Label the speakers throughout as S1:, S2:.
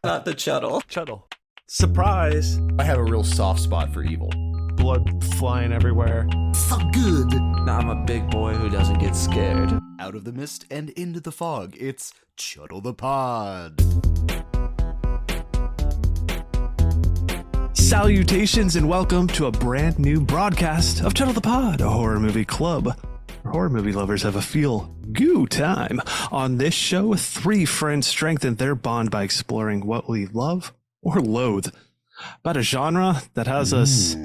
S1: Not the Chuddle.
S2: Chuddle. Surprise.
S3: I have a real soft spot for evil.
S2: Blood flying everywhere.
S4: So good.
S1: I'm a big boy who doesn't get scared.
S4: Out of the mist and into the fog, it's Chuddle the Pod.
S2: Salutations and welcome to a brand new broadcast of Chuddle the Pod, a horror movie club where horror movie lovers have a feel-goo time. On this show, three friends strengthen their bond by exploring what we love or loathe about a genre that has us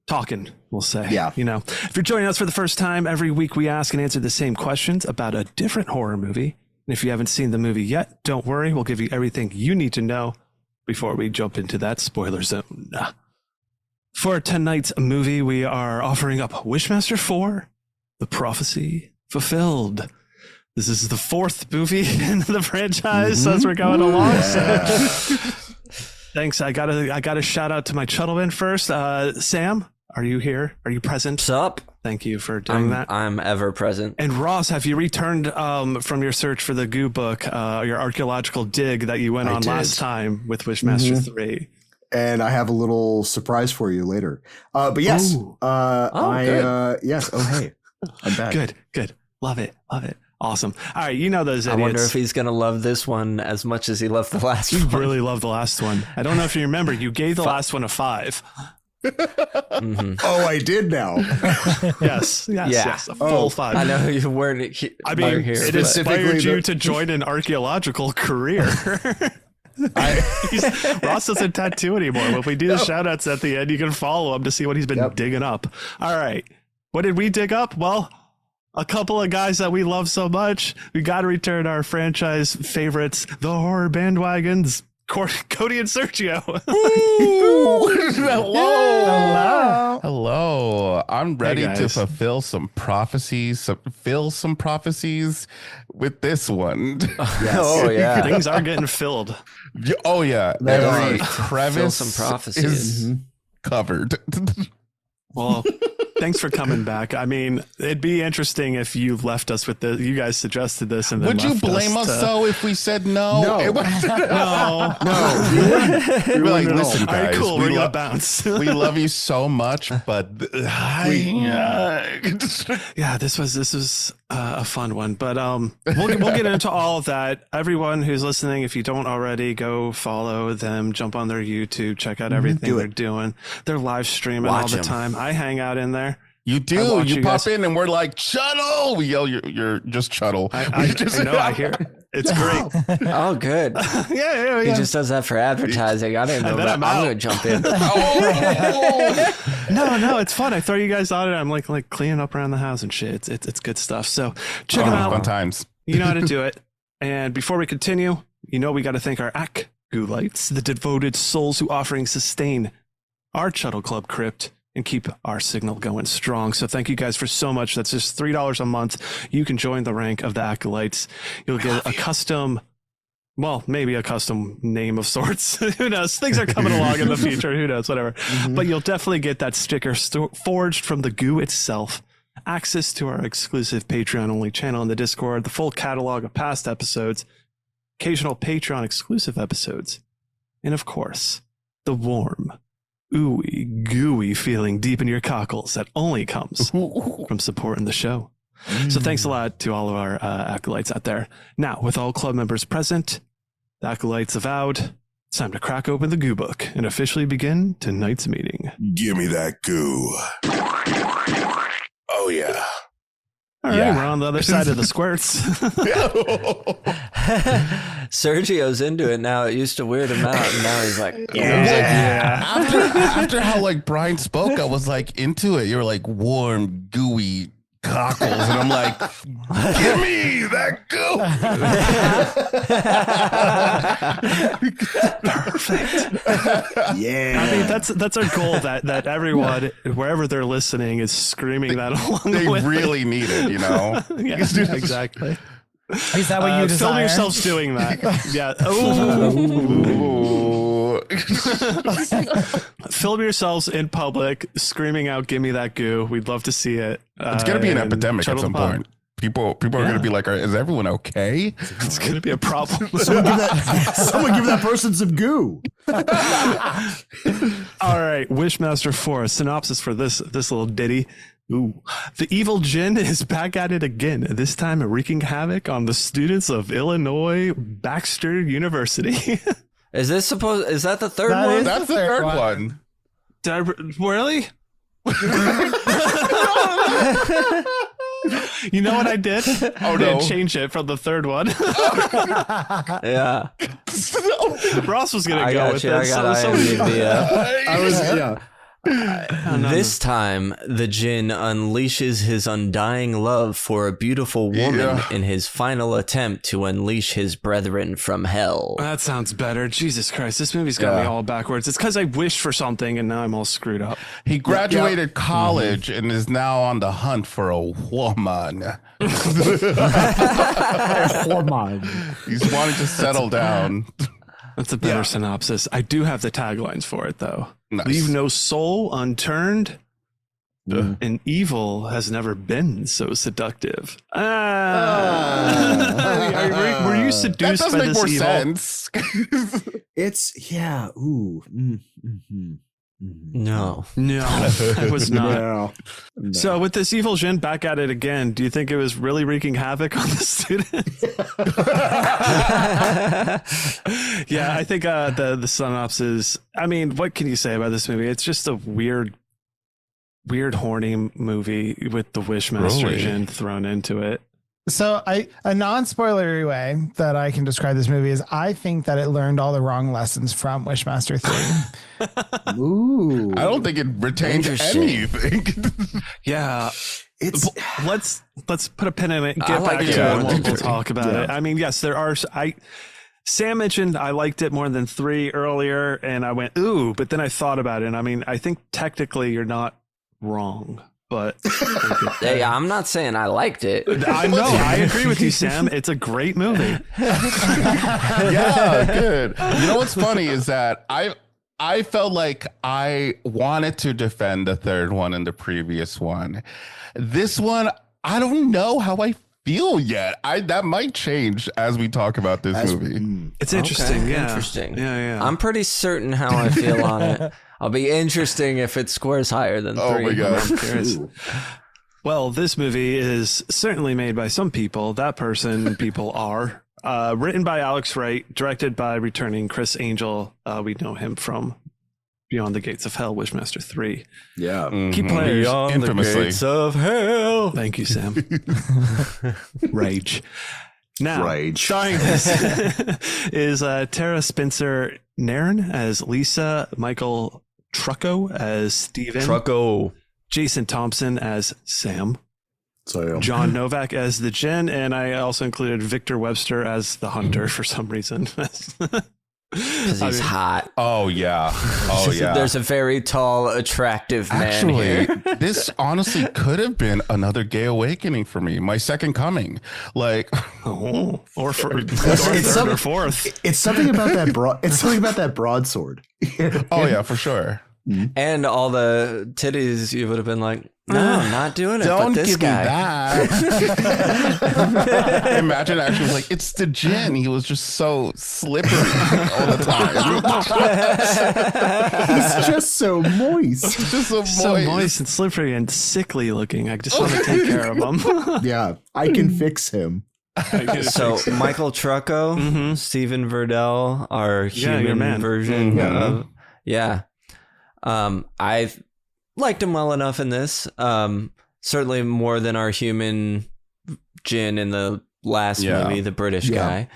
S2: talking, we'll say.
S3: Yeah.
S2: You know, if you're joining us for the first time, every week we ask and answer the same questions about a different horror movie. And if you haven't seen the movie yet, don't worry, we'll give you everything you need to know before we jump into that spoiler zone. For tonight's movie, we are offering up Wishmaster 4, The Prophecy Fulfilled. This is the fourth movie in the franchise as we're going along.
S3: Yeah.
S2: So. Thanks. I gotta shout out to my Chuddlemen first. Sam, are you here? Are you present?
S1: What's up?
S2: Thank you for doing that.
S1: I'm ever present.
S2: And Ross, have you returned from your search for the Goo book, your archaeological dig that you went on last time with Wishmaster 3?
S3: And I have a little surprise for you later. But yes, yes. Oh, hey, I'm back.
S2: Good. Love it. Awesome. All right, you know those idiots.
S1: I wonder if he's gonna love this one as much as he loved the last one.
S2: You really loved the last one. I don't know if you remember. You gave the last one a 5.
S3: Oh, I did now.
S2: Yes, a full 5.
S1: I know you weren't.
S2: It inspired you to join an archaeological career. Ross doesn't tattoo anymore. When we do the shout outs at the end, you can follow him to see what he's been digging up. All right. What did we dig up? Well, a couple of guys that we love so much. We got to return our franchise favorites, the Horror Bandwagons, Cody and Sergio.
S5: Hello. I'm ready to fulfill some prophecies, with this one.
S1: Yes. Oh yeah,
S2: things are getting filled.
S5: Oh yeah, every crevice
S1: some prophecies
S5: is covered.
S2: Well, thanks for coming back. I mean, it'd be interesting if you left us with this. You guys suggested this, and then
S5: would you blame us though if we said no?
S2: No.
S5: We were like, listen, guys,
S2: all right, cool. We're gonna bounce.
S5: We love you so much, but
S2: yeah, this was a fun one. But we'll get into all of that. Everyone who's listening, if you don't already, go follow them. Jump on their YouTube. Check out everything they're doing. They're live streaming all the time. I hang out in there.
S5: You do. You pop in and we're like, Chuddle. We yell, you're just Chuddle.
S2: I know. I hear it. It's great.
S1: Oh, good.
S2: Yeah.
S1: He just does that for advertising. I didn't know that. I'm going to jump in.
S2: No, it's fun. I throw you guys on it. I'm like cleaning up around the house and shit. It's good stuff. So check them out.
S5: Fun times.
S2: You know how to do it. And before we continue, we got to thank our acolytes, the devoted souls who offering sustain our Chuddle Club crypt and keep our signal going strong. So thank you guys for so much. That's just $3 a month. You can join the rank of the acolytes. You'll get a custom, maybe a custom name of sorts. Who knows? Things are coming along in the future. Who knows? Whatever. But you'll definitely get that sticker forged from the Goo itself. Access to our exclusive Patreon-only channel in the Discord, the full catalog of past episodes, occasional Patreon exclusive episodes, and of course, the warm, ooey, gooey feeling deep in your cockles that only comes from supporting the show. So thanks a lot to all of our acolytes out there. Now, with all club members present, the acolytes avowed, it's time to crack open the Goo book and officially begin tonight's meeting.
S6: Give me that goo. Oh, yeah.
S2: All right, we're on the other side of the squirts.
S1: Sergio's into it now. It used to weird him out, and now he's like,
S5: After how Brian spoke, I was into it. You were like warm, gooey cockles, and I'm like, give me that goo.
S2: Perfect.
S3: Yeah.
S2: I mean, that's our goal. That everyone, wherever they're listening, is screaming that along
S5: They
S2: with
S5: really need it,
S2: Yeah, exactly.
S7: Is that what you desire?
S2: Film yourselves doing that. Yeah. Film yourselves in public screaming out, "Give me that goo." We'd love to see it.
S5: It's going to be an epidemic at some point. People are going to be like, is everyone okay?
S2: It's going to be a problem.
S3: Someone give that person some goo.
S2: All right, Wishmaster 4, a synopsis for this little ditty. Ooh. The evil Djinn is back at it again, this time wreaking havoc on the students of Illinois Baxter University.
S1: Is that the third one?
S5: That's the third one.
S2: Really? You know what I did?
S5: Oh, no.
S2: I changed it from the third one.
S1: Yeah.
S2: Ross was going to go with
S1: I
S2: this.
S1: got IMDb up. This time, the Djinn unleashes his undying love for a beautiful woman in his final attempt to unleash his brethren from hell.
S2: That sounds better. Jesus Christ, this movie's got me all backwards. It's because I wished for something and now I'm all screwed up.
S5: He graduated college and is now on the hunt for a woman. He's wanting to settle down.
S2: That's a better synopsis. I do have the taglines for it, though.
S5: Nice.
S2: Leave no soul unturned, and evil has never been so seductive. Were you seduced by this evil?
S5: Sense.
S3: It's, yeah. Ooh.
S1: No.
S2: I was not.
S3: No.
S2: So with this evil Djinn back at it again, do you think it was really wreaking havoc on the students? Yeah, I think the synopsis, I mean, what can you say about this movie? It's just a weird, horny movie with the Wishmaster Djinn thrown into it.
S7: So a non-spoilery way that I can describe this movie is I think that it learned all the wrong lessons from Wishmaster 3.
S3: Ooh.
S5: I don't think it retained anything.
S2: Yeah.
S3: It's
S2: let's put a pin in it and
S1: I
S2: get
S1: like
S2: back
S1: it
S2: to
S1: more
S2: it.
S1: than
S2: We'll
S1: three.
S2: talk about it. I mean, yes, there are. Sam mentioned I liked it more than 3 earlier, and I went, ooh, but then I thought about it. And I mean, I think technically you're not wrong, but
S1: Hey, I'm not saying I liked it.
S2: I know. I agree with you, Sam. It's a great movie.
S5: Yeah, good. You know what's funny is that I felt like I wanted to defend the third one and the previous one. This one, I don't know how I feel yet. That might change as we talk about this movie.
S2: It's interesting.
S1: Okay,
S2: Yeah.
S1: interesting.
S2: Yeah.
S1: I'm pretty certain how I feel on it. I'll be interesting if it scores higher than 3.
S5: Oh my god.
S2: I'm curious. Well, this movie is certainly made by some people. That person, people are. Written by Alex Wright, directed by returning Chris Angel. We know him from Beyond the Gates of Hell, Wishmaster 3.
S3: yeah.
S2: Key players.
S1: Beyond
S5: Infamously.
S1: the gates of hell.
S2: Thank you, Sam. Rage. Now,
S3: Rage.
S2: starring this is Tara Spencer Nairn as Lisa, Michael Trucco as Steven,
S1: Trucko.
S2: Jason Thompson as Sam,
S3: So
S2: John Novak as the Djinn, and I also included Victor Webster as the Hunter for some reason.
S1: Because he's hot.
S5: Oh yeah. Oh yeah.
S1: There's a very tall, attractive man here.
S5: Actually, this honestly could have been another gay awakening for me. My second coming. Like,
S2: or third
S3: some-
S2: or fourth.
S3: it's something about that it's something about that broadsword.
S5: oh yeah, for sure.
S1: And all the titties, you would have been like, no, I'm not doing it.
S5: Don't
S1: but this
S5: give
S1: guy.
S5: me that. Imagine actually like it's the Djinn. He was just so slippery all the time.
S3: He's just so moist.
S5: just so
S2: So
S5: moist.
S2: moist and slippery and sickly looking. I just want to take care of him.
S3: Yeah, I can fix him.
S1: So Michael Trucco, Stephen Verdell, our
S2: Yeah, your
S1: human
S2: man.
S1: version of I liked him well enough in this. Certainly more than our human Djinn in the last movie, the British guy.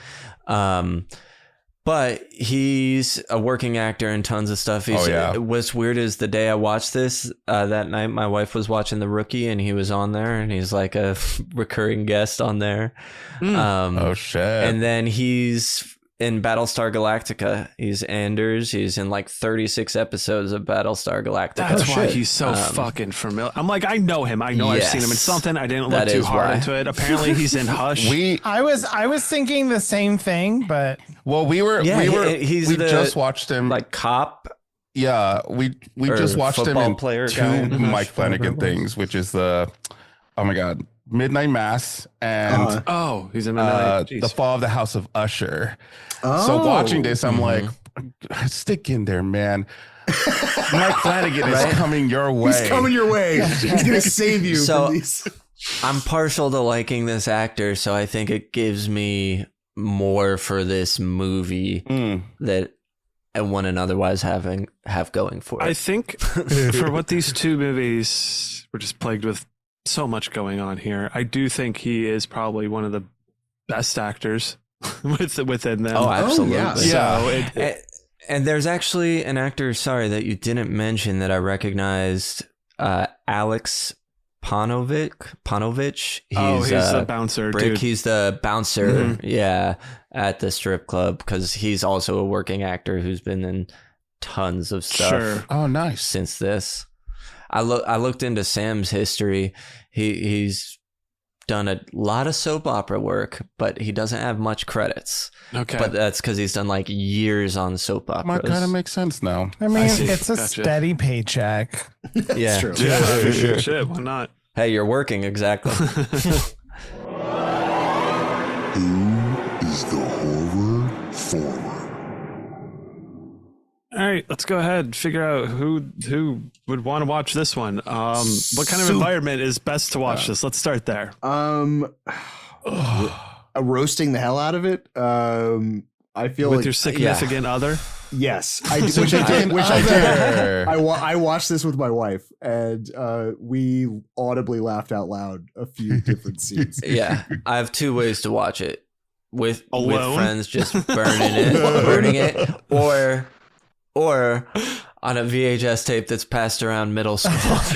S1: But he's a working actor in tons of stuff. What's weird is the day I watched this, that night, my wife was watching The Rookie and he was on there and he's like a recurring guest on there.
S5: Oh shit.
S1: And then he's in Battlestar Galactica. He's Anders. He's in like 36 episodes of Battlestar Galactica.
S2: That's why he's so fucking familiar. I'm like, I know him. I know I've seen him in something. I didn't look
S1: That
S2: too
S1: is
S2: hard
S1: why.
S2: into it. Apparently he's in Hush.
S7: I was thinking the same thing, but
S1: he's
S5: we
S1: the,
S5: just watched him
S1: like cop.
S5: Yeah, we
S1: Or
S5: just watched him
S1: football
S5: in
S1: player
S5: two
S1: guy.
S5: Mike Flanagan things, which is the Midnight Mass and
S2: he's in Midnight.
S5: The Fall of the House of Usher. So watching this, I'm like, stick in there, man. Mike Flanagan is coming your way.
S3: He's coming your way. He's gonna save you from these.
S1: I'm partial to liking this actor, so I think it gives me more for this movie that I wouldn't otherwise have going for it.
S2: I think for what these two movies were just plagued with so much going on here, I do think he is probably one of the best actors within them.
S1: Oh, absolutely.
S2: So
S1: and there's actually an actor, sorry, that you didn't mention that I recognized, Alex Panovich.
S2: He's the bouncer, dude.
S1: He's the bouncer, at the strip club, because he's also a working actor who's been in tons of stuff.
S2: Sure.
S5: Oh, nice.
S1: Since this. I looked into Sam's history. He's done a lot of soap opera work, but he doesn't have much credits.
S2: Okay.
S1: But that's because he's done like years on soap operas.
S5: Might kind of make sense now.
S7: I mean, it's a steady paycheck.
S1: Yeah.
S3: True.
S2: Yeah, shit, why not?
S1: Hey, you're working, exactly.
S6: Who is the horror forward?
S2: All right, let's go ahead and figure out who would want to watch this one. What kind of environment is best to watch this? Let's start there.
S3: Roasting the hell out of it. I feel
S2: with
S3: like
S2: your significant other.
S3: Yes, which I did. I watched this with my wife, and we audibly laughed out loud a few different scenes.
S1: Yeah, I have two ways to watch it: with
S2: Alone?
S1: friends, just burning it, or on a VHS tape that's passed around middle school.
S5: God!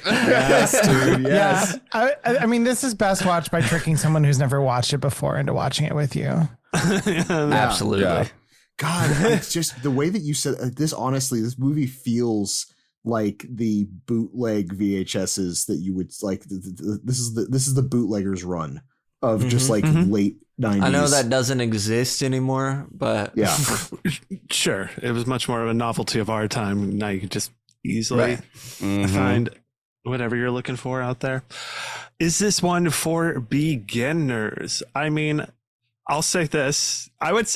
S3: Yes, dude. Yes.
S7: Yeah, I mean, this is best watched by tricking someone who's never watched it before into watching it with you.
S1: Absolutely.
S5: Yeah.
S3: God, it's just the way that you said this. Honestly, this movie feels like the bootleg VHSs that you would like. This is the bootleggers run of just like late 90s.
S1: I know that doesn't exist anymore, but
S3: yeah,
S2: Sure, it was much more of a novelty of our time. Now you can just easily find whatever you're looking for out there. Is this one for beginners? I mean, I'll say this. I wouldn't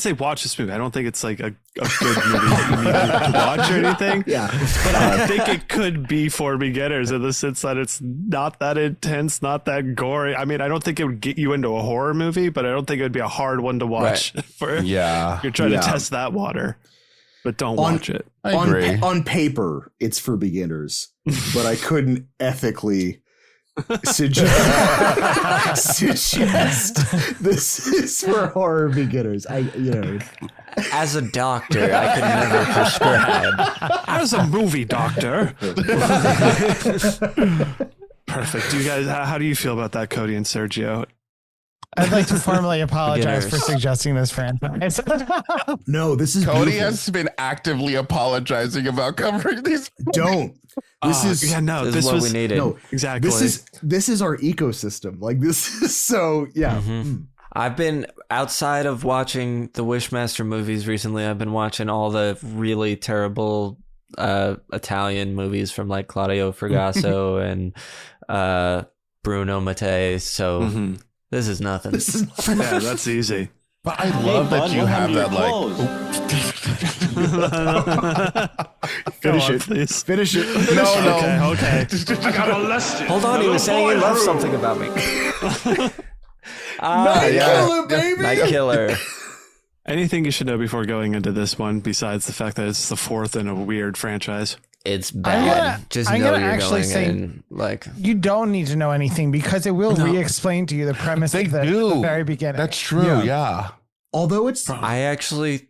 S2: say watch this movie. I don't think it's like a good movie that you need to watch or anything.
S3: yeah.
S2: But I think it could be for beginners in the sense that it's not that intense, not that gory. I mean, I don't think it would get you into a horror movie, but I don't think it would be a hard one to watch. You're trying to test that water, but don't watch it.
S5: I agree.
S3: On paper, it's for beginners, but I couldn't ethically suggest this is for horror beginners.
S1: as a doctor, I could never prescribe.
S2: As a movie doctor. Perfect. Do you guys, how do you feel about that, Cody and Sergio?
S7: I'd like to formally apologize for
S1: Beginners.
S7: suggesting this franchise.
S3: No, this is
S5: Cody
S3: beautiful.
S5: has been actively apologizing about covering these.
S3: Don't. This is
S1: This is what we needed.
S3: no
S2: Exactly.
S3: This is our ecosystem. Like this is so
S1: I've been outside of watching the Wishmaster movies recently. I've been watching all the really terrible Italian movies from like Claudio Fragasso and Bruno Mattei. So this is nothing.
S2: Yeah, that's easy.
S5: But I love that you have that
S3: Finish it.
S2: Please.
S3: Finish it.
S5: No.
S2: Okay.
S8: I got molested.
S1: Hold on, he was saying he loved something about me.
S3: Night Killer, baby.
S1: Night Killer.
S2: Anything you should know before going into this one, besides the fact that it's the fourth in a weird franchise?
S1: It's bad.
S7: I'm
S1: know
S7: gonna
S1: you're
S7: actually
S1: going
S7: say-
S1: in like
S7: You don't need to know anything because it will re-explain to you the premise
S5: They
S7: of the
S5: do.
S7: very beginning.
S5: That's true. Yeah.
S3: Although it's
S1: I actually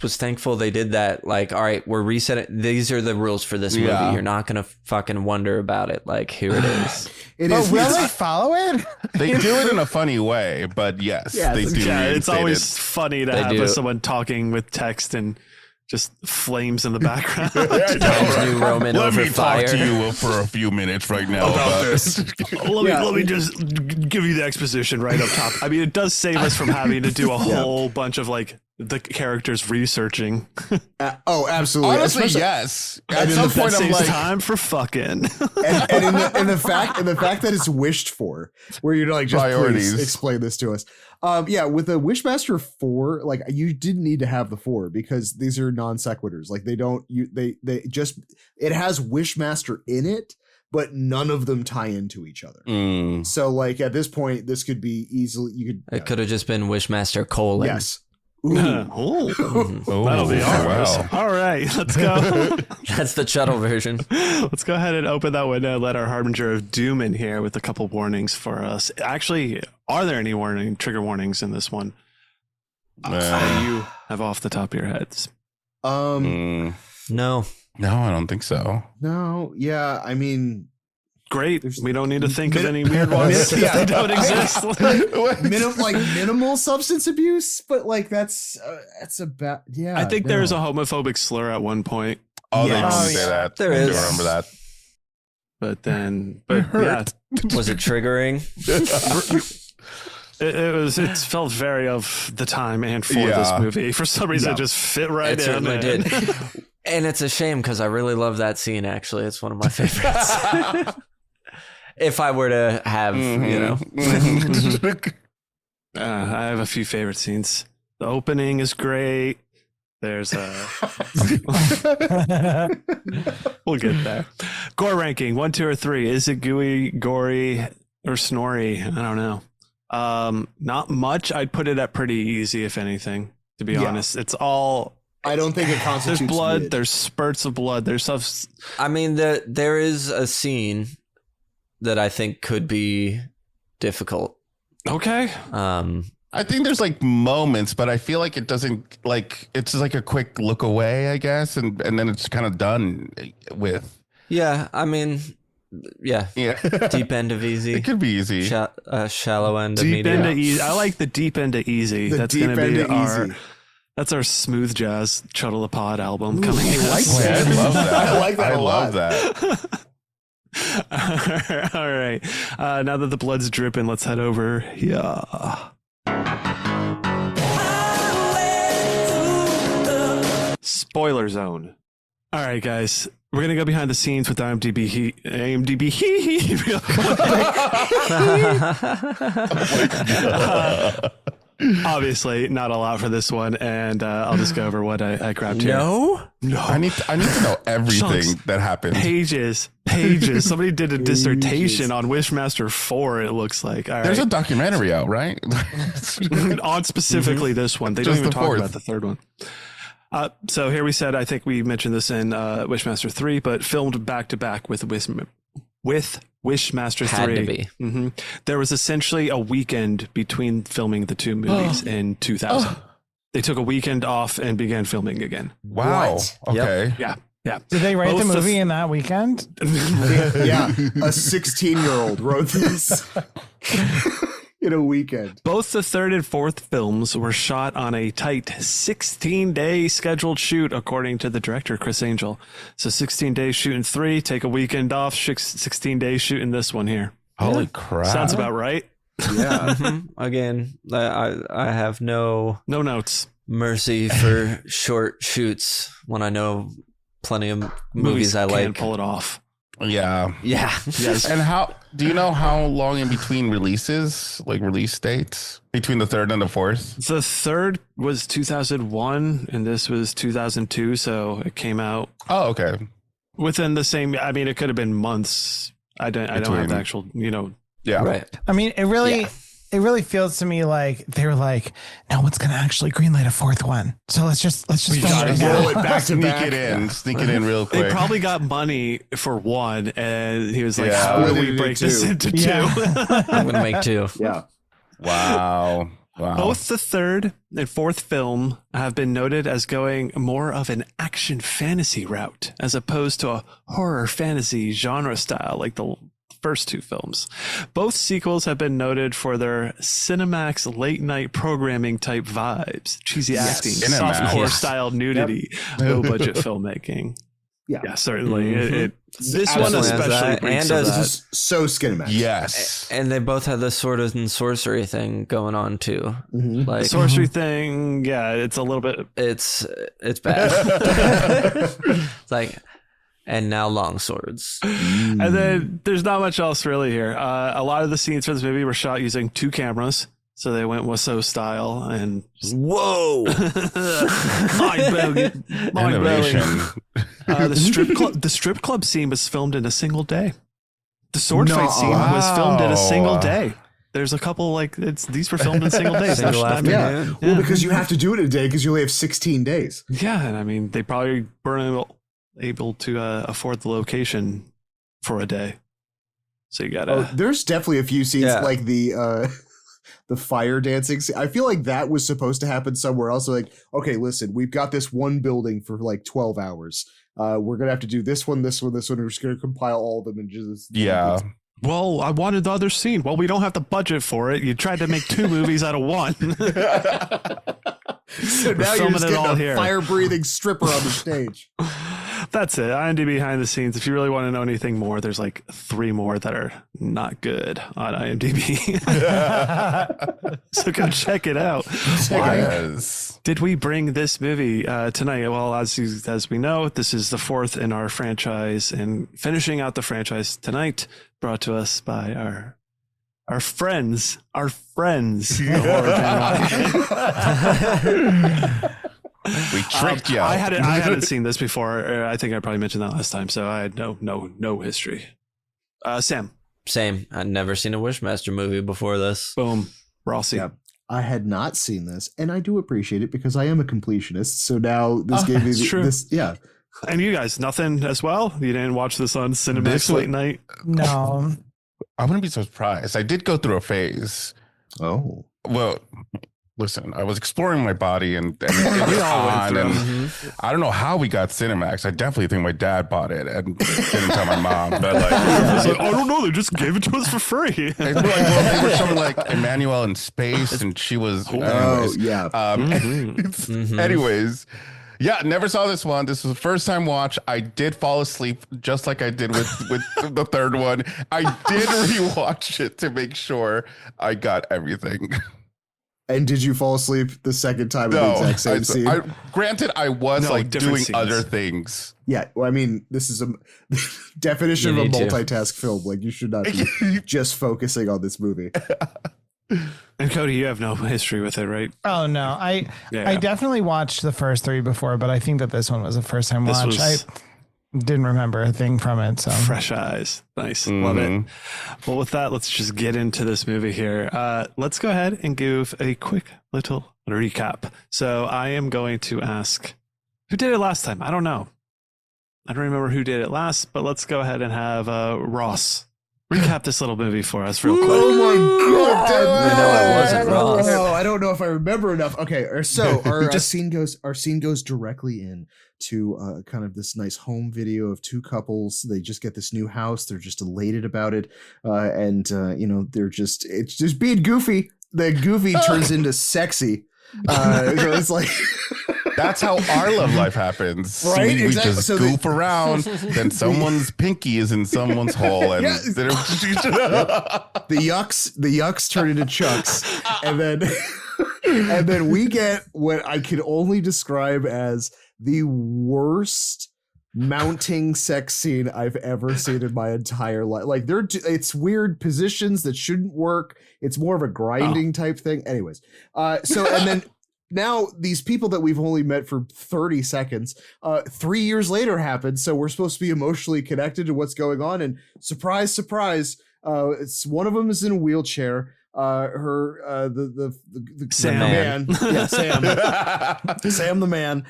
S1: was thankful they did that. Like, all right, we're resetting. These are the rules for this movie.
S5: Yeah.
S1: You're not gonna fucking wonder about it. Like, here it is.
S3: it
S7: But
S3: is
S7: will
S3: it's-
S7: they follow it?
S5: They do it in a funny way, but yes,
S3: Yeah,
S5: they do.
S2: Yeah, it's
S5: reinstate
S2: always
S5: it.
S2: funny to
S1: They
S2: have
S1: do.
S2: someone talking with text and Just flames in the background.
S1: Times New Roman
S5: Let
S1: over
S5: me
S1: fire.
S5: talk to you for a few minutes right now about this.
S2: Let me just give you the exposition right up top. I mean, it does save us from having to do a whole bunch of like the characters researching.
S3: Absolutely.
S5: Honestly,
S3: Especially-
S5: yes. At
S3: and
S5: some
S3: that
S5: point, I'm
S2: Saves
S5: like,
S2: time for fucking.
S3: and the fact that it's wished for, where you're like, just
S5: Priorities.
S3: please explain this to us. With a Wishmaster 4, like you didn't need to have the 4 because these are non sequiturs. Like they just, it has Wishmaster in it, but none of them tie into each other. So like at this point, this could be easily,
S1: It could have just been Wishmaster :
S3: Yes.
S2: Oh, that'll be ours.
S5: wow.
S2: All right, let's go.
S1: That's the Chuddle version.
S2: Let's go ahead and open that window and let our Harbinger of Doom in here with a couple warnings for us. Actually, are there any trigger warnings in this one that you have off the top of your heads?
S1: No.
S5: No, I don't think so.
S3: No. Yeah. I mean,
S2: Great. We don't need to think of any weird ones. They don't exist.
S3: minimal substance abuse, but like that's a bad. Yeah.
S2: I think there's a homophobic slur at one point.
S5: Oh,
S3: Yes.
S5: they
S3: Oh,
S5: didn't say that.
S1: There
S5: I
S1: is.
S5: do remember that.
S2: But yeah,
S1: Was it triggering?
S2: it felt very of the time and for this movie. For some reason, it just fit right
S1: It
S2: in.
S1: certainly did. And it's a shame because I really love that scene, actually. It's one of my favorites. If I were to have,
S2: I have a few favorite scenes. The opening is great. There's we'll get there. Gore ranking 1, 2, or 3. Is it gooey, gory, or snory? I don't know. Not much. I'd put it at pretty easy, if anything. To be honest, it's all.
S3: I don't think it constitutes.
S2: There's blood.
S3: mid.
S2: There's spurts of blood. There's stuff.
S1: I mean, there is a scene that I think could be difficult.
S2: Okay.
S5: I think there's like moments, but I feel like it doesn't like it's just like a quick look away, I guess, and then it's kind of done with.
S1: Yeah, I mean, yeah. Deep end of easy.
S5: It could be easy.
S1: Shallow end of
S2: Deep
S1: medium.
S2: end of easy. I like the deep end of easy.
S3: The
S2: That's
S3: deep
S2: going to
S3: end
S2: be
S3: of
S2: our.
S3: easy.
S2: That's our smooth jazz Chuddle the Pod album coming.
S3: I like
S5: Yeah,
S3: that.
S5: I love that.
S3: I like that
S5: I
S3: a lot.
S5: love that.
S2: All right. Now that the blood's dripping, let's head over. Yeah. Spoiler zone. All right, guys. We're going to go behind the scenes with IMDb real quick. Obviously, not a lot for this one, and I'll just go over what I grabbed here.
S1: No?
S5: I need to know everything
S2: Chunks.
S5: that happened.
S2: Pages. Somebody did a dissertation on Wishmaster 4, it looks like. All right.
S5: There's a documentary out, right?
S2: On specifically this one. They
S5: Just
S2: don't even
S5: the
S2: talk
S5: fourth.
S2: about the third one. So here we said, I think we mentioned this in Wishmaster 3, but filmed back to back with Wishmaster 3.
S1: Had to be.
S2: Mm-hmm. There was essentially a weekend between filming the two movies in 2000. They took a weekend off and began filming again.
S5: Wow.
S3: What?
S5: Okay.
S2: Yeah.
S7: Did they write
S2: Both
S7: the
S2: the
S7: movie in that weekend?
S3: Yeah, a 16-year-old wrote this in a weekend.
S2: Both the third and fourth films were shot on a tight 16-day scheduled shoot, according to the director, Chris Angel. So 16 days shooting 3, take a weekend off, 16 days shooting this one here.
S5: Holy crap.
S2: Sounds about right.
S3: Yeah.
S1: Again, I have no
S2: No notes.
S1: mercy for short shoots when I know plenty of movies I
S2: can't
S1: like.
S2: pull it off.
S5: Yeah.
S1: Yeah.
S2: Yes.
S5: And do you know how long in between releases, like release dates, between the third and the fourth?
S2: The third was 2001 and this was 2002. So it came out
S5: Oh, okay.
S2: within the same. I mean, it could have been months. I don't have
S5: Between.
S2: the actual,
S5: Yeah.
S1: Right.
S7: I mean, it really feels to me like they were like, no one's gonna actually greenlight a fourth one. So let's just film
S2: gotta
S7: it
S3: roll
S7: now.
S3: it back to
S5: Sneak
S3: back.
S5: Sneak it in real
S2: They
S5: quick.
S2: probably got money for one, and he was like,
S5: Yeah.
S2: "How do
S3: They
S2: we
S3: did
S2: break
S3: two.
S2: this into two?"
S7: Yeah.
S1: I'm going to make 2.
S3: Yeah.
S5: Wow.
S2: Both the third and fourth film have been noted as going more of an action fantasy route, as opposed to a horror fantasy genre style like the first two films. Both sequels have been noted for their Cinemax late night programming type vibes, cheesy acting, softcore style nudity, low budget filmmaking. Yeah, certainly. This one especially
S1: and
S3: so Cinemax.
S5: Yes,
S1: and they both had this sword and sorcery thing going on too.
S2: Like the sorcery thing, yeah, it's a little bit.
S1: It's bad. It's like, and now long swords.
S2: And then there's not much else really here. A lot of the scenes for this movie were shot using 2 cameras. So they went Wasso style and
S1: whoa,
S2: mind-blowing. The strip club scene was filmed in a single day. The sword fight scene was filmed in a single day. There's a couple these were filmed in single days.
S3: Well, because you have to do it in a day because you only have 16 days.
S2: Yeah, and I mean they probably weren't able to afford the location for a day. So you gotta.
S3: There's definitely a few scenes like the fire dancing. I feel like that was supposed to happen somewhere else. So like, okay, listen, we've got this one building for like 12 hours. We're going to have to do this one. We're just going to compile all of them and just.
S5: Yeah.
S2: Well, I wanted the other scene. Well, we don't have the budget for it. You tried to make 2 movies out of one.
S3: So now you're just getting a fire-breathing stripper on the stage.
S2: That's it. IMDb behind the scenes. If you really want to know anything more, there's like 3 more that are not good on IMDb. So go check it out. Why did we bring this movie tonight? Well, as we know, this is the 4th in our franchise, and finishing out the franchise tonight, brought to us by our friends, the Horror Bandwagon.
S5: We tricked you.
S2: I hadn't seen this before. I think I probably mentioned that last time, so I had no history. Sam.
S1: Same. I'd never seen a Wishmaster movie before this.
S2: Boom. Rossi.
S3: Yeah. I had not seen this, and I do appreciate it because I am a completionist. So now this gave me this. Yeah.
S2: And you guys, nothing as well? You didn't watch this on Cinemax late night?
S7: No.
S5: I wouldn't be surprised. I did go through a phase.
S3: Oh.
S5: Well, listen, I was exploring my body and it was on, and I don't know how we got Cinemax. I definitely think my dad bought it and didn't tell my mom. But
S2: I don't know. They just gave it to us for free.
S5: They were showing like Emmanuel in space, and she was. Anyways. Yeah, never saw this one. This was the first time watch. I did fall asleep just like I did with the third one. I did rewatch it to make sure I got everything.
S3: And did you fall asleep the second time in the exact same scene?
S5: Granted, I was doing scenes. Other things.
S3: Yeah, well, I mean, this is a definition of a multitask film. Like, you should not be just focusing on this movie.
S2: And Cody, you have no history with it, right?
S7: Oh no, I definitely watched the first 3 before, but I think that this one was a first time watch. I didn't remember a thing from it. So
S2: fresh eyes, nice, love it. Well, with that, let's just get into this movie here. Let's go ahead and give a quick little recap. So I am going to ask, who did it last time? I don't know. I don't remember who did it last, but let's go ahead and have Ross recap this little movie for us real quick.
S3: Oh my god!
S1: It wasn't Ross.
S3: I don't know if I remember enough. Okay, so our scene goes directly in to kind of this nice home video of 2 couples. They just get this new house. They're just elated about it, and it's just being goofy. The goofy turns into sexy. So it's like.
S5: That's how our love life happens.
S3: Right?
S5: We just goof around, then someone's pinky is in someone's hole, and
S3: the yucks turn into chucks, and then we get what I can only describe as the worst mounting sex scene I've ever seen in my entire life. Like it's weird positions that shouldn't work. It's more of a grinding type thing. Anyways, so and then. Now, these people that we've only met for 30 seconds, 3 years later happened. So we're supposed to be emotionally connected to what's going on. And surprise, surprise, it's one of them is in a wheelchair. The
S2: Sam
S3: man, Sam the man,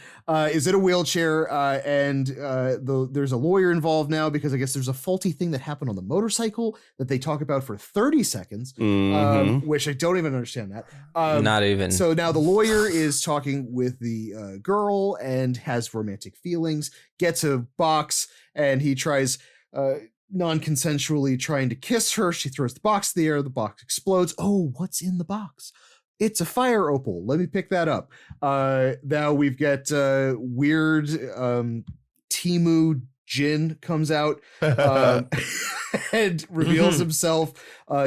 S3: is in a wheelchair, and there's a lawyer involved now because I guess there's a faulty thing that happened on the motorcycle that they talk about for 30 seconds, which I don't even understand that.
S1: Not even.
S3: So now the lawyer is talking with the girl and has romantic feelings, gets a box, and he tries. non-consensually trying to kiss her. She throws the box in the air. The box explodes. Oh, what's in the box? It's a fire opal. Let me pick that up. Now we've got weird Timu Djinn comes out and reveals himself,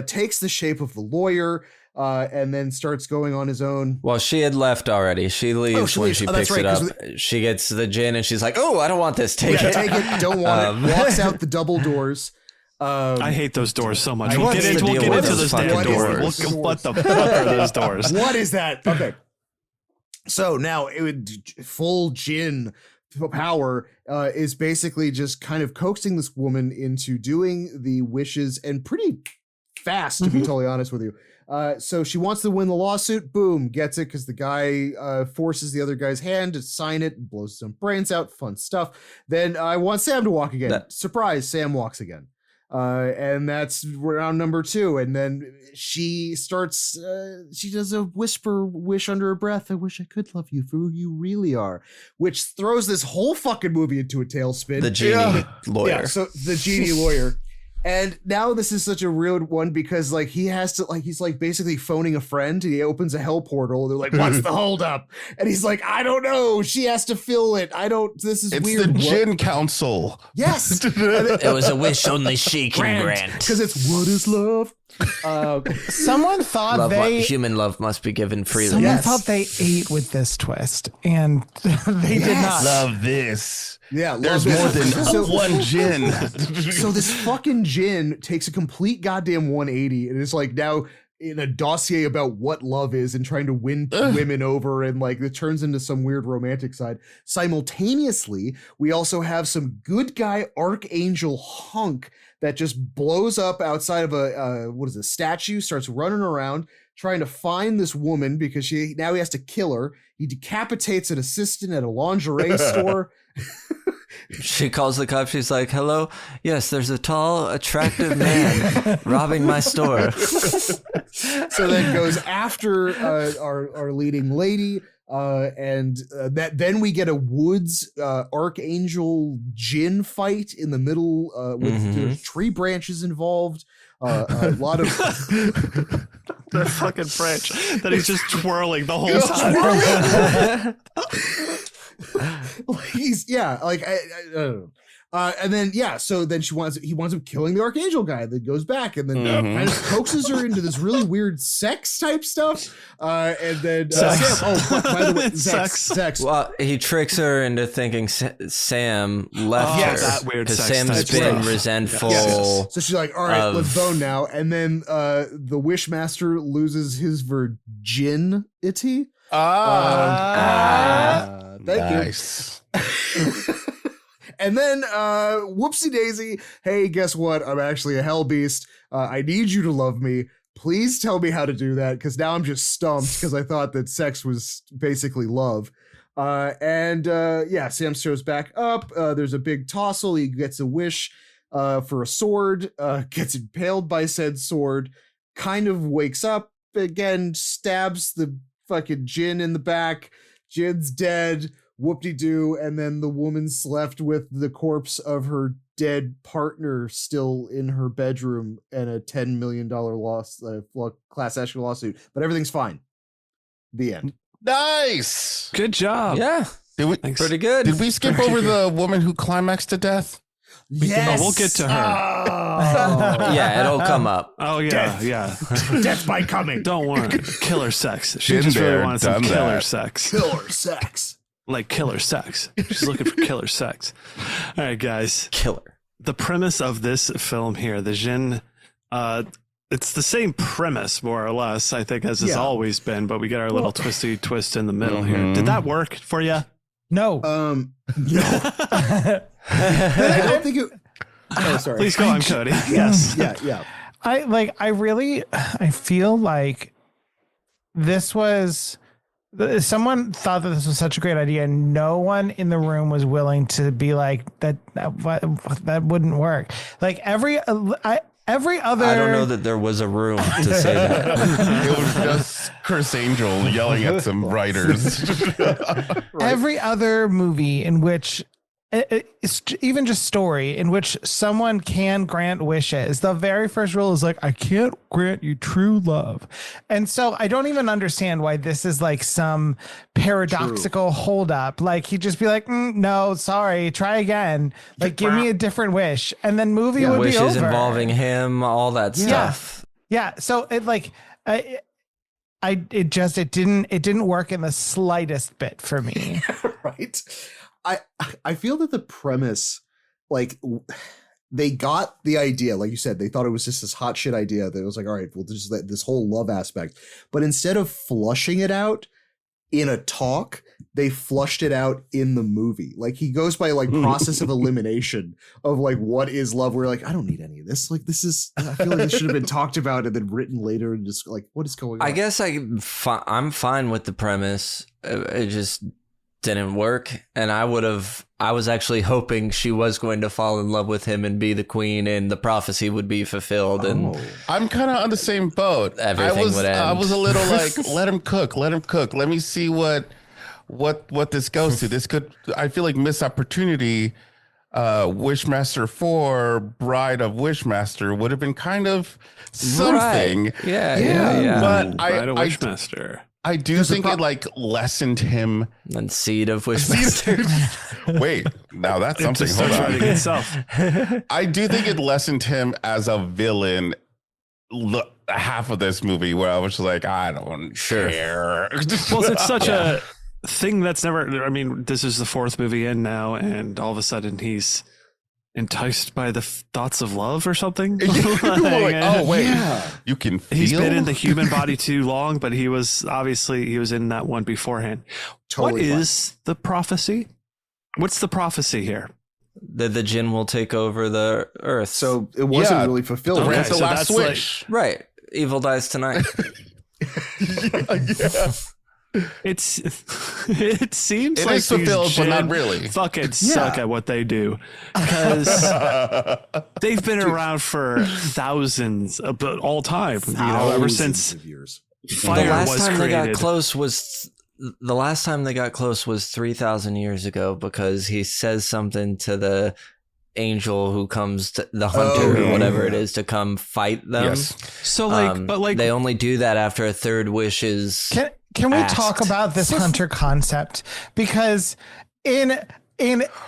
S3: takes the shape of the lawyer, and then starts going on his own.
S1: Well, she had left already. She leaves when she picks it up. She gets the Djinn and she's like, oh, I don't want this. Take it.
S3: Take it. Don't want it. Walks out the double doors.
S2: I hate those doors so much. We'll get into those damn doors. What the fuck are those doors?
S3: What is that? Okay. So now full Djinn power is basically just kind of coaxing this woman into doing the wishes, and pretty fast, to be totally honest with you. So she wants to win the lawsuit. Boom, gets it because the guy forces the other guy's hand to sign it and blows some brains out. Fun stuff. Then I want Sam to walk again. Surprise, Sam walks again. And that's round number 2. And then she starts, she does a whisper wish under her breath. I wish I could love you for who you really are, which throws this whole fucking movie into a tailspin.
S1: The genie lawyer.
S3: Yeah, so the genie lawyer. And now this is such a weird one because like he has to he's like basically phoning a friend. He opens a hell portal. They're like, what's the holdup? And he's like, I don't know. She has to fill it. This is weird.
S5: It's the Djinn Council.
S3: Yes.
S1: It was a wish only she can grant.
S3: Because it's what is love?
S7: Someone thought
S1: human love must be given freely.
S7: Someone thought they ate with this twist, and they did not.
S5: Love this.
S3: Yeah,
S5: there's more than one Djinn.
S3: So this fucking Djinn takes a complete goddamn 180 and it's like now in a dossier about what love is and trying to win women over, and like it turns into some weird romantic side. Simultaneously, we also have some good guy archangel hunk that just blows up outside of a statue, starts running around trying to find this woman because he has to kill her. He decapitates an assistant at a lingerie store.
S1: She calls the cops. She's like, hello? Yes, there's a tall, attractive man robbing my store.
S3: So then goes after our leading lady. Then we get a woods archangel Djinn fight in the middle with there's tree branches involved. A lot of
S2: the fucking branch that he's just twirling the whole time.
S3: I don't know. And then so then he winds up killing the archangel guy that goes back and then kind of coaxes her into this really weird sex type stuff. And then by the way, sex.
S1: Well, he tricks her into thinking Sam left her.
S2: That weird
S1: because
S2: sex
S1: Sam's
S2: type
S1: been
S2: stuff.
S1: resentful.
S3: Yes. So she's like, all right, let's bone now. And then the Wishmaster loses his virginity.
S5: Nice.
S3: And then, whoopsie daisy. Hey, guess what? I'm actually a hell beast. I need you to love me. Please tell me how to do that, because now I'm just stumped because I thought that sex was basically love. Sam shows back up. There's a big tossle. He gets a wish for a sword, gets impaled by said sword, kind of wakes up again, stabs the fucking Djinn in the back. Djinn's dead. Whoop-de-doo. And then the woman's left with the corpse of her dead partner still in her bedroom and a $10 million class action lawsuit. But everything's fine. The end.
S5: Nice.
S2: Good job.
S1: Yeah. Pretty good.
S5: Did we skip over the woman who climaxed to death?
S3: Yes.
S2: We'll get to her.
S1: Yeah, it'll come up.
S2: Oh, yeah,
S3: Death.
S2: yeah.
S3: Death by coming.
S2: Don't worry. Killer sex. She
S5: Been
S2: just really
S5: there,
S2: wanted some
S5: done
S2: killer
S5: that.
S2: sex.
S3: Killer sex.
S2: Like killer sex. She's looking for killer sex. All right, guys.
S1: Killer.
S2: The premise of this film here, the Djinn, it's the same premise, more or less, I think, as it's always been, but we get our little twisty twist in the middle here. Did that work for you?
S7: No.
S3: No. I don't think it. Oh, sorry.
S2: Please go on, Cody. Yes.
S3: Yeah.
S7: I feel like this was, someone thought that this was such a great idea and no one in the room was willing to be like that wouldn't work. Like every other,
S1: I don't know that there was a room to say that.
S5: It was just Chris Angel yelling at some writers.
S7: every other movie in which it's even just story in which someone can grant wishes. The very first rule is like, I can't grant you true love. And so I don't even understand why this is like some paradoxical holdup. Like he'd just be like, no, sorry, try again. Like, give me a different wish. And then movie would be over.
S1: Wishes involving him, all that stuff.
S7: Yeah. So it like, it didn't work in the slightest bit for me.
S3: Right. I feel that the premise, like, they got the idea, like you said, they thought it was just this hot shit idea that it was like, all right, well, there's this whole love aspect. But instead of flushing it out in a talk, they flushed it out in the movie. Like, he goes by like process of elimination of like, what is love? We're like, I don't need any of this. Like, this is, I feel like this should have been talked about and then written later and just like, what is going on?
S1: I guess I'm fine with the premise. It just didn't work, and I was actually hoping she was going to fall in love with him and be the queen and the prophecy would be fulfilled. And
S5: I'm kind of on the same boat.
S1: Everything would end.
S5: I was a little like, let him cook. Let me see what this goes to. This could, I feel like, missed opportunity. Wishmaster 4, Bride of Wishmaster would have been kind of something.
S1: Right. Yeah.
S5: But
S2: Bride of Wishmaster.
S5: I do think it like lessened him.
S1: And Seed of Wishmaster.
S5: Wait, now that's something. Hold on.
S2: Itself.
S5: I do think it lessened him as a villain. Half of this movie where I was just like, I don't care.
S2: Well, it's such a thing that's never. I mean, this is the fourth movie in now, and all of a sudden he's enticed by the thoughts of love or something.
S5: Like, oh wait, you can feel.
S2: He's been in the human body too long, but he was in that one beforehand. Totally. What is the prophecy? What's the prophecy here?
S1: That the Djinn will take over the earth.
S3: So it wasn't really fulfilled.
S5: Okay,
S3: Right?
S5: so last wish.
S1: Like, right. Evil dies tonight.
S5: Yeah.
S2: It seems
S5: it
S2: like
S5: is fulfilled, but not really.
S2: Fucking suck at what they do, because they've been around for thousands, but all time. Ever since
S3: years.
S2: Fire
S1: the last
S2: was
S1: time
S2: created.
S1: they got close was 3,000 years ago, because he says something to the angel who comes to the hunter or whatever it is to come fight them.
S5: Yes.
S2: So but
S1: they only do that after a third wish is.
S7: Can we
S1: asked.
S7: talk about this hunter concept? Because in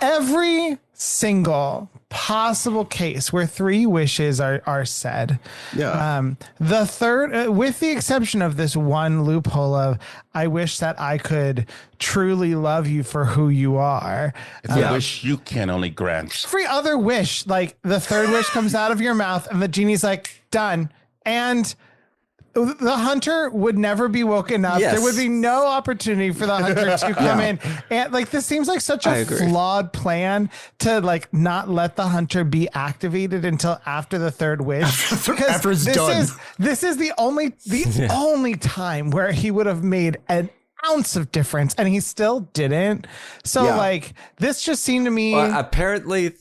S7: every single possible case where three wishes are said, the third, with the exception of this one loophole of, I wish that I could truly love you for who you are.
S5: It's a wish you can only grant.
S7: Every other wish, like the third wish comes out of your mouth and the genie's like, done. And the hunter would never be woken up.
S1: Yes.
S7: There would be no opportunity for the hunter to come in. And like, this seems like such a flawed plan to like not let the hunter be activated until after the third wish.
S3: After it's done.
S7: This is the only time where he would have made an ounce of difference, and he still didn't. So like, this just seemed to me.
S1: Well, apparently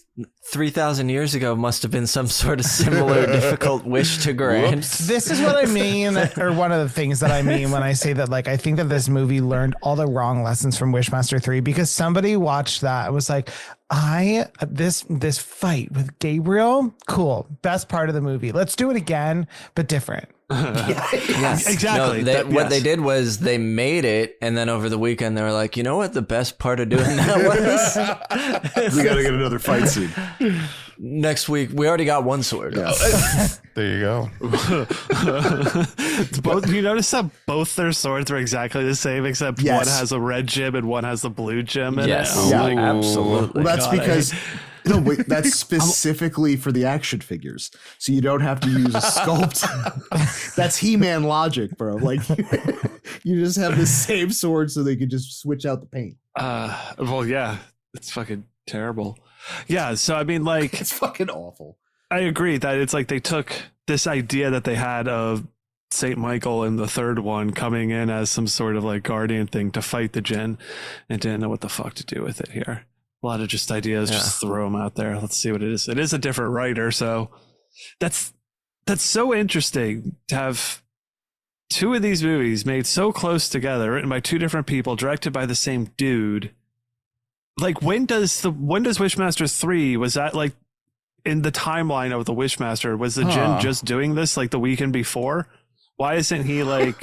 S1: 3,000 years ago must have been some sort of similar difficult wish to grant.
S7: This is what I mean, or one of the things that I mean when I say that, like, I think that this movie learned all the wrong lessons from Wishmaster 3, because somebody watched that and was like, this fight with Gabriel, cool, best part of the movie. Let's do it again, but different.
S2: Yes, exactly.
S1: No, what they did was they made it, and then over the weekend they were like, you know what the best part of doing that was?
S3: We gotta get another fight scene.
S1: Next week, we already got one sword.
S5: There you go.
S2: You notice that both their swords are exactly the same, except one has a red gem and one has the blue gem in it.
S1: Absolutely.
S3: Well, that's because no, wait, that's specifically for the action figures, so you don't have to use a sculpt. That's He-Man logic, bro. Like, you just have the same sword, so they can just switch out the paint.
S2: Well, yeah, it's fucking terrible. Yeah, so I mean, like,
S3: it's fucking awful.
S2: I agree that it's like they took this idea that they had of Saint Michael in the third one coming in as some sort of like guardian thing to fight the Djinn, and didn't know what the fuck to do with it here. A lot of just ideas, just throw them out there. Let's see what it is. It is a different writer, so that's so interesting to have two of these movies made so close together, written by two different people, directed by the same dude. like when does Wishmaster 3, was that like in the timeline of the Wishmaster, was the Djinn just doing this like the weekend before? Why isn't he like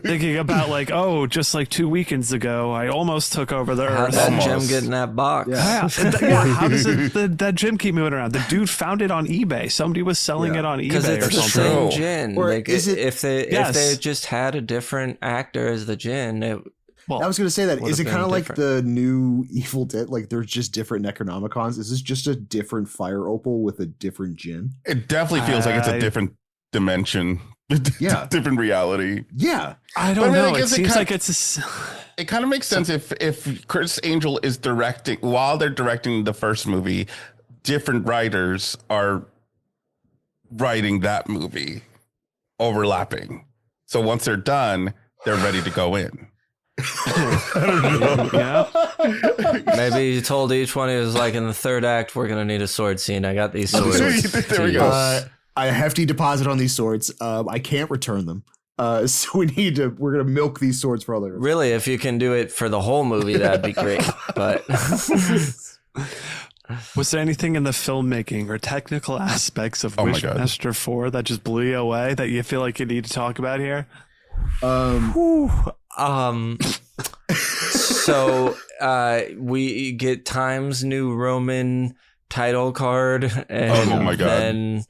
S2: thinking about like, oh, just like 2 weekends ago, I almost took over the
S1: How'd
S2: Earth.
S1: that gem get in that box?
S2: Yeah. How does that gem keep moving around? The dude found it on eBay. Somebody was selling it on eBay
S1: Because it's
S2: or
S1: the
S2: something.
S1: same Djinn.
S3: Or
S1: Like,
S3: is it-
S1: if they just had a different actor as the Djinn,
S2: Well,
S3: I was going to say that.
S1: Would
S3: Is
S1: have
S3: it kind
S1: been
S3: of like
S1: different.
S3: the new Evil Dead? Like there's just different Necronomicons. Is this just a different fire opal with a different Djinn?
S5: It definitely feels like it's a different dimension.
S3: Yeah.
S5: Different reality.
S3: Yeah.
S2: I don't
S5: But I mean,
S2: know.
S5: I
S2: It
S5: guess it
S2: seems
S5: kind-
S2: like it's
S5: It kind of makes sense if Chris Angel is directing, while they're directing the first movie, different writers are writing that movie, overlapping. So once they're done, they're ready to go in.
S1: maybe you told each one, he was like, in the third act, we're going to need a sword scene. I got these swords.
S5: There we go.
S3: A hefty deposit on these swords. I can't return them. So we're going to milk these swords for all they're.
S1: Really, if you can do it for the whole movie, that'd be great. But
S2: was there anything in the filmmaking or technical aspects of
S5: Oh my God.
S2: Wishmaster 4 that just blew you away that you feel like you need to talk about here?
S1: so we get Times New Roman title card, and
S5: Oh my God.
S1: then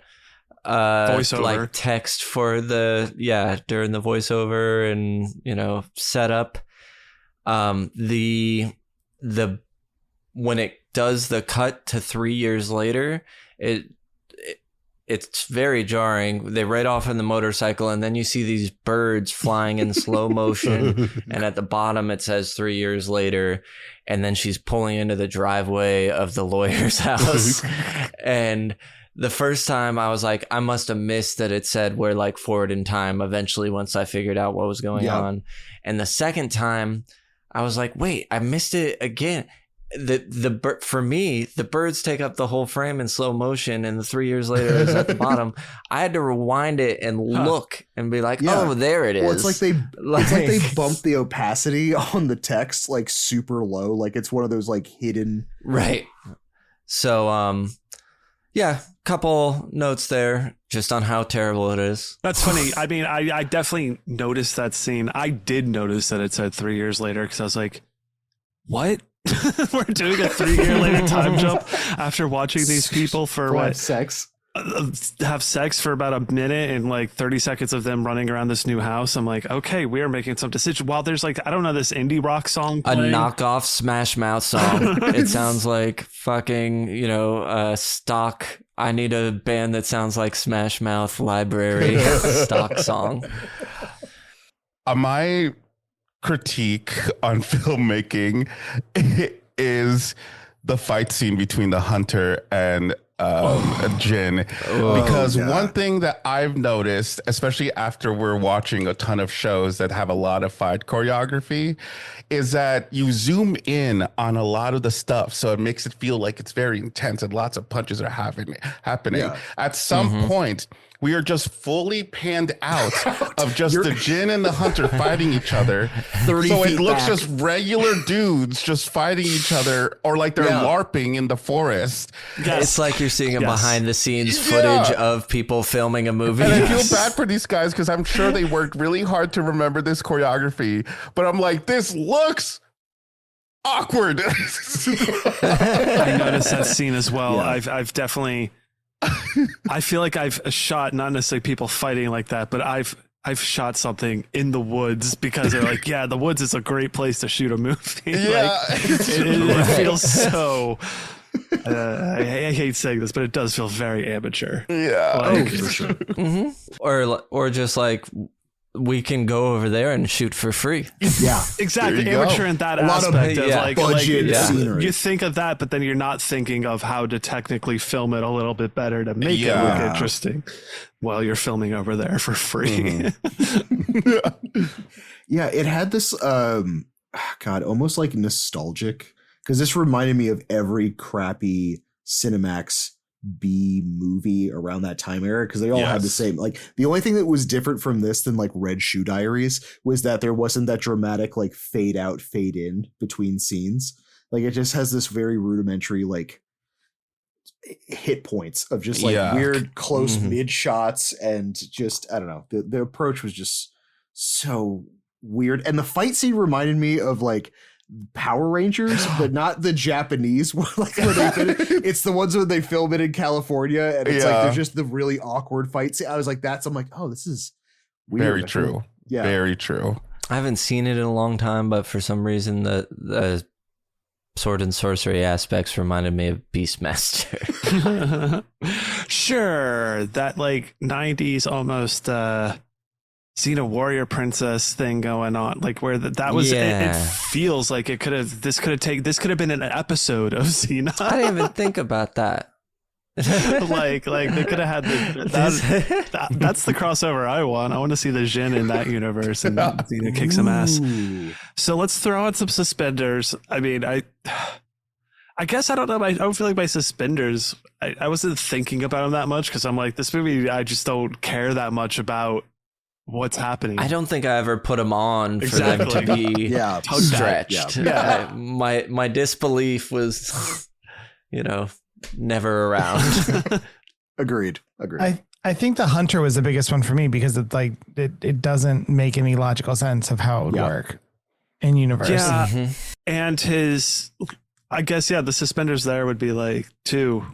S2: Voiceover.
S1: like text for during the voiceover and setup. The when it does the cut to 3 years later, it's very jarring. They ride off on the motorcycle, and then you see these birds flying in slow motion. And at the bottom, it says 3 years later. And then she's pulling into the driveway of the lawyer's house. And the first time I was like, I must have missed that it said we're like forward in time eventually once I figured out what was going on. And the second time, I was like, wait, I missed it again. For me, the birds take up the whole frame in slow motion, and the 3 years later is at the bottom. I had to rewind it and look and be like, oh, there it is.
S3: Well, it's like they bumped the opacity on the text like super low. Like it's one of those like hidden.
S1: Right. So, couple notes there just on how terrible it is.
S2: That's funny. I mean, I definitely noticed that scene. I did notice that it said 3 years later because I was like, what? We're doing a 3 year later time jump after watching these people for what?
S3: Sex.
S2: Have sex for about a minute and like 30 seconds of them running around this new house. I'm like, okay, we are making some decision. While there's like, I don't know, this indie rock song
S1: A
S2: playing.
S1: knockoff Smash Mouth song. It sounds like fucking, stock. I need a band that sounds like Smash Mouth library stock song.
S5: My critique on filmmaking is the fight scene between the hunter and Djinn, because one thing that I've noticed, especially after we're watching a ton of shows that have a lot of fight choreography, is that you zoom in on a lot of the stuff, so it makes it feel like it's very intense and lots of punches are happening. At some point, we are just fully panned out of just the Djinn and the hunter fighting each other.
S3: 30
S5: so it
S3: feet
S5: looks
S3: back.
S5: just regular dudes just fighting each other, or like they're LARPing in the forest.
S1: It's like you're seeing a
S2: Yes.
S1: behind the scenes footage of people filming a movie.
S5: And I feel bad for these guys because I'm sure they worked really hard to remember this choreography. But I'm like, this looks awkward.
S2: I noticed that scene as well.
S3: Yeah.
S2: I've definitely, I feel like I've shot not necessarily people fighting like that, but I've shot something in the woods because they're like, yeah, the woods is a great place to shoot a movie.
S5: Yeah.
S2: Like, it feels so. I hate saying this, but it does feel very amateur.
S5: Yeah.
S2: Like,
S3: For sure.
S1: or just like, we can go over there and shoot for free.
S3: Yeah.
S2: exactly,
S5: There you go.
S2: amateur in that
S3: A lot of,
S2: aspect of like
S3: budget scenery.
S2: you think of that, but then you're not thinking of how to technically film it a little bit better to make it look
S5: Yeah.
S2: interesting while you're filming over there for free.
S3: Yeah, it had this almost like nostalgic, because this reminded me of every crappy Cinemax B movie around that time era, because they all had the same, like, the only thing that was different from this than like Red Shoe Diaries was that there wasn't that dramatic like fade out, fade in between scenes. Like it just has this very rudimentary like hit points of just like weird close mid shots, and just I don't know, the approach was just so weird. And the fight scene reminded me of like Power Rangers, but not the Japanese one, like where it's the ones where they film it in California, and it's like there's just the really awkward fight scene. I was like, I'm like, oh, this is weird.
S5: Very true. Yeah, very true.
S1: I haven't seen it in a long time, but for some reason the sword and sorcery aspects reminded me of Beastmaster.
S2: Sure, that like 90s almost Xena warrior princess thing going on, like where that was. It feels like it could have. This could have been an episode of Xena.
S1: I didn't even think about that.
S2: like they could have had that's the crossover I want. I want to see the Djinn in that universe and Xena kick some ass. So let's throw on some suspenders. I mean, I guess I don't know. I don't feel like my suspenders. I wasn't thinking about them that much because I'm like, this movie, I just don't care that much about what's happening.
S1: I don't think I ever put them on for them to be stretched.
S2: Yeah.
S1: My disbelief was, never around.
S3: Agreed.
S7: I think the hunter was the biggest one for me because it's like it doesn't make any logical sense of how it would work in universe.
S2: Yeah, and I guess the suspenders there would be like too.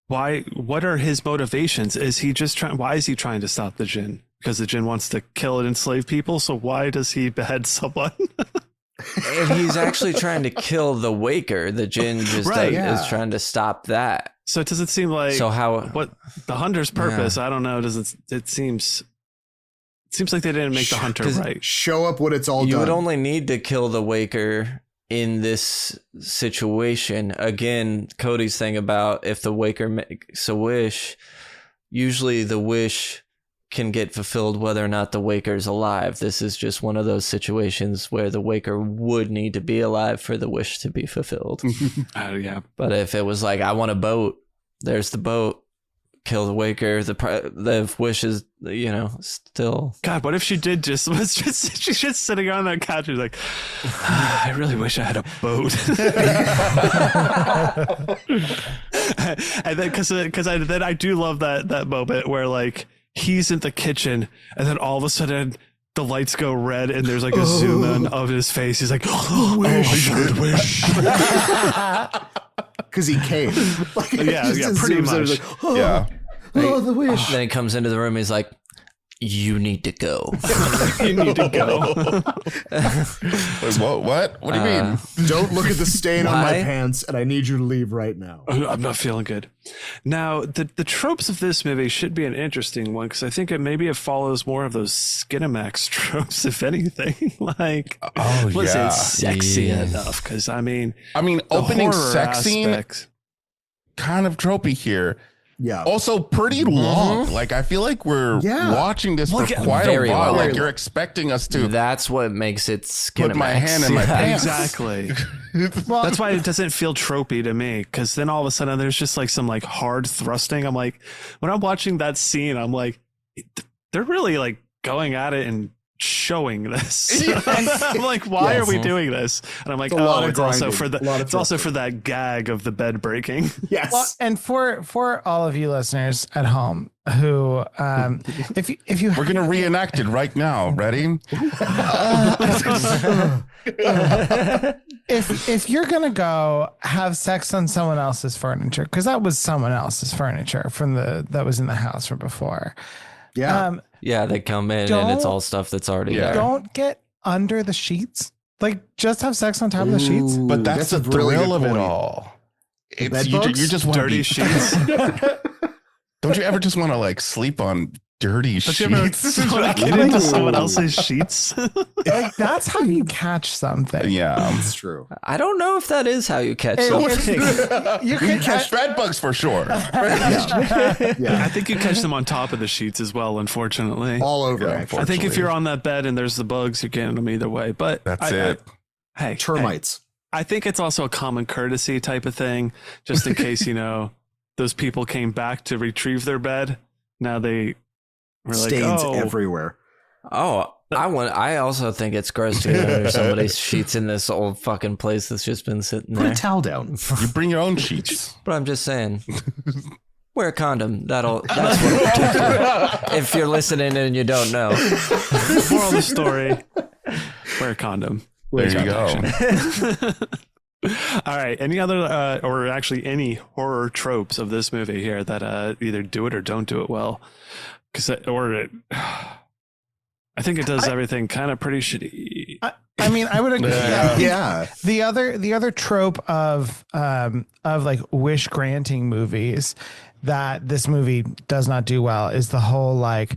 S2: Why? What are his motivations? Is he just trying? Why is he trying to stop the Djinn? Because the Djinn wants to kill and enslave people. So why does he behead someone?
S1: And he's actually trying to kill the Waker. The Djinn just is trying to stop that.
S2: So does it seem like what the hunter's purpose? I don't know. It seems like they didn't make the hunter right.
S3: Show up when it's all done.
S1: You would only need to kill the Waker in this situation. Again, Cody's thing about if the Waker makes a wish, usually the wish can get fulfilled whether or not the Waker's alive. This is just one of those situations where the Waker would need to be alive for the wish to be fulfilled. But if it was like, I want a boat, there's the boat, kill the Waker, the wish is, still.
S2: God, what if she did she's just sitting on that couch, she's like, I really wish I had a boat. And then because I do love that moment where like he's in the kitchen and then all of a sudden the lights go red and there's like a zoom in of his face. He's like, wish.
S3: Because he came. Like,
S2: pretty much.
S3: Like, the wish.
S1: Then he comes into the room. He's like, you need to go.
S2: You need to go.
S5: What? What do you mean?
S3: Don't look at the stain on my pants, and I need you to leave right now.
S2: I'm not feeling good. Now, the tropes of this movie should be an interesting one because I think it follows more of those Skinamax tropes, if anything. Like, was it sexy enough? Because I mean,
S5: opening sex scene, kind of tropey here.
S3: Yeah.
S5: Also pretty long. Like I feel like we're watching this for quite a while. Like you're expecting us to.
S1: That's what makes it
S5: put my hand in my pants.
S2: Exactly. Well, that's why it doesn't feel tropey to me. Because then all of a sudden there's just like some like hard thrusting. I'm like, when I'm watching that scene, I'm like, they're really like going at it and showing this. I'm like, why are we doing this? And I'm like, it's also for that gag of the bed breaking.
S3: Yes.
S7: Well, and for all of you listeners at home who if you
S5: we're gonna reenact it right now. Ready?
S7: if you're gonna go have sex on someone else's furniture, because that was someone else's furniture that was in the house from before.
S1: Yeah, they come in and it's all stuff that's already there.
S7: Don't get under the sheets. Like, just have sex on top of the sheets.
S5: But that's the thrill of it all. It's you just want
S2: dirty sheets.
S5: Don't you ever just want to like sleep on dirty sheets?
S2: Get into someone else's sheets.
S7: Like, that's how you catch something.
S5: Yeah,
S3: that's true.
S1: I don't know if that is how you catch something.
S5: You can catch bed bugs for sure.
S2: I think you catch them on top of the sheets as well, unfortunately.
S3: All over.
S2: I think if you're on that bed and there's the bugs, you're getting them either way. But
S5: that's it.
S2: Hey,
S3: termites.
S2: I think it's also a common courtesy type of thing, just in case, those people came back to retrieve their bed. Now they were
S3: stains everywhere.
S1: Oh, I also think it's gross to get under somebody's sheets in this old fucking place that's just been sitting
S3: Put
S1: there.
S3: a towel down.
S5: You bring your own sheets.
S1: But I'm just saying, wear a condom. That's what will protect you. If you're listening and you don't know.
S2: Moral of the story: wear a condom.
S5: There you go.
S2: All right. Any other, or actually any horror tropes of this movie here that either do it or don't do it well? I think it does everything kind of pretty shitty.
S7: I mean, I would agree.
S3: Yeah.
S7: The other trope of like wish granting movies that this movie does not do well is the whole like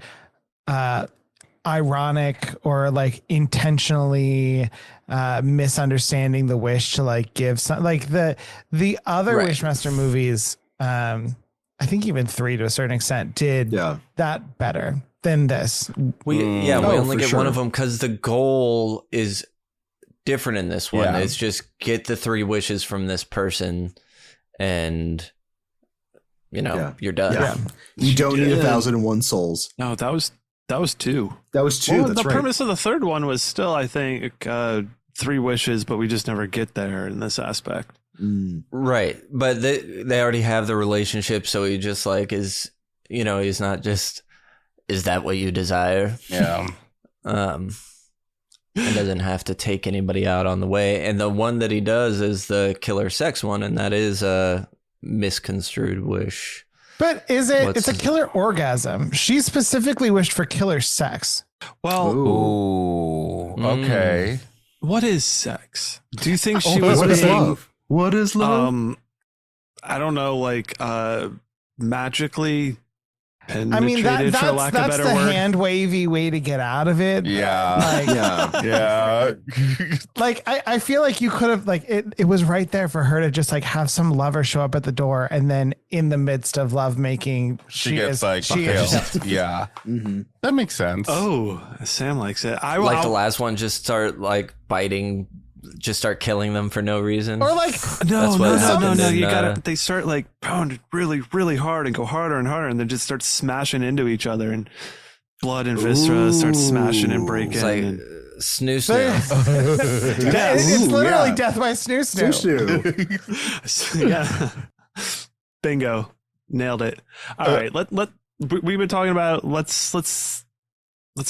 S7: ironic or like intentionally misunderstanding the wish to like give some, like the other Wishmaster movies. I think even 3 to a certain extent did that better than this.
S1: We only get one of them because the goal is different in this one. It's just get the 3 wishes from this person and you're done.
S3: Yeah. You don't need 1,001 souls.
S2: No, that was 2.
S3: That was 2.
S2: Well,
S3: that's
S2: the
S3: right.
S2: premise of the third one was still, I think, 3 wishes, but we just never get there in this aspect.
S1: Right. But they already have the relationship. So he just like is, he's not just, is that what you desire?
S5: Yeah.
S1: And doesn't have to take anybody out on the way. And the one that he does is the killer sex one. And that is a misconstrued wish.
S7: But it's a killer orgasm. She specifically wished for killer sex.
S2: Well,
S5: ooh, okay.
S2: What is sex? Do you think she was
S3: what is love? What is love?
S2: I don't know, like magically penetrated,
S7: I mean,
S2: for lack of a better
S7: that's the
S2: word.
S7: hand wavy way to get out of it.
S5: Yeah.
S7: Like, like I feel like you could have like it was right there for her to just like have some lover show up at the door, and then in the midst of love making,
S5: she gets killed. Yeah.
S3: Mm-hmm.
S5: That makes sense.
S2: Oh, Sam likes it.
S1: The last one, just start like biting, just start killing them for no reason.
S7: Or like
S2: no. You gotta. They start like pound really, really hard and go harder and harder, and then just start smashing into each other, and blood and viscera start smashing and breaking.
S1: It's like snoo snoo.
S7: It's literally death by snoo snoo.
S2: Yeah. Bingo. Nailed it. All right. We've been talking about let's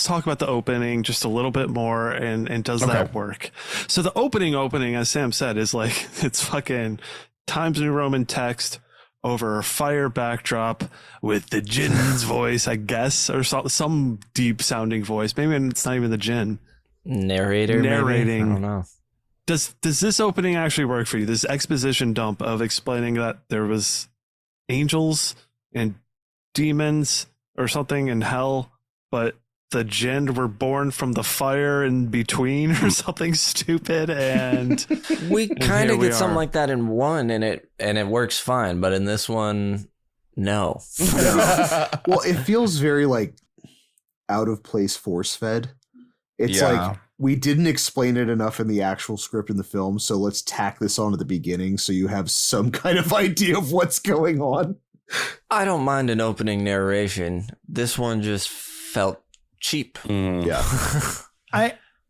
S2: talk about the opening just a little bit more and does that work? So the opening, as Sam said, is like it's fucking Times New Roman text over a fire backdrop with the Djinn's voice, I guess, or some deep sounding voice. Maybe it's not even the Djinn.
S1: Narrating.
S2: Maybe? I
S1: don't know.
S2: Does this opening actually work for you? This exposition dump of explaining that there was angels and demons or something in hell, but the Djinn were born from the fire in between or something stupid, and
S1: we kind of get something like that in one, and it works fine, but in this one, no.
S3: Well, it feels very like out of place, force fed. It's like we didn't explain it enough in the actual script in the film, so let's tack this on at the beginning so you have some kind of idea of what's going on.
S1: I don't mind an opening narration. This one just felt cheap.
S3: Yeah.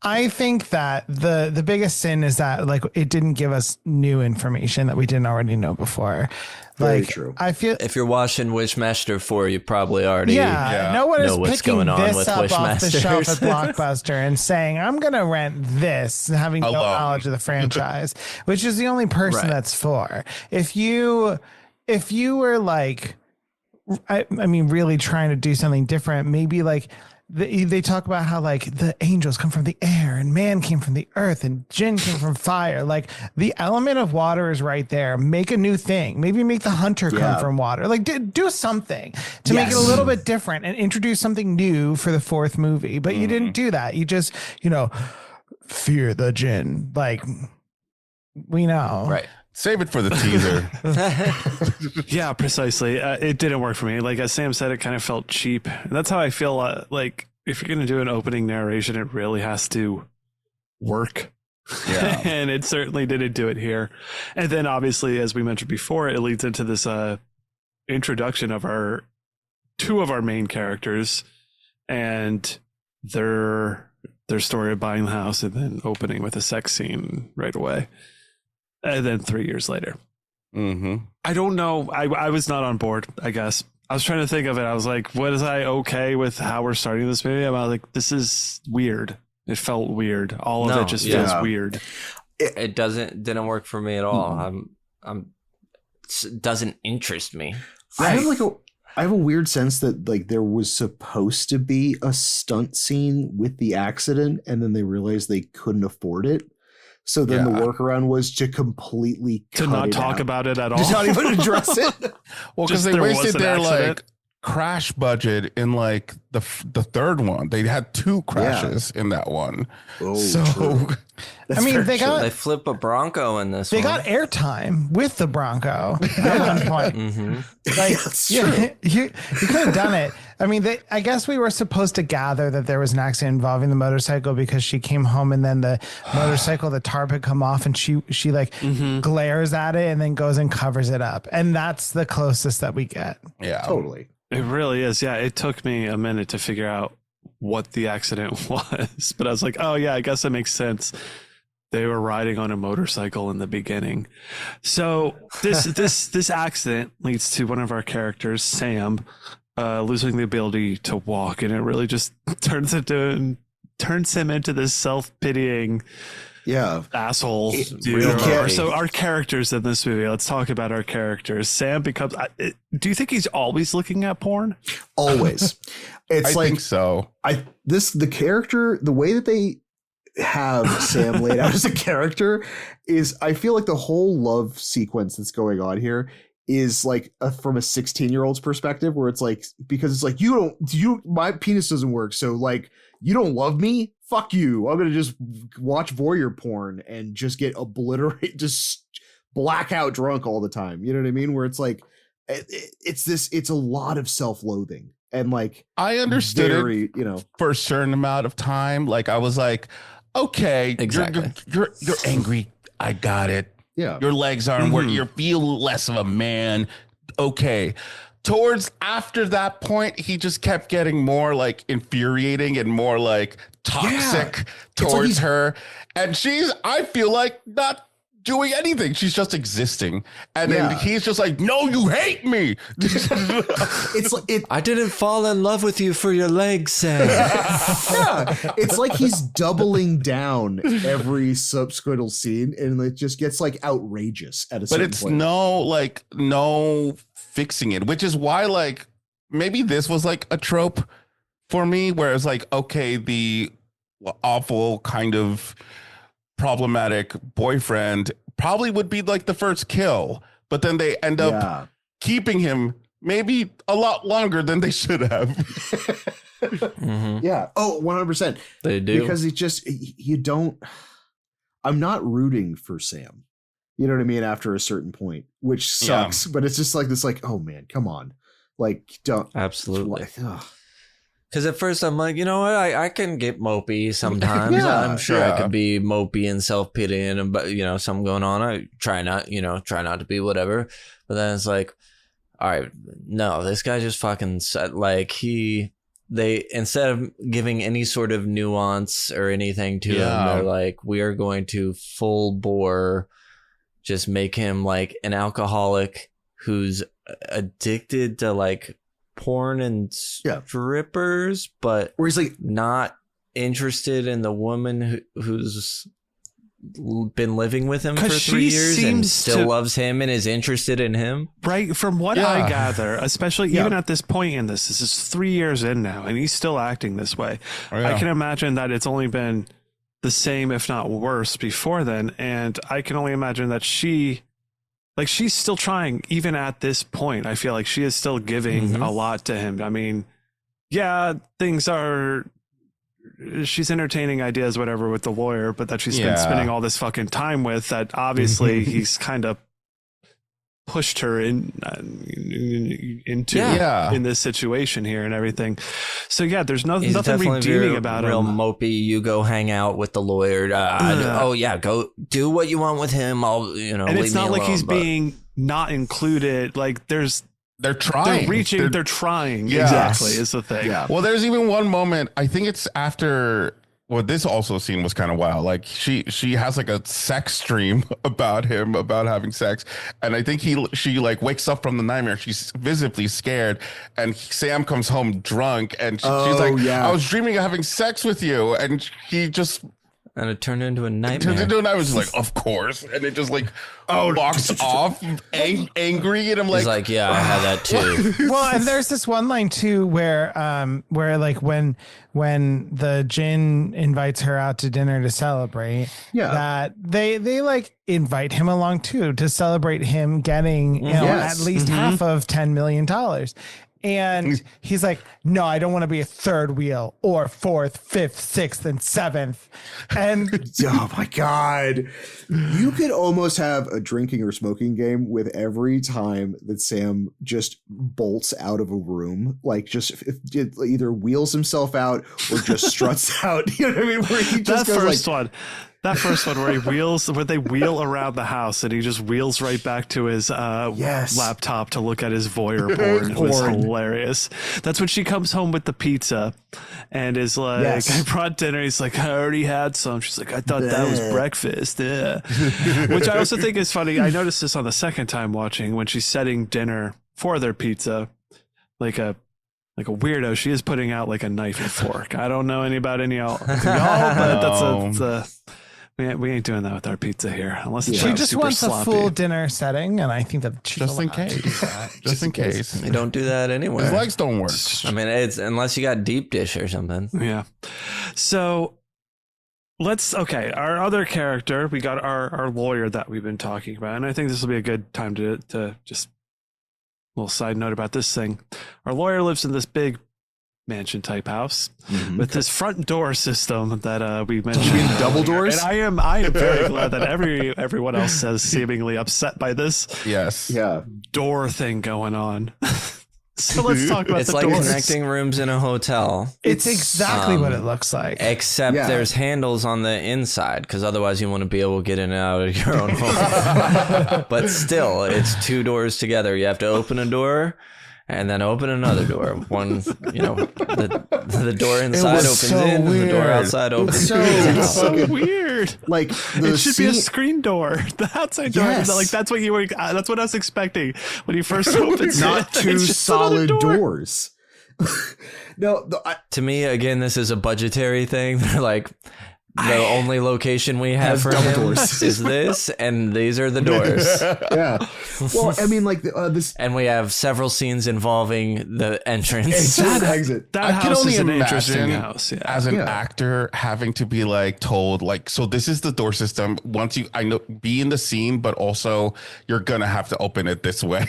S7: I think that the biggest sin is that like it didn't give us new information that we didn't already know before.
S3: Very
S7: like
S3: true.
S7: I feel
S1: if you're watching Wishmaster 4, you probably already
S7: no one is
S1: know what's
S7: picking
S1: going on
S7: this
S1: with
S7: up off the shelf at
S1: Wishmasters.
S7: Blockbuster and saying I'm gonna rent this, having no knowledge of the franchise, which is the only person that's for. If you were like, I mean, really trying to do something different, maybe like. They talk about how like the angels come from the air and man came from the earth and Djinn came from fire. Like the element of water is right there. Make a new thing. Maybe make the hunter come from water. Like do something to make it a little bit different and introduce something new for the 4th movie. But you didn't do that. You just, fear the Djinn. Like we know.
S1: Right.
S5: Save it for the teaser.
S2: Yeah, precisely. It didn't work for me. Like as Sam said, it kind of felt cheap. And that's how I feel. Like if you're going to do an opening narration, it really has to work.
S5: Yeah.
S2: And it certainly didn't do it here. And then obviously, as we mentioned before, it leads into this introduction of 2 of our main characters. And their story of buying the house and then opening with a sex scene right away. And then 3 years later.
S5: Mm-hmm.
S2: I don't know. I was not on board, I guess. I was trying to think of it. I was like, was I okay with how we're starting this movie? I was like, this is weird. It felt weird. All of it just feels weird.
S1: It didn't work for me at all. It doesn't interest me.
S3: I have a weird sense that like there was supposed to be a stunt scene with the accident, and then they realized they couldn't afford it. So then the workaround was to completely
S2: not talk about it at all.
S3: Just not even address it.
S5: Well, because they wasted their like crash budget in like the third one. They had 2 crashes in that one.
S3: Oh,
S5: so
S7: I mean, they
S1: flip a Bronco in this.
S7: They got airtime with the Bronco at one point. Like, you could have done it. I mean, I guess we were supposed to gather that there was an accident involving the motorcycle because she came home and then the motorcycle, the tarp had come off, and she like glares at it and then goes and covers it up, and that's the closest that we get.
S5: Yeah,
S3: totally.
S2: It really is. Yeah, it took me a minute to figure out what the accident was, but I was like, oh yeah, I guess that makes sense. They were riding on a motorcycle in the beginning. So this accident leads to one of our characters, Sam, losing the ability to walk, and it really just turns him into this self-pitying asshole dude. So our characters in this movie, let's talk about our characters. Sam becomes, do you think he's always looking at porn?
S3: Always. It's
S5: I think so.
S3: The character, the way that they have Sam laid out as a character is, I feel like the whole love sequence that's going on here is like from a 16-year-old's perspective, where it's like, because it's like, my penis doesn't work, so like, you don't love me? Fuck you. I'm gonna just watch voyeur porn and just get obliterated, just blackout drunk all the time. You know what I mean? Where it's like, it's a lot of self-loathing. And like,
S5: I understood it, for a certain amount of time. Like, I was like, okay,
S1: exactly.
S5: You're angry. I got it.
S3: Yeah.
S5: Your legs aren't where you feel less of a man. Okay. Towards after that point, he just kept getting more like infuriating and more like toxic towards her. And I feel like, not doing anything. She's just existing. And then he's just like, no, you hate me.
S3: It's like
S1: I didn't fall in love with you for your legs, Sam.
S3: It's like he's doubling down every subsequent scene, and it just gets like outrageous at a certain point. But it's
S5: no fixing it, which is why like maybe this was like a trope for me, where it's like, okay, the awful kind of problematic boyfriend probably would be like the first kill, but then they end up keeping him maybe a lot longer than they should have.
S3: Yeah. Oh, 100%.
S1: They do.
S3: Because I'm not rooting for Sam. You know what I mean? After a certain point, which sucks, but it's just like this, like, oh man, come on. Like, don't.
S1: Absolutely. Because at first I'm like, you know what, I can get mopey sometimes. I'm sure I could be mopey and self-pitying, but something going on. I try not to be whatever. But then it's like, all right, no, this guy just fucking said, like, they instead of giving any sort of nuance or anything to him, they're like, we are going to full bore just make him like an alcoholic who's addicted to like porn and strippers, but
S3: where he's like
S1: not interested in the woman who's been living with him for 3 years and still loves him and is interested in him.
S2: Right. From what I gather, especially even at this point in this is 3 years in now, and he's still acting this way. Oh, yeah. I can imagine that it's only been the same, if not worse, before then. And I can only imagine that she's still trying, even at this point. I feel like she is still giving a lot to him. I mean, she's entertaining ideas, whatever, with the lawyer, but that she's been spending all this fucking time with, that obviously he's kind of pushed her into in this situation here and everything. So there's nothing redeeming about
S1: real
S2: him.
S1: Mopey, you go hang out with the lawyer. Go do what you want with him. I'll
S2: and it's not like he's being not included. Like there's
S5: They're trying.
S2: They're reaching. They're trying.
S5: Yeah.
S2: Exactly is the thing.
S3: Yeah.
S5: Well, there's even one moment. I think it's after. Well, this also scene was kind of wild. Like she has like a sex dream about him, about having sex, and I think she like wakes up from the nightmare. She's visibly scared, and Sam comes home drunk, and she's like,
S3: yeah.
S5: "I was dreaming of having sex with you," and he just.
S1: And it turned into a nightmare.
S5: I was like, of course, and it just like walks off, angry, and I'm
S1: He's
S5: like,
S1: like, yeah, I had that too.
S7: Well, and there's this one line too where like when the Djinn invites her out to dinner to celebrate, that they like invite him along too to celebrate him getting at least half of $10 million. And he's like, no, I don't want to be a third wheel or fourth, fifth, sixth, and seventh. And
S3: oh my God. You could almost have a drinking or smoking game with every time that Sam just bolts out of a room, like just either wheels himself out or just struts out. You know what I mean? Where he just
S2: That first one where they wheel around the house and he just wheels right back to his laptop to look at his voyeur porn. It was hilarious. That's when she comes home with the pizza and is like, I brought dinner. He's like, I already had some. She's like, I thought that was breakfast. Yeah. Which I also think is funny. I noticed this on the second time watching when she's setting dinner for their pizza, like a weirdo. She is putting out like a knife and fork. I don't know any about any y'all, but that's we ain't doing that with our pizza here, unless it's
S7: she just wants
S2: sloppy.
S7: a full dinner setting, and I think that she's
S5: just in case, just in case.
S1: You don't do that anywhere.
S5: His legs don't work.
S1: I mean, it's unless you got deep dish or something.
S2: Yeah. So our other character, we got our lawyer that we've been talking about, and I think this will be a good time to just a little side note about this thing. Our lawyer lives in this big mansion type house with this front door system that we mentioned.
S3: Double doors?
S2: And I am very glad that everyone else says seemingly upset by this door thing going on. So let's talk about
S1: it's
S2: the
S1: like
S2: doors.
S1: connecting rooms in a hotel.
S7: It's exactly what it looks like.
S1: Except there's handles on the inside, because otherwise you want to be able to get in and out of your own home. But still, it's two doors together. You have to open a door and then open another door. One, the door inside opens in, and the door outside opens.
S2: It's so weird.
S3: Like
S2: it should be a screen door. The outside door, like that's what you were. That's what I was expecting when you first opened it.
S3: Not two solid doors. No,
S1: to me, again, this is a budgetary thing. They're like, the only location we have for
S3: double
S1: him
S3: doors
S1: is this, and these are the doors.
S3: Yeah. Well, I mean, like this,
S1: and we have several scenes involving the entrance.
S3: Exit.
S2: That
S5: I can
S2: house
S5: only
S2: is an
S5: imagine
S2: interesting house. Yeah.
S5: as an actor having to be like told like, so this is the door system. Once be in the scene, but also you're gonna have to open it this way.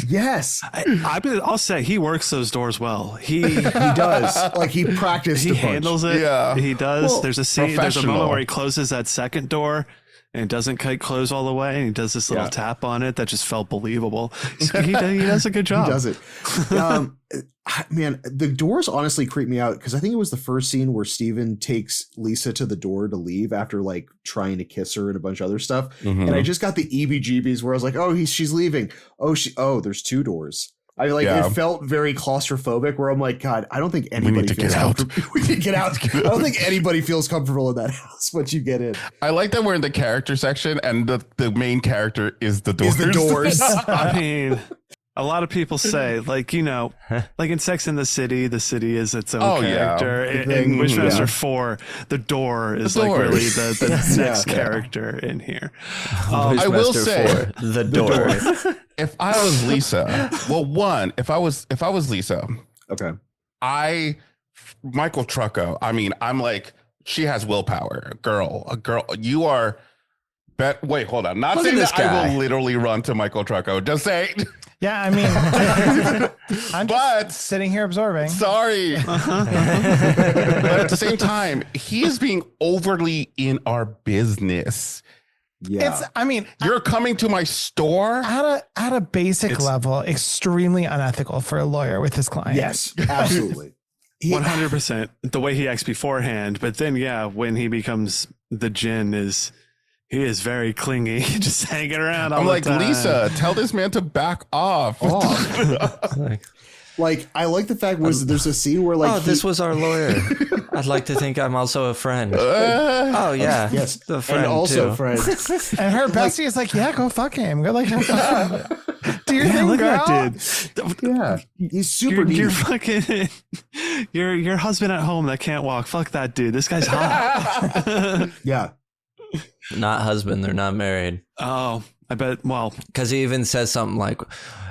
S3: Yes,
S2: I'll say he works those doors well. He
S3: does. Like he practiced.
S2: He handles it.
S5: Yeah,
S2: he does.
S3: Well,
S2: there's a scene. There's a moment where he closes that second door and it doesn't quite close all the way, and he does this little tap on it that just felt believable. He does a good job.
S3: He does it. Man, the doors honestly creep me out because I think it was the first scene where Steven takes Lisa to the door to leave after like trying to kiss her and a bunch of other stuff. And I just got the EBGBs where I was like, oh, she's leaving. There's two doors. It felt very claustrophobic where I'm like, God, I don't think anybody feels comfortable. We need to get out. I don't think anybody feels comfortable in that house once you get in.
S5: I like that we're in the character section and the main character is the doors.
S2: I mean, a lot of people say, like, like in Sex and the City is its own character. In Wishmaster 4, the door is like really the next character in here.
S5: I will say
S1: the door.
S5: If I was Lisa, if I was Lisa,
S3: okay,
S5: Michael Trucco. I mean, I'm like, she has willpower. A girl. You are. Wait, hold on. Not saying that I will literally run to Michael Trucco. Just say.
S7: Yeah, I mean, I'm just sitting here absorbing.
S5: Sorry. But at the same time, he is being overly in our business.
S3: Yeah.
S5: You're coming to my store
S7: at a basic level, extremely unethical for a lawyer with his client.
S3: Yes, absolutely.
S2: 100%. The way he acts beforehand, but then when he becomes the Djinn is He is very clingy, just hanging around all
S5: I'm
S2: the
S5: like,
S2: time.
S5: Lisa, tell this man to back off.
S3: Like, I like the fact was there's a scene where like
S1: this was our lawyer. I'd like to think I'm also a friend. Oh yeah,
S3: yes,
S1: the friend
S3: and also
S1: too.
S3: friend.
S7: And her bestie is like, yeah, go fuck him. Go like, have fun. Do your thing,
S2: Look
S7: girl.
S2: at that dude.
S3: Yeah, he's super neat.
S2: You're fucking your husband at home that can't walk. Fuck that dude. This guy's hot.
S3: Yeah,
S1: Not husband. They're not married.
S2: Oh, I bet. Well,
S1: Because he even says something like,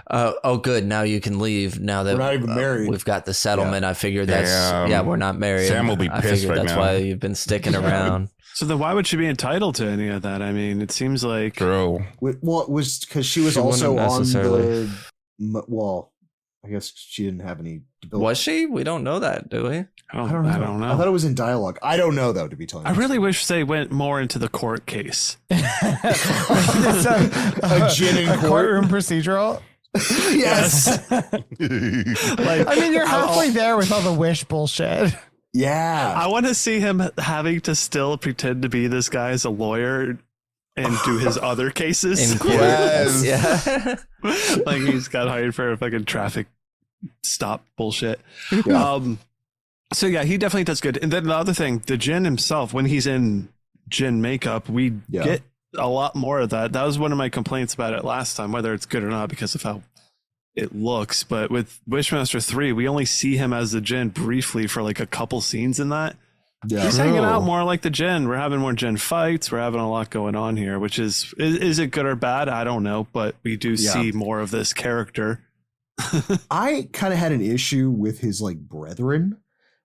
S1: "Oh, good. Now you can leave. Now that
S3: We're not even married."
S1: we've got the settlement." I figured that's
S5: Damn.
S1: we're not married.
S5: Sam will be
S1: I
S5: pissed
S1: figured
S5: right
S1: that's
S5: now.
S1: why you've been sticking around.
S2: so then why would she be entitled to any of that? I mean, it seems like
S5: True.
S3: well, it was because she was
S1: She
S3: also
S1: wouldn't
S3: on
S1: necessarily.
S3: well, I guess she didn't have any.
S1: Was she? We don't know that, do we?
S2: I don't know.
S3: I thought it was in dialogue. I don't know though, to be telling
S2: I
S3: you.
S2: really wish they went more into the court case.
S7: It's
S3: A Djinn in
S7: a
S3: court?
S7: courtroom procedural.
S3: Yes.
S2: Like,
S7: I mean, you're halfway there with all the wish bullshit.
S3: Yeah.
S2: I want to see him having to still pretend to be this guy as a lawyer and do his other cases.
S1: In court.
S5: Yes.
S1: Yeah.
S2: Like he's got hired for a fucking traffic stop bullshit.
S3: Yeah.
S2: So yeah, he definitely does good. And then the other thing, the Djinn himself, when he's in Djinn makeup, we get a lot more of that. That was one of my complaints about it last time, whether it's good or not because of how it looks. But with Wishmaster 3, we only see him as the Djinn briefly for like a couple scenes in that.
S3: Yeah.
S2: He's hanging out more like the Djinn. We're having more Djinn fights. We're having a lot going on here, which is it good or bad? I don't know, but we do see more of this character.
S3: I kind of had an issue with his like brethren,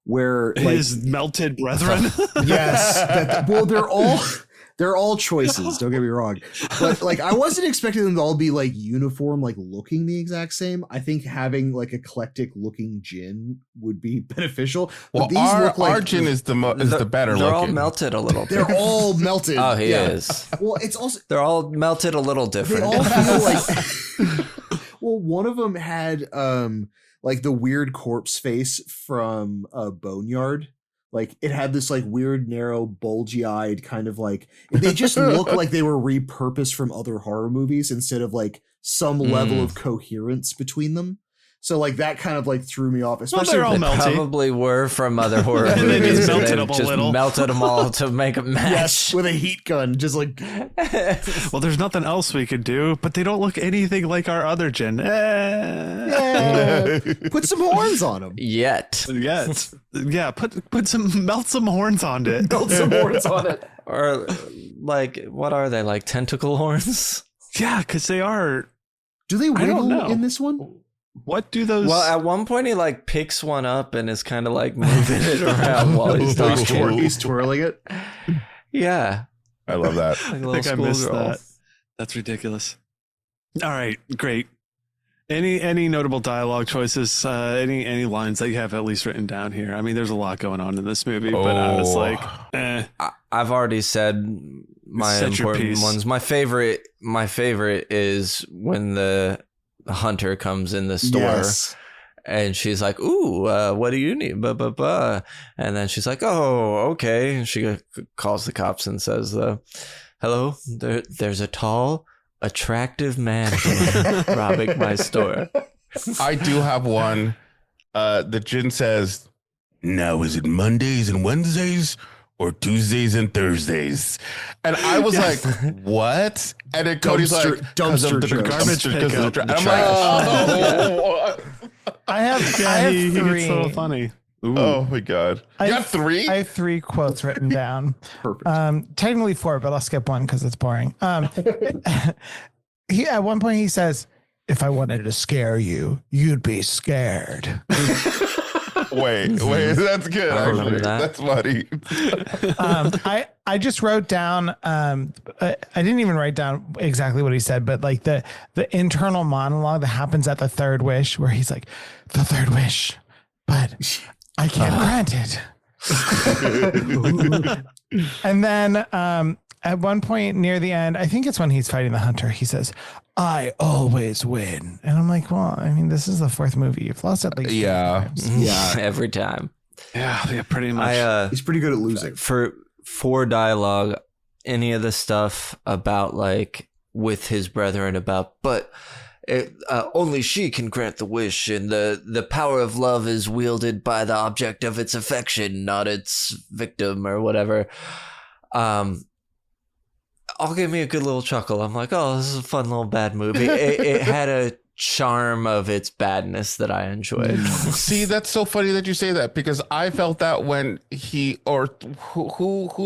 S3: where like
S2: His melted brethren.
S3: yes, well they're all choices. Don't get me wrong, but like I wasn't expecting them to all be like uniform, like looking the exact same. I think having like eclectic looking Djinn would be beneficial.
S5: Well,
S3: But these look like
S5: our Djinn is the better
S1: They're
S5: looking.
S1: all melted a little.
S3: they're all melted.
S1: Oh, he
S3: Yeah.
S1: is.
S3: Well, it's also
S1: They're all melted a little
S3: they
S1: different.
S3: all feel like. Well, one of them had like the weird corpse face from Boneyard. Like it had this like weird, narrow, bulgy-eyed kind of like they just look like they were repurposed from other horror movies instead of like some level of coherence between them. So like that kind of like threw me off, especially
S2: they're all
S1: They
S2: melty.
S1: probably were from other horror
S2: And they
S1: movies.
S2: just
S1: and
S2: melted
S1: they've
S2: them a
S1: just
S2: little.
S1: melted them all to make a match.
S3: yes, with a heat gun, just like
S2: Well, there's nothing else we could do, but they don't look anything like our other Djinn.
S3: put some horns on them.
S1: Yet.
S2: Yet. Yeah, melt some horns on it.
S3: Put some horns on it.
S1: Or like, what are they? Like tentacle horns?
S2: Yeah, because they are.
S3: Do they
S2: don't
S3: wiggle
S2: know.
S3: in this one?
S2: What do those?
S1: Well, at one point he like picks one up and is kind of like moving it around while he's talking.
S3: He's twirling it.
S1: Yeah.
S5: I love that.
S1: Like a
S2: I
S1: little
S2: think I missed
S1: schoolgirl.
S2: that. That's ridiculous. All right, great. Any notable dialogue choices? Any lines that you have at least written down here? I mean, there's a lot going on in this movie, but I was like,
S1: I've already said my
S2: Said your
S1: important
S2: piece.
S1: ones. My favorite is when the hunter comes in the store.
S3: Yes.
S1: And she's like, "Ooh, what do you need?" Blah, blah, blah. And then she's like, "Oh, okay." And she calls the cops and says, "Hello, there's a tall, attractive man robbing my store."
S5: I do have one. The Djinn says, "Now is it Mondays and Wednesdays or Tuesdays and Thursdays?" And I was like, "What?" And then Cody's
S3: Dumpster-
S5: like, "'Cause of
S3: dumpster
S5: the
S3: jokes.
S2: Garbage
S5: 'cause of the
S2: pickup,
S5: tra-"
S2: the
S5: And I'm like, "Oh,
S7: I have
S2: he gets
S7: three.
S2: so funny. Ooh.
S5: oh my god!"
S7: I
S5: You got three?
S7: I have 3 quotes written down.
S3: Perfect.
S7: Technically 4, but I'll skip one because it's boring. He at one point he says, "If I wanted to scare you, you'd be scared."
S5: Wait, that's good.
S1: I remember
S5: Actually.
S1: that.
S5: That's funny.
S7: I just wrote down. I didn't even write down exactly what he said, but like the internal monologue that happens at the third wish, where he's like, "The third wish, but I can't grant it." And then at one point near the end, I think it's when he's fighting the hunter, he says, "I always win." And I'm like, well, I mean, this is the 4th movie. You've lost at least 3
S5: Yeah.
S7: times.
S3: Yeah.
S1: Every time.
S2: Yeah, pretty much.
S1: I
S3: He's pretty good at losing.
S1: for dialogue, any of the stuff about like with his brethren about, but only she can grant the wish, and the power of love is wielded by the object of its affection, not its victim or whatever. All gave me a good little chuckle. I'm like, oh, this is a fun little bad movie. It had a charm of its badness that I enjoyed.
S5: See, that's so funny that you say that, because I felt that when who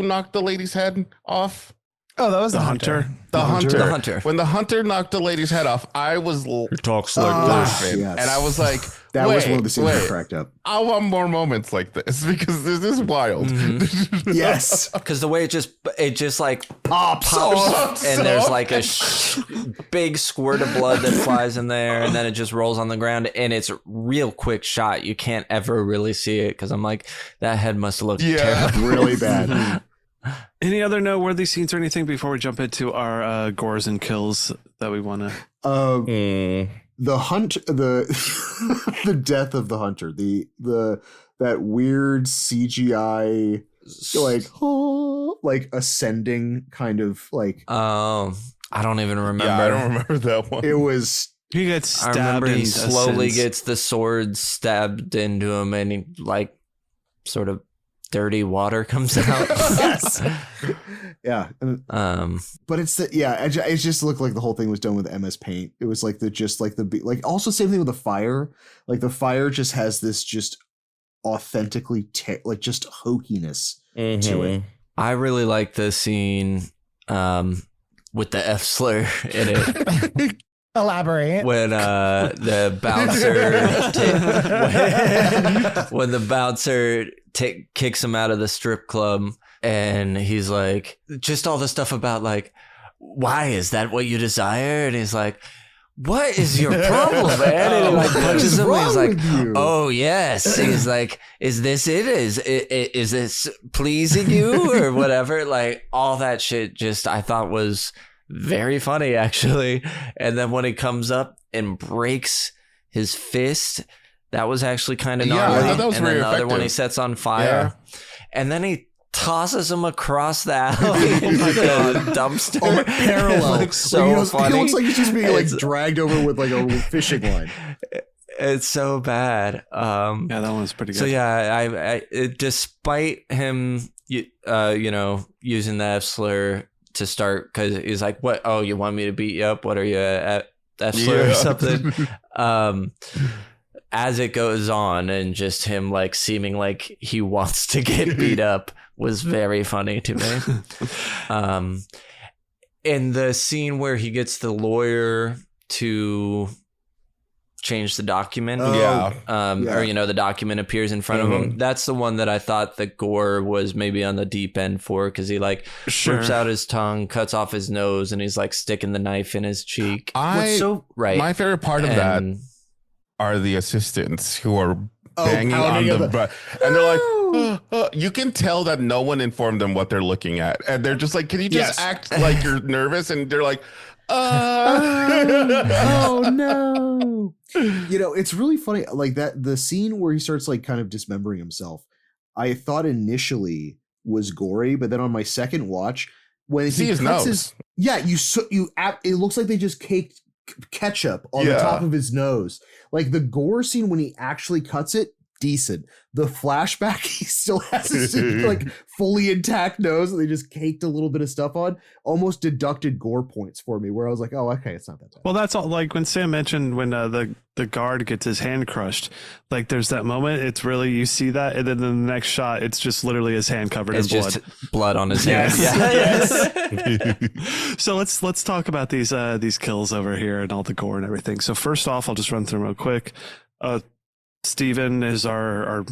S5: knocked the lady's head off?
S7: Oh, that was
S2: The hunter.
S5: The
S1: hunter.
S5: When the hunter knocked the lady's head off, I was
S1: He talks like
S5: laughing,
S3: yes.
S5: and I was like,
S3: That was one of the scenes that cracked up.
S5: I want more moments like this, because this is wild.
S3: Yes.
S1: because the way it just like
S3: Pops.
S1: pops and there's like a big squirt of blood that flies in there, and then it just rolls on the ground, and it's a real quick shot. You can't ever really see it, because I'm like, that head must have looked terrible.
S3: Really bad.
S2: Any other noteworthy scenes or anything before we jump into our gores and kills that we want to?
S3: The the death of the hunter, that weird CGI like ascending kind of like.
S1: I don't even remember.
S5: Yeah, I don't remember that one.
S3: It was.
S2: He gets
S1: I
S2: stabbed.
S1: remember he
S2: and
S1: slowly
S2: ascends.
S1: gets the sword stabbed into him, and he like sort of dirty water comes out.
S3: Yes. Yeah. But it just looked like the whole thing was done with MS Paint. It was like also same thing with the fire. Like the fire just has this just authentically just hokiness to it.
S1: I really like the scene with the F slur in it.
S7: Elaborate.
S1: When the bouncer kicks him out of the strip club, and he's like, just all the stuff about like, why is that what you desire? And he's like, what is your problem, man? And he like punches him. And he's like, oh yes. He's like, is this it? Is this pleasing you or whatever? Like all that shit. Just I thought was very funny, actually. And then when he comes up and breaks his fist, that was actually kind of gnarly.
S5: I thought that was
S1: and
S5: very
S1: then the other one
S5: effective.
S1: he sets on fire, and then he tosses him across the alley in like a dumpster.
S3: Parallel.
S1: It looks so funny.
S3: He looks like he's just being
S1: It's-
S3: dragged over with like a fishing line.
S1: It's so bad.
S2: Yeah, that one was pretty good.
S1: So yeah, despite him, using the F slur to start, because he's like, "What? Oh, you want me to beat you up? What are you at F slur or something?" As it goes on, and just him like seeming like he wants to get beat up was very funny to me. In the scene where he gets the lawyer to change the document, or the document appears in front of him, that's the one that I thought that Gore was maybe on the deep end for, because he like rips out his tongue, cuts off his nose, and he's like sticking the knife in his cheek.
S5: My favorite part of that are the assistants who are banging on the butt, and they're like, you can tell that no one informed them what they're looking at, and they're just like, can you just act like you're nervous? And they're like,
S3: oh no. It's really funny, like that the scene where he starts like kind of dismembering himself, I thought initially was gory, but then on my second watch, when
S5: see
S3: he
S5: his
S3: cuts
S5: nose,
S3: it looks like they just caked ketchup on the top of his nose. Like the Gore scene when he actually cuts it, decent. The flashback, he still has his like fully intact nose, and they just caked a little bit of stuff on. Almost deducted Gore points for me, where I was like, oh, okay, it's not that bad.
S2: Well, that's all. Like when Sam mentioned when the guard gets his hand crushed, like there's that moment. It's really, you see that, and then the next shot, it's just literally his hand covered in blood.
S1: Just blood on his hand.
S2: Yes. So let's talk about these kills over here and all the gore and everything. So first off, I'll just run through real quick. Steven is our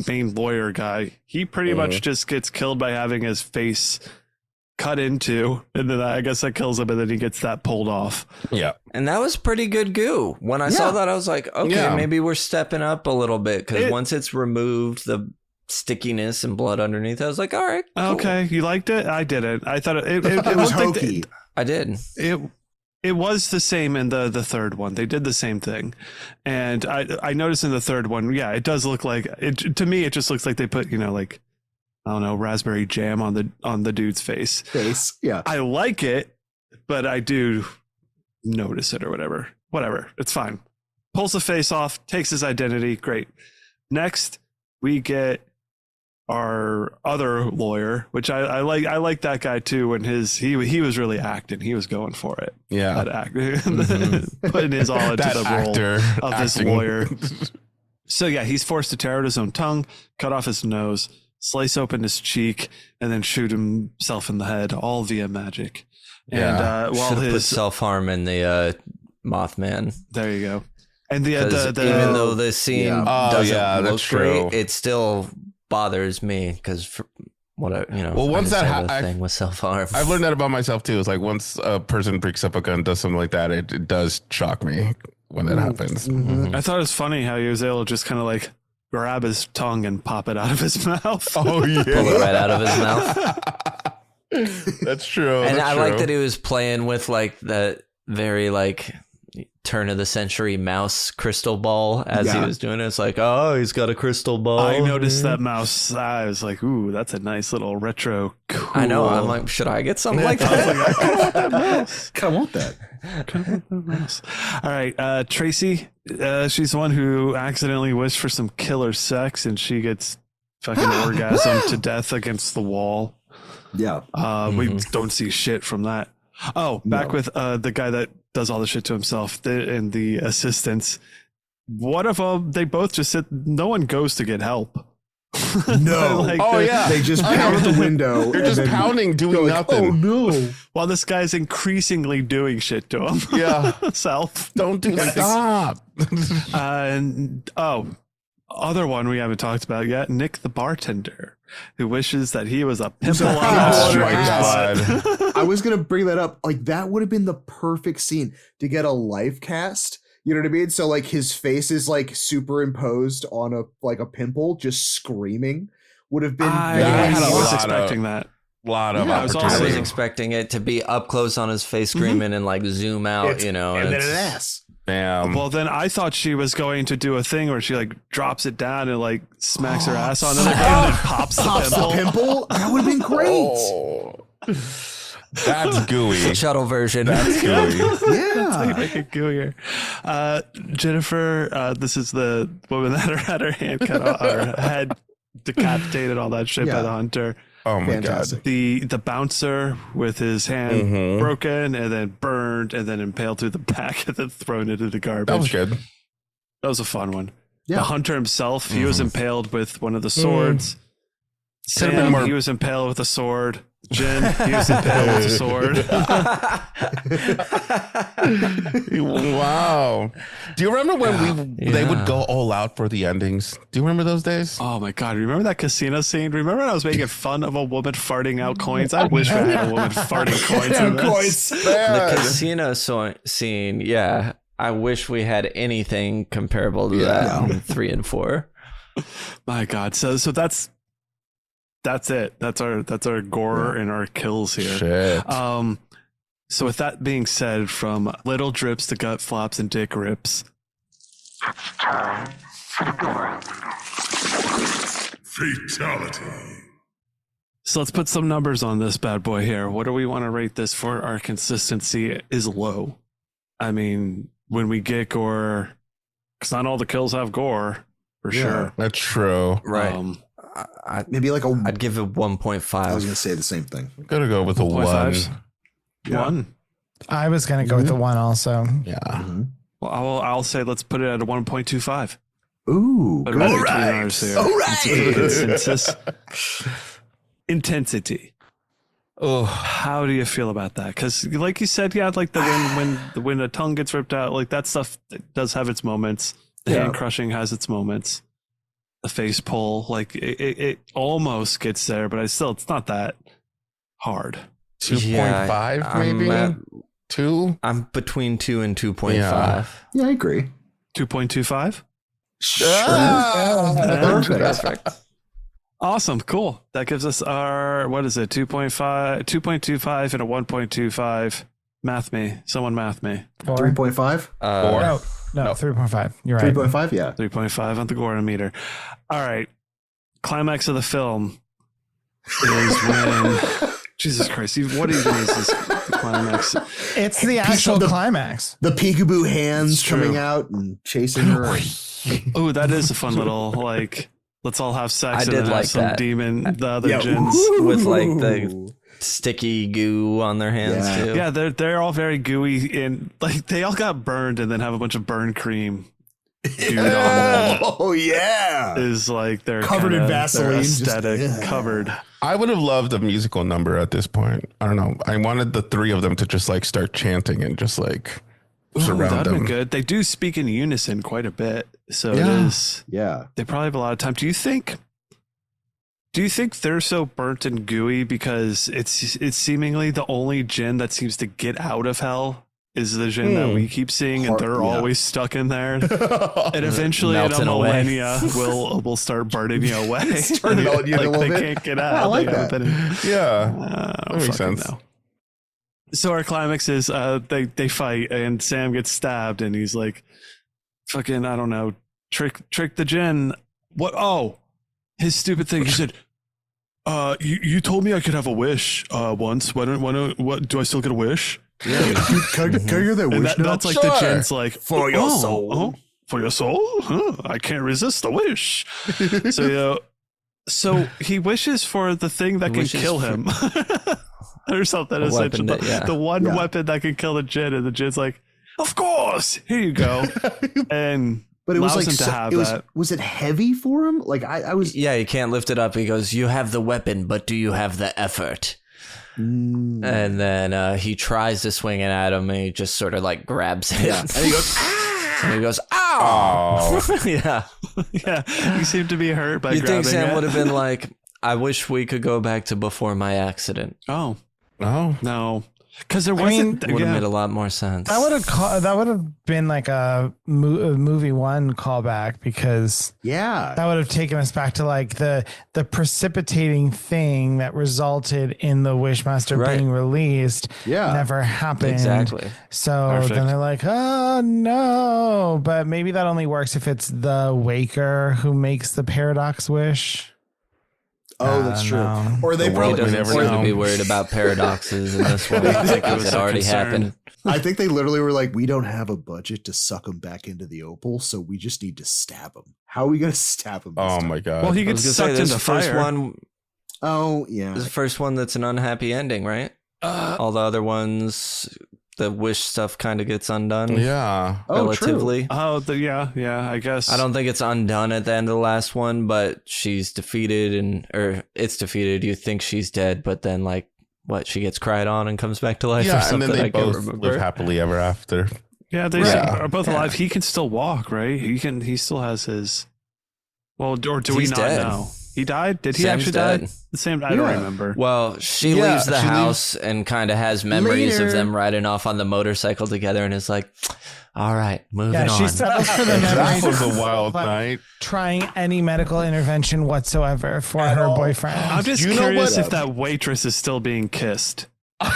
S2: main lawyer guy. He pretty much just gets killed by having his face cut into, and then I guess that kills him, and then he gets that pulled off.
S5: Yeah.
S1: And that was pretty good goo. When I saw that, I was like, okay, maybe we're stepping up a little bit, because once it's removed, the stickiness and blood underneath, I was like, all right, cool.
S2: Okay, you liked it? I didn't. I thought it
S3: was hokey.
S1: I did.
S2: It was the same in the third one. They did the same thing. And I noticed in the third one, it does look like it. To me, it just looks like they put, like I don't know, raspberry jam on the dude's face.
S3: Yeah.
S2: I like it, but I do notice it or whatever. Whatever. It's fine. Pulls the face off, takes his identity. Great. Next, we get our other lawyer, which I like that guy too. When he was really acting, he was going for it.
S5: Yeah,
S2: that putting his all into the role of this lawyer. So yeah, he's forced to tear out his own tongue, cut off his nose, slice open his cheek, and then shoot himself in the head, all via magic.
S1: Yeah.
S2: And while
S1: put self-harm in the Mothman.
S2: There you go. And the
S1: even though the scene doesn't look
S5: true.
S1: great, it still bothers me because
S5: once that
S1: thing with self-harm,
S5: I've learned that about myself too. It's like once a person picks up a gun, does something like that, it does shock me when that happens.
S2: I thought it was funny how he was able to just kind of like grab his tongue and pop it out of his mouth.
S5: Oh yeah,
S1: pull it right out of his mouth.
S5: That's true.
S1: And I like that he was playing with like that very like turn of the century mouse crystal ball as he was doing it. It's like, oh, he's got a crystal ball.
S2: I noticed that mouse. I was like, ooh, that's a nice little retro. Cool.
S1: I know. I'm like, should I get something like that?
S2: I kind of want that mouse.
S3: Kind of want that.
S2: Mouse. All right, Tracy. She's the one who accidentally wished for some killer sex, and she gets fucking orgasmed to death against the wall.
S3: Yeah.
S2: We don't see shit from that. Oh, back with the guy that does all the shit to himself and the assistants. What if they both just sit? No one goes to get help.
S3: No. They just pound the window.
S5: You're just pounding, doing nothing.
S3: Oh no!
S2: While this guy's increasingly doing shit to him.
S5: Yeah.
S2: Self.
S5: Don't do that. Stop.
S2: Other one we haven't talked about yet, Nick the bartender, who wishes that he was a pimple on
S5: Oh
S2: a
S5: my God.
S3: I was gonna bring that up. Like that would have been the perfect scene to get a live cast. You know what I mean? So like his face is like superimposed on a pimple, just screaming. Would have been.
S2: I was expecting that.
S5: Lot of
S1: I was
S5: opportunity.
S1: expecting it to be up close on his face screaming and like zoom out,
S3: and then an ass.
S5: Bam.
S2: Well, then I thought she was going to do a thing where she like drops it down and like smacks her ass on it and then pops the pimple.
S3: That would have been great.
S5: Oh. That's gooey.
S1: The Chuddle version.
S5: That's gooey.
S3: Yeah.
S2: Make it gooier. Jennifer, this is the woman that had her hand cut off, her head decapitated, all that shit by the hunter.
S5: Oh my
S3: Fantastic.
S5: God.
S2: The bouncer with his hand broken and then burned and then impaled through the back and then thrown into the garbage.
S5: That was good.
S2: That was a fun one.
S3: Yeah.
S2: The hunter himself, he was impaled with one of the swords.
S5: Could've been
S2: Sam,
S5: more-
S2: he was impaled with a sword. Jin, he was impaled with a sword.
S5: Wow. Do you remember when they would go all out for the endings? Do you remember those days?
S2: Oh my God. Remember that casino scene? Remember when I was making fun of a woman farting out coins? I wish we had a woman farting coins in this.
S1: The casino scene, yeah. I wish we had anything comparable to that in 3 and 4.
S2: My God. So that's it. That's our gore and our kills here.
S5: Shit.
S2: So with that being said, from little drips to gut flops and dick rips.
S6: It's time for the gore. Fatality.
S2: So let's put some numbers on this bad boy here. What do we want to rate this for? Our consistency is low. I mean, when we get gore, because not all the kills have gore, for sure.
S5: That's true.
S1: Right.
S3: Maybe like
S1: I'd give it 1.5.
S3: I was gonna say the same thing.
S5: I'm gonna go with a 1.
S2: 1.5s?
S3: Yeah.
S2: 1.
S7: I was gonna go with the 1 also.
S5: Yeah.
S2: Well, I'll say let's put it at a 1.25.
S3: Ooh,
S2: Put it
S3: good.
S2: right between ours here.
S3: All right.
S2: Consensus. Intensity.
S5: Oh,
S2: How do you feel about that? Because, like you said, like when the tongue gets ripped out, like that stuff does have its moments. The hand crushing has its moments. The face pull, like it almost gets there, but it's not that hard.
S5: 2.5 maybe. 2.
S1: I'm between 2 and 2.5.
S3: Yeah, I agree.
S2: 2.25.
S3: Perfect.
S2: Awesome, cool. That gives us our 2.5, 2.25, and a 1.25. Math me, someone math me.
S3: 3.5.
S7: No, 3.5. You're right.
S3: 3.5. Yeah.
S2: 3.5 on the Gore meter. All right. Climax of the film. is when Jesus Christ, what even is this climax?
S7: It's the actual climax.
S3: The peekaboo hands
S2: It's true.
S3: coming out and chasing her.
S2: Oh, that is a fun little like. Let's all have sex.
S1: I
S2: and
S1: did
S2: then have
S1: like
S2: some
S1: that.
S2: demon. The other Djinns.
S1: with like the sticky goo on their hands
S3: Yeah.
S1: too.
S2: Yeah, they're all very gooey and like they all got burned and then have a bunch of burn cream. Dude on them
S3: Oh yeah,
S2: is like they're
S3: Covered in
S2: kinda-
S3: Vaseline,
S2: their
S3: just-
S2: aesthetic
S3: yeah.
S2: covered.
S5: I would have loved a musical number at this point. I don't know. I wanted the three of them to just like start chanting and just like
S2: Ooh,
S5: surround
S2: that'd
S5: them.
S2: be good. They do speak in unison quite a bit, so
S5: Yeah.
S2: it is.
S3: yeah.
S2: They probably have a lot of time. Do you think they're so burnt and gooey because it's seemingly the only Djinn that seems to get out of hell is the Djinn that we keep seeing, and they're
S3: Yeah.
S2: always stuck in there. And eventually, in a
S1: Melting away.
S2: millennia, we'll start burning you away.
S3: Turn it on you a
S2: like
S3: little
S2: they
S3: bit.
S2: can't get out.
S3: I like
S2: They haven't
S3: that.
S2: been in-
S5: Yeah. That makes
S2: fucking
S5: sense.
S2: know. So our climax is they fight and Sam gets stabbed and he's like, fucking, I don't know, trick the Djinn. What? Oh, his stupid thing. He said, you told me I could have a wish once. What do I still get a wish?
S3: Can I get that
S2: And
S3: wish now?
S2: that's like the Djinn's like,
S3: For your soul.
S2: for your soul? Huh, I can't resist the wish. So he wishes for the thing that
S1: He
S2: can
S1: wishes
S2: kill
S1: for-
S2: him. Or something
S1: A
S2: essentially.
S1: weapon that- yeah.
S2: The one
S3: Yeah.
S2: weapon that can kill the Djinn, and the Djinn's like, of course, here you go. And
S3: But it was
S2: allows
S3: like
S2: him to have
S3: it was,
S2: that.
S3: was it heavy for him? Like I was.
S1: Yeah, you can't lift it up. He goes, "You have the weapon, but do you have the effort?"
S3: Mm,
S1: And then he tries to swing it at him, and he just sort of like grabs it.
S3: yeah. And he goes.
S1: And he goes, "Ow!"
S5: Oh.
S1: Yeah.
S2: Yeah, you seem to be hurt by
S1: You think
S2: grabbing
S1: Sam
S2: it.
S1: would have been like, "I wish we could go back to before my accident."
S2: Oh,
S5: Oh.
S2: no. Because there
S7: I
S2: wasn't...
S1: It would have
S2: yeah.
S1: made a lot more sense.
S7: That would have been like a movie one callback, because
S3: Yeah.
S7: that would have taken us back to like the precipitating thing that resulted in the Wishmaster
S1: Right.
S7: being released.
S3: Yeah.
S7: Never happened.
S1: Exactly.
S7: So
S2: Perfect.
S7: then they're like, oh no, but maybe that only works if it's the Waker who makes the paradox wish.
S3: Oh, that's true.
S7: No.
S3: Or they
S5: The
S1: He
S5: world
S3: probably.
S5: we
S1: doesn't
S5: never
S1: seem to
S5: know.
S1: be worried about paradoxes in this one. I think
S2: It was
S1: it
S2: a
S1: already
S2: concern.
S1: happened.
S3: I think they literally were like, we don't have a budget to suck him back into the opal, so we just need to stab him. How are we gonna stab him? this
S5: Oh
S3: time?
S5: my god.
S2: Well, he
S1: I
S2: gets
S1: was gonna
S2: sucked
S1: say,
S2: into
S1: this first
S2: fire.
S1: one.
S3: Oh yeah.
S1: This is the first one that's an unhappy ending, right? All the other ones, the wish stuff kind of gets undone.
S5: yeah.
S3: Oh, true.
S1: relatively.
S2: yeah, I guess.
S1: I don't think it's undone at the end of the last one, but she's defeated or it's defeated. You think she's dead, but then like what? She gets cried on and comes back to life or
S5: Yeah, and
S1: something.
S5: then they
S1: I can't
S5: both
S1: remember.
S5: live happily ever after.
S2: Yeah, they
S5: Right.
S2: are both alive. He can still walk, right? He still has his... Well, or do we
S1: He's
S2: not
S1: dead.
S2: know? He died? Did he
S1: Sam's
S2: actually
S1: dead.
S2: die? The same, I don't
S3: Yeah.
S2: remember.
S1: Well, she
S5: Yeah,
S1: leaves the
S5: she
S1: house and kind of has memories
S3: Later.
S1: of them riding off on the motorcycle together, and is like, "All right, moving
S7: Yeah,
S1: on."
S7: she settles for the
S5: That
S7: memories
S5: was
S7: of
S5: a wild
S7: like,
S5: night.
S7: trying any medical intervention whatsoever for her boyfriend.
S2: I'm just
S5: You know
S2: curious
S5: what?
S2: if that waitress is still being kissed.
S1: Oh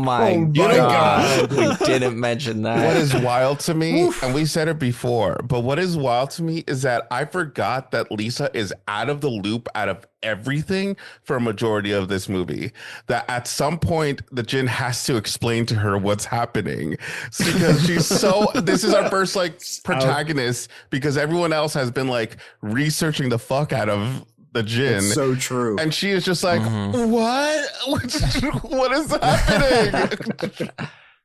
S1: my
S3: Oh my
S1: god.
S3: God.
S1: We didn't mention that.
S5: What is wild to me, and we said it before, but what is wild to me is that I forgot that Lisa is out of the loop out of everything for a majority of this movie. That at some point the Djinn has to explain to her what's happening. It's because she's so this is our first like protagonist, because everyone else has been like researching the fuck out of the Djinn.
S3: It's so true.
S5: And she is just like, what? What is happening?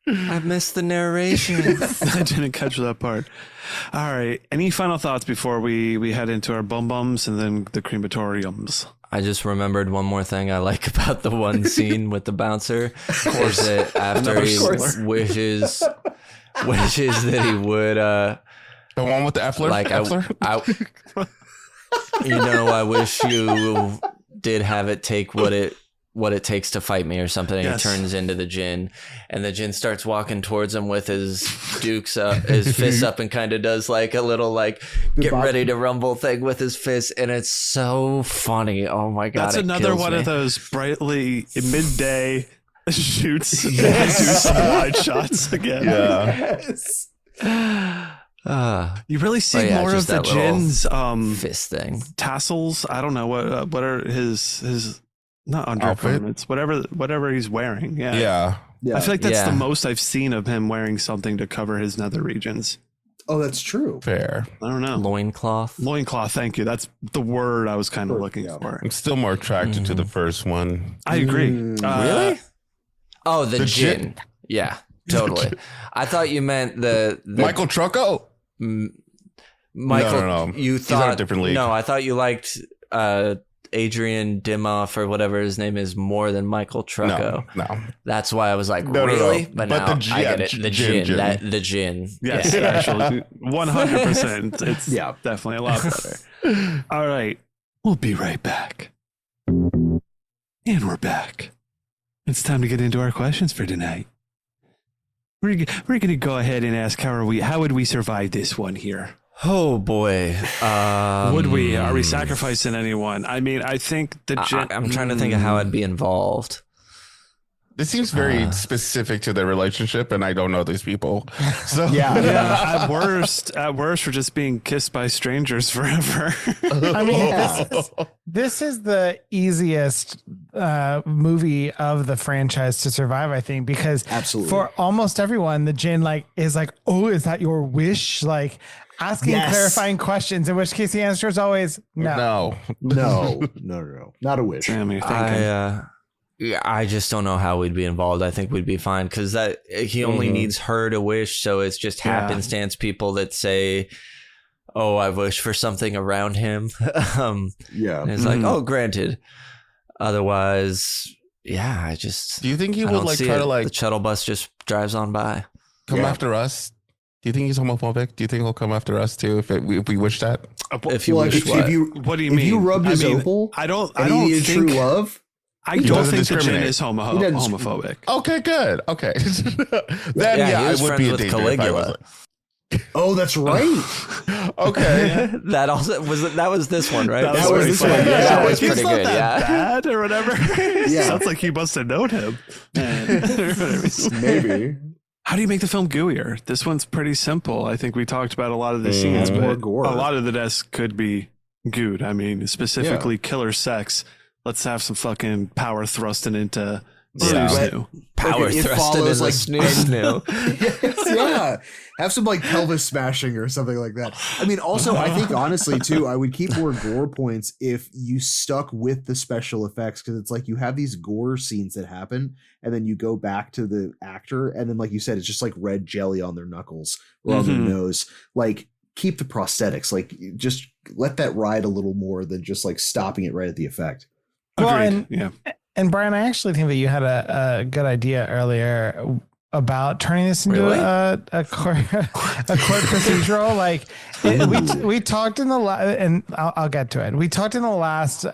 S1: I missed the narration.
S2: I didn't catch that part. All right. Any final thoughts before we head into our bum bums and then the crematoriums?
S1: I just remembered one more thing I like about the one scene with the bouncer. Of course, that after
S2: Another
S1: he
S2: slur.
S1: wishes that he would
S5: The one with the Effler?
S1: like
S5: Effler?
S1: I wish you did have it take what it takes to fight me or something. And
S2: Yes.
S1: He turns into the Djinn, and the Djinn starts walking towards him with his his fists up, and kind of does like a little like get
S3: Bob-
S1: ready to rumble thing with his fist, and it's so funny. Oh my god,
S2: That's
S1: it
S2: another
S1: kills
S2: one
S1: me.
S2: of those brightly midday shoots and do some wide shots again.
S5: Yeah.
S3: Yes.
S2: You really see more of
S1: just
S2: the
S1: that little
S2: Djinn's
S1: fist thing.
S2: tassels. I don't know what are his not undergarments, whatever he's wearing. Yeah. I feel like that's the most I've seen of him wearing something to cover his nether regions.
S3: Oh, that's true.
S5: Fair.
S2: I don't know.
S1: Loincloth.
S2: Thank you. That's the word I was kind of looking for.
S5: I'm still more attracted to the first one.
S2: I agree.
S1: Really? Oh, the Djinn.
S5: Djinn.
S1: Yeah, totally. I thought you meant the
S5: Michael Trucco?
S1: Michael.
S5: No.
S1: You
S5: He's
S1: thought
S5: on a different league.
S1: No, I thought you liked Adrian Dimoff or whatever his name is more than Michael Trucco.
S5: No.
S1: That's why I was like,
S5: No.
S1: really? But now
S5: the Djinn,
S1: I get it. The Djinn.
S5: Djinn.
S1: The Djinn.
S2: Yes, actually, 100%. It's definitely a lot better. All right, we'll be right back. And we're back. It's time to get into our questions for tonight. We're going to go ahead and ask how would we survive this one here?
S1: Oh boy.
S2: Would we? Are we sacrificing anyone? I mean, I think the Djinn.
S1: I'm trying to think of how I'd be involved.
S5: This seems very specific to their relationship, and I don't know these people. So
S2: At worst, we're just being kissed by strangers forever.
S7: I mean, this is the easiest movie of the franchise to survive, I think, because
S3: Absolutely.
S7: for almost everyone, the Djinn is like, oh, is that your wish? Like asking clarifying questions, in which case the answer is always no.
S3: No, not a wish.
S2: Damn, you're thinking.
S1: I just don't know how we'd be involved. I think we'd be fine because he only needs her to wish, so it's just happenstance people that say, "Oh, I wish for something around him." And it's like, "Oh, granted." Otherwise, I just.
S5: Do you think he would try to
S1: the shuttle bus just drives on by?
S5: come after us? Do you think he's homophobic? Do you think he'll come after us too if we wish that?
S1: If you wish,
S2: what do you mean?
S3: If you rubbed his opal,
S2: I don't
S3: think
S2: think
S3: true love.
S2: I don't think the Djinn
S5: discriminate.
S2: is homophobic.
S5: Okay, good. Okay. Then
S1: he
S5: I
S1: was
S5: would
S1: friends
S5: be a
S1: with
S5: danger
S1: Caligula.
S5: if I was
S3: Oh, that's right.
S5: okay.
S1: That also was this one, right?
S3: That was this one.
S1: Yeah, that was
S2: He's
S1: pretty
S2: not
S1: good.
S2: that
S1: Yeah.
S2: bad or whatever. Sounds like you must have known him.
S3: Maybe.
S2: How do you make the film gooier? This one's pretty simple. I think we talked about a lot of the scenes,
S3: More
S2: but
S3: gore.
S2: a lot of the deaths could be gooed. I mean, specifically killer sex. Let's have some fucking power thrusting into snoo.
S1: Power
S3: Like, it
S1: thrusted
S3: follows,
S1: in
S3: like,
S1: the snoo.
S3: Yeah. Have some like pelvis smashing or something like that. I mean, also, I think honestly too, I would keep more gore points if you stuck with the special effects, because it's like you have these gore scenes that happen and then you go back to the actor and then, like you said, it's just like red jelly on their knuckles or on their nose. Like, keep the prosthetics, like just let that ride a little more than just like stopping it right at the effect.
S2: Agreed.
S7: And Brian, I actually think that you had a good idea earlier about turning this into a court procedural. Like we talked in the and I'll get to it. We talked in the last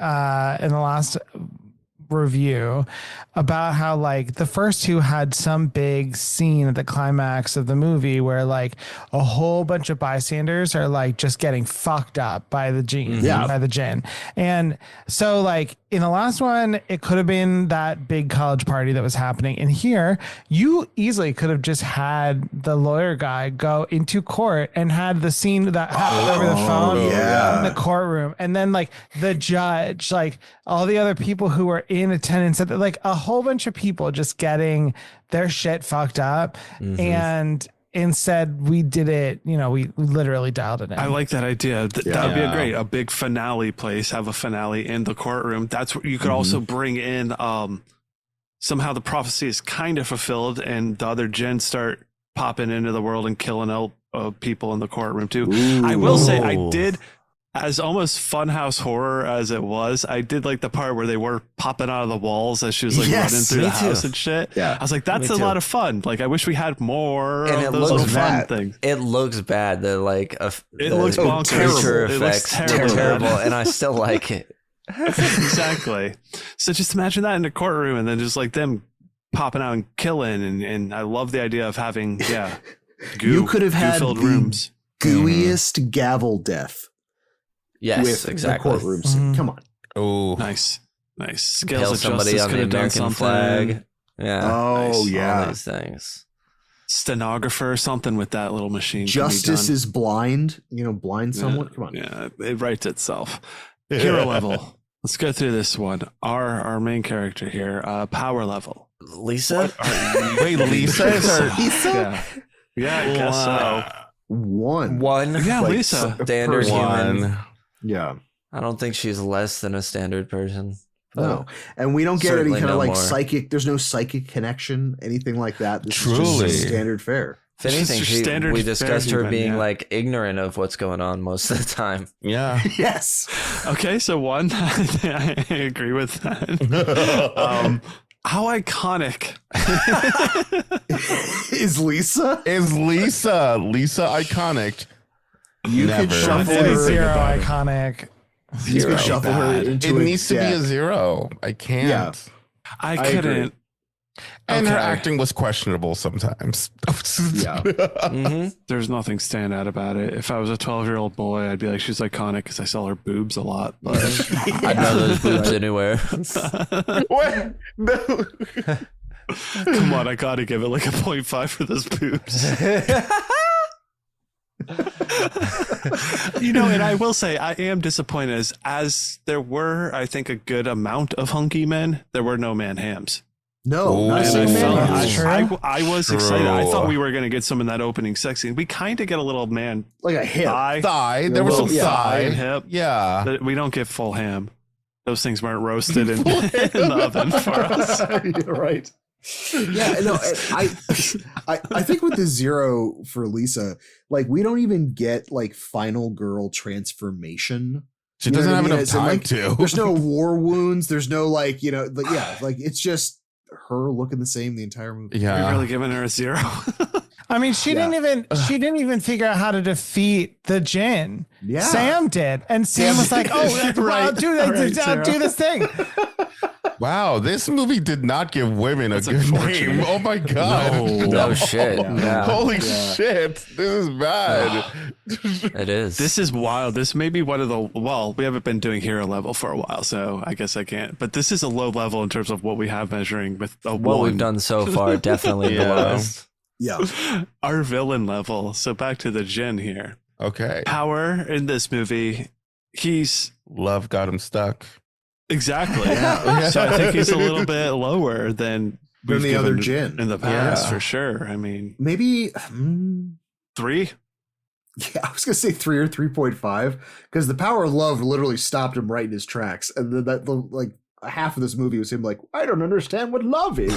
S7: review about how like the first two had some big scene at the climax of the movie where like a whole bunch of bystanders are like just getting fucked up by the Djinn. And so like in the last one, it could have been that big college party that was happening. And here, you easily could have just had the lawyer guy go into court and had the scene that happened over the phone in the courtroom. And then like the judge, like all the other people who were in attendance, like a whole bunch of people just getting their shit fucked up. And instead we did it, we literally dialed it in.
S2: I like that idea. That would be a big finale place, have a finale in the courtroom. That's where you could also bring in somehow the prophecy is kind of fulfilled and the other Djinn start popping into the world and killing out people in the courtroom too. I will say I did, as almost funhouse horror as it was, I did like the part where they were popping out of the walls as she was like running through the house and shit. Yeah. I was like, that's a lot of fun. Like, I wish we had more of those little fun things.
S1: It looks bad. The like,
S2: it looks bonkers.
S1: It looks terrible, and I still like it.
S2: Exactly. So just imagine that in a courtroom, and then just like them popping out and killing, and I love the idea of having
S3: you could have had
S2: filled rooms,
S3: gooiest gavel death.
S1: Yes, exactly.
S3: The courtroom scene. Come on.
S5: Oh,
S2: nice.
S1: Scales of somebody on the American flag. Yeah.
S3: Oh,
S1: nice.
S3: yeah.
S1: All these things.
S2: stenographer or something with that little machine.
S3: Justice is blind. Blind someone. Come on.
S2: Yeah, it writes itself. Hero level. Let's go through this one. Our main character here, power level.
S1: Lisa?
S5: Wait, Lisa is our
S3: Lisa?
S2: Yeah, I guess so.
S3: One.
S2: Yeah,
S3: Like,
S2: Lisa.
S1: Standard human.
S5: one.
S3: Yeah.
S1: I don't think she's less than a standard person.
S3: No. And we don't get any
S1: Certainly
S3: kind of
S1: no
S3: like
S1: more.
S3: psychic. There's no psychic connection, anything like that. This
S5: Truly.
S3: is just standard fare.
S1: If anything,
S2: Just your standard
S1: we discussed her
S2: human,
S1: being
S2: yeah.
S1: like ignorant of what's going on most of the time.
S5: Yeah.
S3: Yes.
S2: Okay, so one, I agree with that. How iconic.
S3: Is Lisa?
S5: Is Lisa iconic?
S3: You
S5: Never.
S3: could shuffle
S7: I'd say
S3: her.
S7: zero iconic.
S3: You could shuffle her into
S5: It
S3: a
S5: needs to be a
S3: deck.
S5: 0. I can't.
S3: Yeah.
S2: I
S3: agree.
S2: couldn't.
S5: And her
S2: Okay.
S5: acting was questionable sometimes.
S3: Yeah.
S1: Mm-hmm.
S2: There's nothing stand out about it. If I was a 12-year-old boy, I'd be like, she's iconic because I saw her boobs a lot. But
S1: I'd know those boobs anywhere.
S5: What? No.
S2: come on, I gotta give it like a 0.5 for those boobs. And I will say I am disappointed as there were, I think, a good amount of hunky men. There were no man hams.
S3: No, not a
S2: And I
S3: single
S2: felt
S3: man.
S7: That's true.
S2: I was excited. I thought we were going to get some in that opening sex scene. We kind of get a little man
S3: Like a hip.
S2: thigh.
S5: There was some
S3: Yeah.
S5: thigh.
S2: and hip.
S5: Yeah.
S2: But we don't get full ham. Those things weren't roasted in the oven for us.
S3: You're right. Yeah, no, I think with the 0 for Lisa, like we don't even get like final girl transformation.
S5: She
S3: You know
S5: doesn't
S3: what I
S5: have
S3: mean?
S5: enough
S3: As in,
S5: time
S3: like,
S5: to.
S3: There's no war wounds. There's no like it's just her looking the same the entire movie.
S2: We're
S5: Yeah.
S2: really giving her a 0.
S7: I mean, she
S3: Yeah.
S7: didn't even figure out how to defeat the Djinn.
S3: Yeah.
S7: Sam did, and Sam was like, "Oh, I'll do that.
S2: Right,
S7: I'll do
S2: Sarah.
S7: this thing."
S5: Wow, this movie did not give women a good
S2: unfortunate.
S5: name. Oh my god.
S1: No shit. Yeah,
S5: Holy shit. This is bad.
S1: it is.
S2: This is wild. This may be one of the, well, we haven't been doing hero level for a while, so I guess I can't. But this is a low level in terms of what we have measuring with a
S1: what
S2: one.
S1: we've done so far, definitely the
S5: Yeah.
S1: lowest.
S3: Yeah.
S2: Our villain level. So back to the Djinn here.
S5: Okay.
S2: Power in this movie, he's
S5: Love got him stuck.
S2: exactly. So I think he's a little bit lower than we've
S3: the other
S2: given
S3: Djinn.
S2: in the past,
S5: Yeah.
S2: for sure. I mean,
S3: Maybe
S2: 3.
S3: yeah, I was gonna say 3 or 3.5 because the power of love literally stopped him right in his tracks, and then that like half of this movie was him like, I don't understand what love is.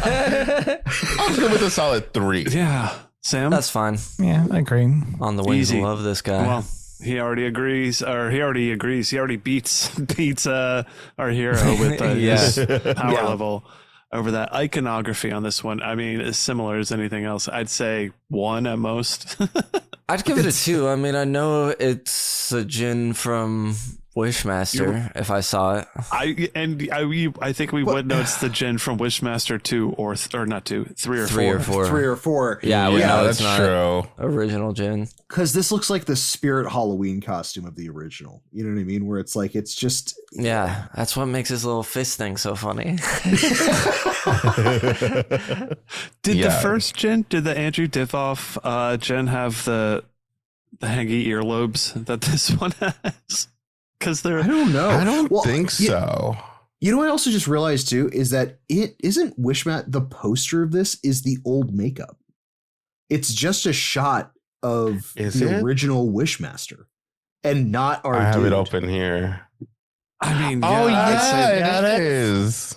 S5: I'm going with a solid 3.
S2: Yeah. Sam?
S1: That's fine.
S7: Yeah, I agree.
S1: On the wings
S2: Easy.
S1: of love, this guy.
S2: Well, he already agrees, or he already agrees. He already beats our hero with his power
S3: Yeah.
S2: level over that. Iconography on this one, I mean, as similar as anything else. I'd say 1 at most.
S1: I'd give it a 2. I mean, I know it's a Djinn from Wishmaster if I saw it.
S2: I think we would know it's the Djinn from Wishmaster 2 or not 2, 3 or 4.
S1: 3 or 4.
S3: 3 or 4.
S1: Yeah, we know
S5: that's
S1: it's not
S5: true.
S1: original Djinn.
S3: Because this looks like the spirit Halloween costume of the original. You know what I mean? Where it's like, it's just.
S1: Yeah, that's what makes his little fist thing so funny.
S2: Did
S5: Yeah.
S2: the first Djinn, did the Andrew Divoff Djinn have the hangy earlobes that this one has? Because they're
S3: I don't know.
S5: I don't
S3: Well,
S5: think so.
S3: You know what I also just realized too is that it isn't Wishmat. The poster of this is the old makeup. It's just a shot of
S5: Is
S3: the
S5: it?
S3: original Wishmaster, and not our.
S5: I have
S3: dude.
S5: it open here.
S2: I mean,
S5: Oh,
S2: I'd say-
S5: yeah, it is.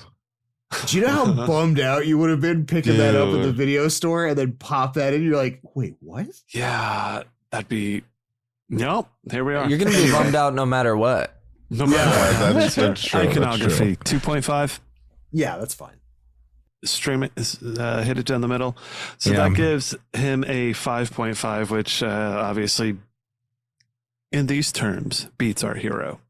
S3: Do you know how bummed out you would have been picking that up in the
S5: Dude.
S3: video store and then pop that in? You're like, wait, what?
S2: yeah, that'd be. Nope, here we are.
S1: You're going to be bummed out no matter what.
S2: No matter
S5: Yeah,
S2: what.
S5: that's true, that's
S2: Iconography 2.5.
S3: Yeah, that's fine.
S2: Stream it, hit it down the middle. So
S5: Yeah.
S2: that gives him a 5.5, which obviously, in these terms, beats our hero.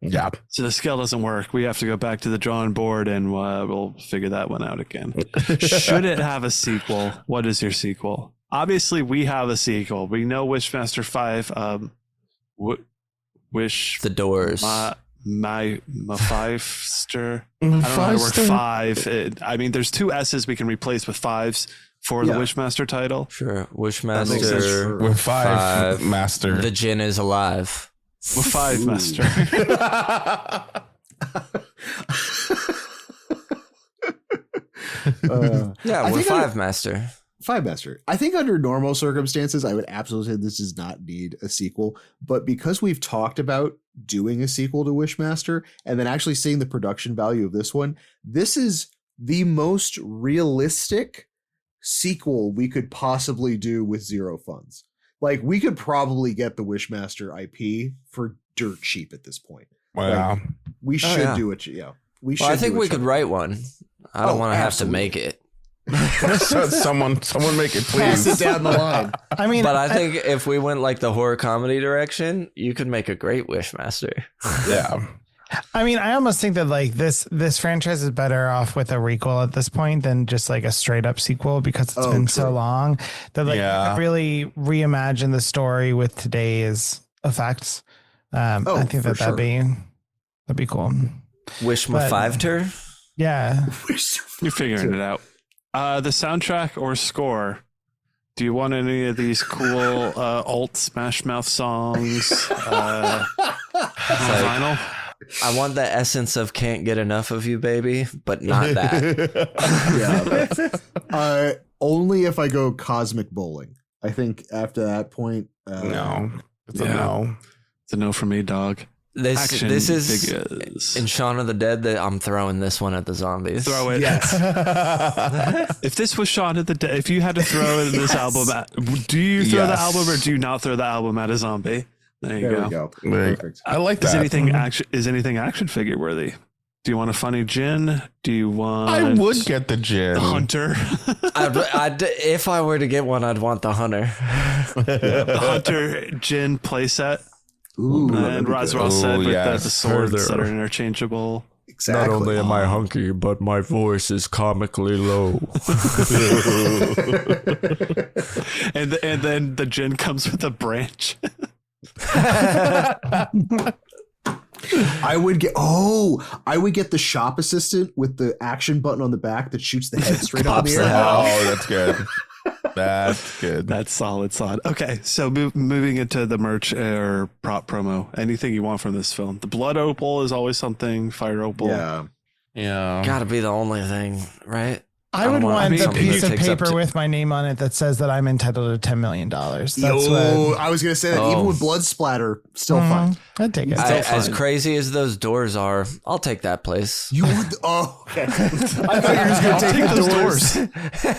S5: Yeah.
S2: So the scale doesn't work. We have to go back to the drawing board and we'll figure that one out again. Should it have a sequel? What is your sequel? Obviously, we have a sequel. We know Wishmaster 5. Wish
S1: The Doors.
S2: my Fivester. I don't know how to work 5. I mean, there's 2 S's we can replace with 5s. for the Wishmaster title.
S1: Sure.
S3: makes sense.
S1: Wishmaster
S5: With five master.
S1: The Djinn is alive.
S2: With 5 master.
S1: We're 5 master.
S3: 5 master. I think under normal circumstances, I would absolutely say this does not need a sequel. But because we've talked about doing a sequel to Wishmaster and then actually seeing the production value of this one, this is the most realistic sequel we could possibly do with zero funds. Like, we could probably get the Wishmaster IP for dirt cheap at this point.
S5: Wow.
S3: Like, we should do it. Yeah. We should.
S1: I think we could write one. I don't want to have to make it.
S5: someone make it,
S3: Pass
S5: please.
S3: it down the line.
S7: I mean,
S1: But I think if we went like the horror comedy direction, you could make a great Wishmaster.
S5: Yeah.
S7: I mean, I almost think that like this franchise is better off with a requel at this point than just like a straight up sequel, because it's been so long that like you could really reimagine the story with today's effects. I think that'd be cool.
S1: Wishma 5-ter?
S7: Yeah.
S2: You're figuring it out. The soundtrack or score? Do you want any of these cool alt Smash Mouth songs on vinyl?
S1: I want the essence of Can't Get Enough of You, Baby, but not that.
S3: Only if I go Cosmic Bowling. I think after that point,
S5: No. It's a no.
S2: It's a no for me, dog.
S1: This is
S2: figures.
S1: in Shaun of the Dead that I'm throwing this one at the zombies.
S2: Throw it.
S3: yes.
S2: If this was Shaun of the Dead, if you had to throw in this album at, do you throw the album or do you not throw the album at a zombie? There you go.
S3: Perfect.
S5: I like that.
S2: Is anything action figure worthy? Do you want a funny Djinn? Do you want?
S5: I would get the Djinn.
S2: The Hunter.
S1: If I were to get one, I'd want the Hunter.
S2: The Hunter Djinn playset.
S3: Ooh,
S2: And Roswell said with
S5: yes.
S2: the swords that are interchangeable.
S3: exactly.
S1: Not only am I hunky, but my voice is comically low.
S2: and then the Djinn comes with a branch.
S3: I would get the shop assistant with the action button on the back that shoots the head straight out of the air.
S5: Oh, that's good. That's good.
S2: That's solid. Okay, so moving into the merch or prop promo, anything you want from this film. The blood opal is always something. Fire opal.
S5: Yeah.
S1: Gotta be the only thing, right?
S7: I would want the
S1: something
S7: piece
S1: that
S7: of
S1: takes up
S7: paper with my name on it that says that I'm entitled to $10 million. That's what
S3: I was gonna say that even with blood splatter, still fun.
S7: I'd take it.
S1: As crazy as those doors are, I'll take that place.
S3: You would? Oh, okay. I thought you were just gonna take those doors.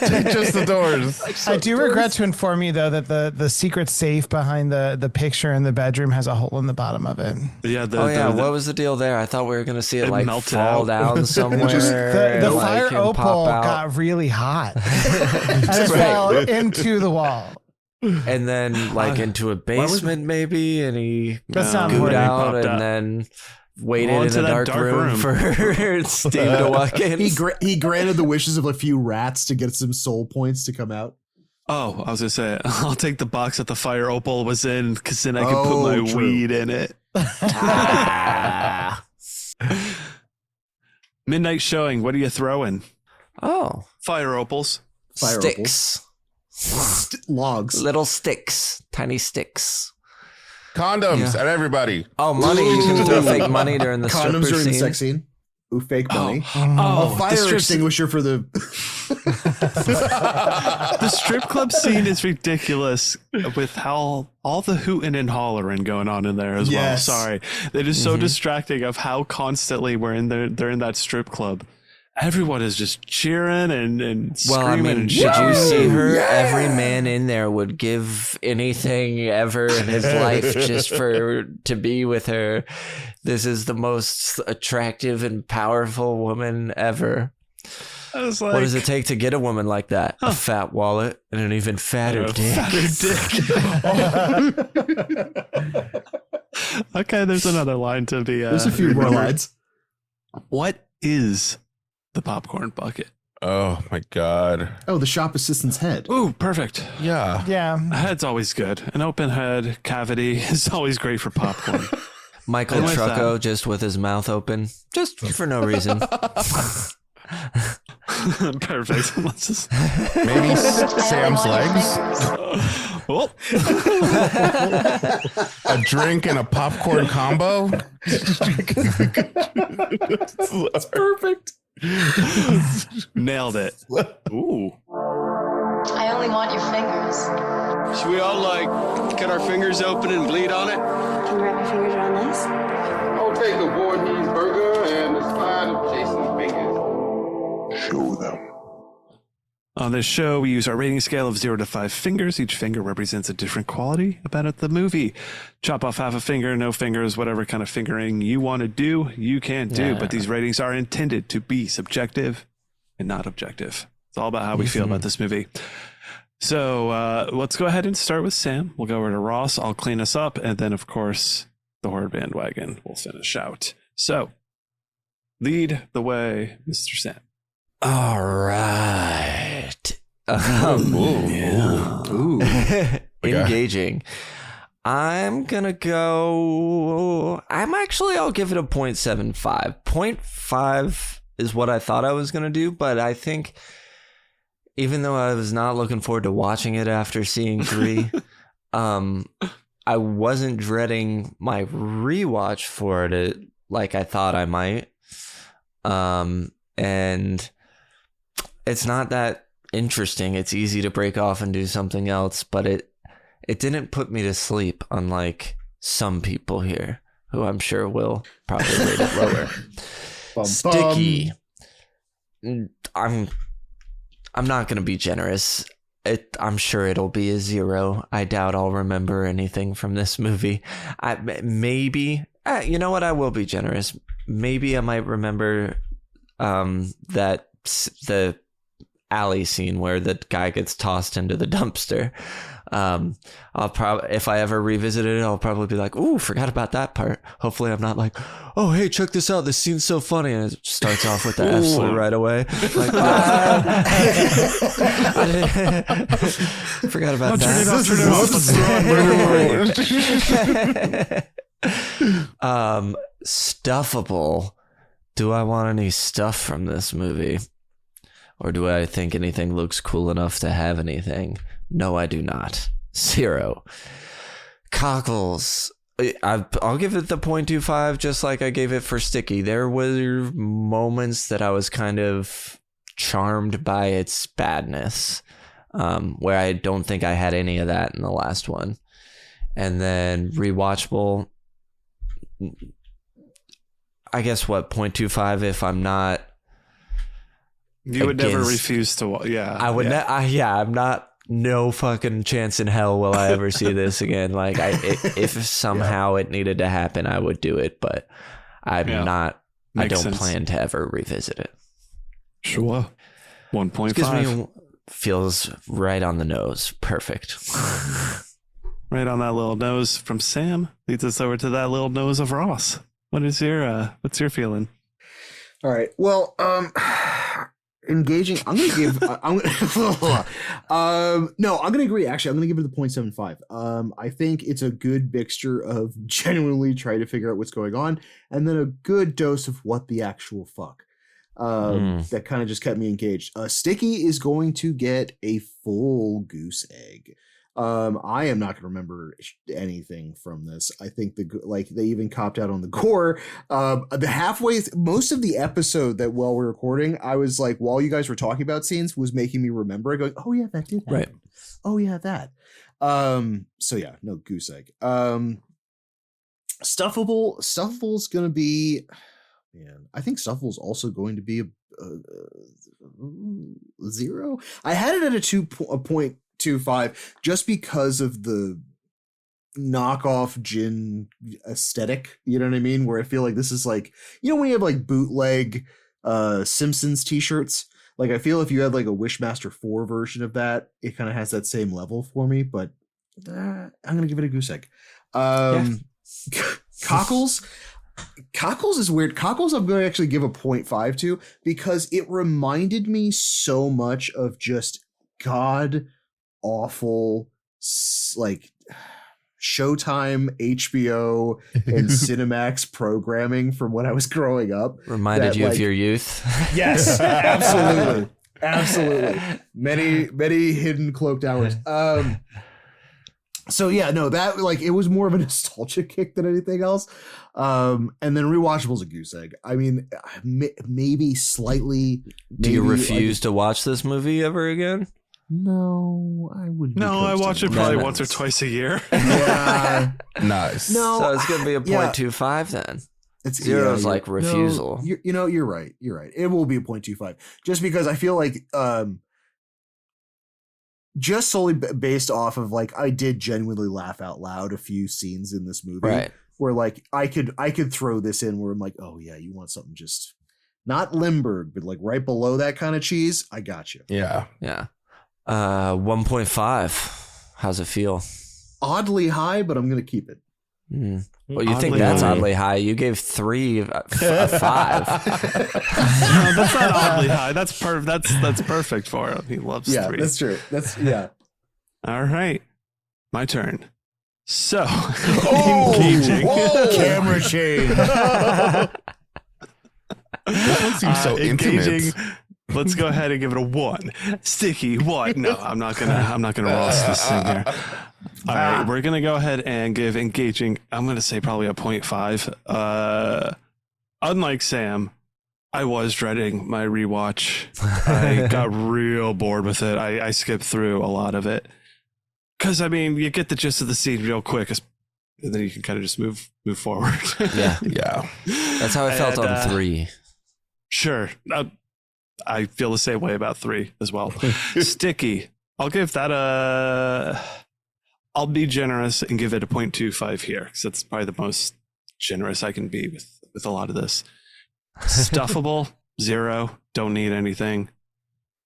S5: Take just the doors.
S7: I do regret to inform you though that the secret safe behind the picture in the bedroom has a hole in the bottom of it.
S2: Yeah.
S1: What was the deal there? I thought we were gonna see it like
S2: melted
S1: fall
S2: out.
S1: down somewhere.
S7: The
S1: like,
S7: fire
S1: and
S7: opal
S1: pop out.
S7: got really hot and it fell into the wall.
S1: And then like into a basement maybe, and he
S7: That's not
S1: gooed
S7: important.
S1: out
S2: Popped
S1: and
S2: out.
S1: then waited
S2: Into
S1: in a
S2: that
S1: dark room for Steve to walk in.
S3: He granted the wishes of a few rats to get some soul points to come out.
S2: Oh, I was gonna say I'll take the box that the fire opal was in because then I can put my
S3: true.
S2: weed in it. Midnight showing. What are you throwing?
S1: Oh,
S2: Fire opals.
S3: Fire
S1: sticks.
S3: Logs.
S1: Little sticks, tiny sticks.
S5: Condoms at everybody.
S1: Oh, money! You can throw fake money during the
S3: Condoms
S1: stripper
S3: during the
S1: scene.
S3: sex scene. Ooh, fake money.
S2: Oh,
S3: A fire extinguisher for the.
S2: The strip club scene is ridiculous with how all the hooting and hollering going on in there as
S3: Yes.
S2: well. Sorry, it is so distracting of how constantly they're in that strip club. Everyone is just cheering and screaming.
S1: Well, I mean,
S2: and
S1: did you
S2: shouting.
S1: see her? Every man in there would give anything ever in his life just to be with her. This is the most attractive and powerful woman ever.
S2: I was like,
S1: What does it take to get a woman like that? A fat wallet and an even fatter dick.
S2: Okay, there's another line to be.
S3: There's a few more
S2: remembered.
S3: lines.
S2: What is the popcorn bucket?
S5: Oh my God.
S3: Oh, the shop assistant's head.
S2: Ooh, perfect.
S5: Yeah.
S7: Yeah.
S2: A head's always good. An open head cavity is always great for popcorn.
S1: Michael
S2: And with
S1: Trucco just with his mouth open, just for no reason.
S2: Perfect. Let's just...
S5: Maybe Sam's legs.
S2: Oh.
S5: A drink and a popcorn combo.
S3: That's perfect.
S2: Nailed it. Ooh.
S8: I only want your fingers.
S9: Should we all, cut our fingers open and bleed on it?
S8: Can you wrap your fingers around this?
S5: I'll take a Voorhees burger and a side of Jason's fingers.
S6: Show them.
S2: On this show, we use our rating scale of 0 to 5 fingers. Each finger represents a different quality about the movie. Chop off half a finger, no fingers, whatever kind of fingering you want to do, you can do. But these ratings are intended to be subjective and not objective. It's all about how we feel about this movie. So let's go ahead and start with Sam. We'll go over to Ross. I'll clean us up. And then, of course, the Horror Bandwagon will finish out. So lead the way, Mr. Sam.
S1: All right.
S3: Ooh.
S1: Engaging. I'm going to go... I'll give it a 0.75. 0.5 is what I thought I was going to do, but I think even though I was not looking forward to watching it after seeing 3, I wasn't dreading my rewatch for it like I thought I might. And it's not that interesting. It's easy to break off and do something else, but it didn't put me to sleep, unlike some people here who I'm sure will probably rate it lower. Sticky. I'm not going to be generous. I'm sure it'll be a 0. I doubt I'll remember anything from this movie. Maybe, you know what? I will be generous. Maybe I might remember that the alley scene where the guy gets tossed into the dumpster. I'll probably, if I ever revisit it, I'll probably be like, "Ooh, forgot about that part." Hopefully, I'm not like, "Oh, hey, check this out. This scene's so funny," and it starts off with the F slur right away. Like, forgot about that. Stuffable. Do I want any stuff from this movie? Or do I think anything looks cool enough to have anything? No, I do not. 0. Cockles. I'll give it the 0.25 just like I gave it for Sticky. There were moments that I was kind of charmed by its badness, where I don't think I had any of that in the last one. And then rewatchable, I guess 0.25 if I'm not...
S2: You would never refuse to watch. Yeah.
S1: I would I'm not... No fucking chance in hell will I ever see this again. Like, if somehow it needed to happen, I would do it, but I'm not. Makes I don't sense. Plan to ever revisit it.
S2: Sure. 1.5
S1: feels right on the nose. Perfect.
S2: Right on that little nose from Sam leads us over to that little nose of Ross. What's your feeling?
S3: All right. Well, engaging. I'm gonna give. I'm gonna agree. Actually, I'm gonna give it the 0.75. I think it's a good mixture of genuinely trying to figure out what's going on, and then a good dose of what the actual fuck. That kind of just kept me engaged. Sticky is going to get a full goose egg. I am not going to remember anything from this. I think they even copped out on the gore. The halfway, most of the episode that while we're recording, I was like, while you guys were talking about scenes, was making me remember it, going, "Oh yeah, that did happen. Right. Oh yeah, that." So yeah, no goose egg. Stuffable is going to be, man. I think Stuffable is also going to be a 0. I had it at a 2.25 just because of the knockoff Djinn aesthetic, you know what I mean, where I feel like this is like, you know, when you have like bootleg Simpsons t-shirts, like I feel if you had like a Wishmaster 4 version of that, it kind of has that same level for me, but I'm gonna give it a goose egg. Cockles is weird. Cockles I'm going to actually give a 0.5 to, because it reminded me so much of just god awful, like, Showtime, HBO, and Cinemax programming from when I was growing up.
S1: Reminded you of your youth.
S3: Yes, absolutely. Absolutely. Many hidden cloaked hours. So yeah, no, that like it was more of a nostalgia kick than anything else. And then Rewatchable's a goose egg. I mean, maybe slightly.
S1: Do you refuse to watch this movie ever again?
S3: No, I would.
S2: No, I watch it probably once or twice a year.
S3: Yeah,
S5: nice.
S3: No,
S1: so it's gonna be a 0.25 then.
S3: It's
S1: zero's like refusal.
S3: No, you're right. You're right. It will be a 0.25 just because I feel like just solely based off of like I did genuinely laugh out loud a few scenes in this movie,
S1: right?
S3: Where like I could throw this in where I'm like, oh yeah, you want something just not Limburg, but like right below that kind of cheese. I got you.
S5: Yeah.
S1: 1.5. How's it feel?
S3: Oddly high, but I'm gonna keep it.
S1: Well, you think that's oddly high? You gave 3 a 5.
S2: No, that's not oddly high. That's perfect for him. He loves 3.
S3: Yeah, that's true.
S2: All right, my turn. So
S3: engaging. Camera change.
S5: This one seems so intimate.
S2: Let's go ahead and give it a 1. Sticky 1. No, I'm not gonna roast this thing here. All right, we're gonna go ahead and give engaging. I'm gonna say probably a 0.5. Unlike Sam, I was dreading my rewatch. I got real bored with it. I skipped through a lot of it because I mean you get the gist of the scene real quick, and then you can kind of just move forward.
S1: Yeah. That's how I felt on 3.
S2: Sure. I feel the same way about 3 as well. Sticky. I'll give that I'll be generous and give it a 0.25 here because that's probably the most generous I can be with a lot of this. Stuffable 0. Don't need anything.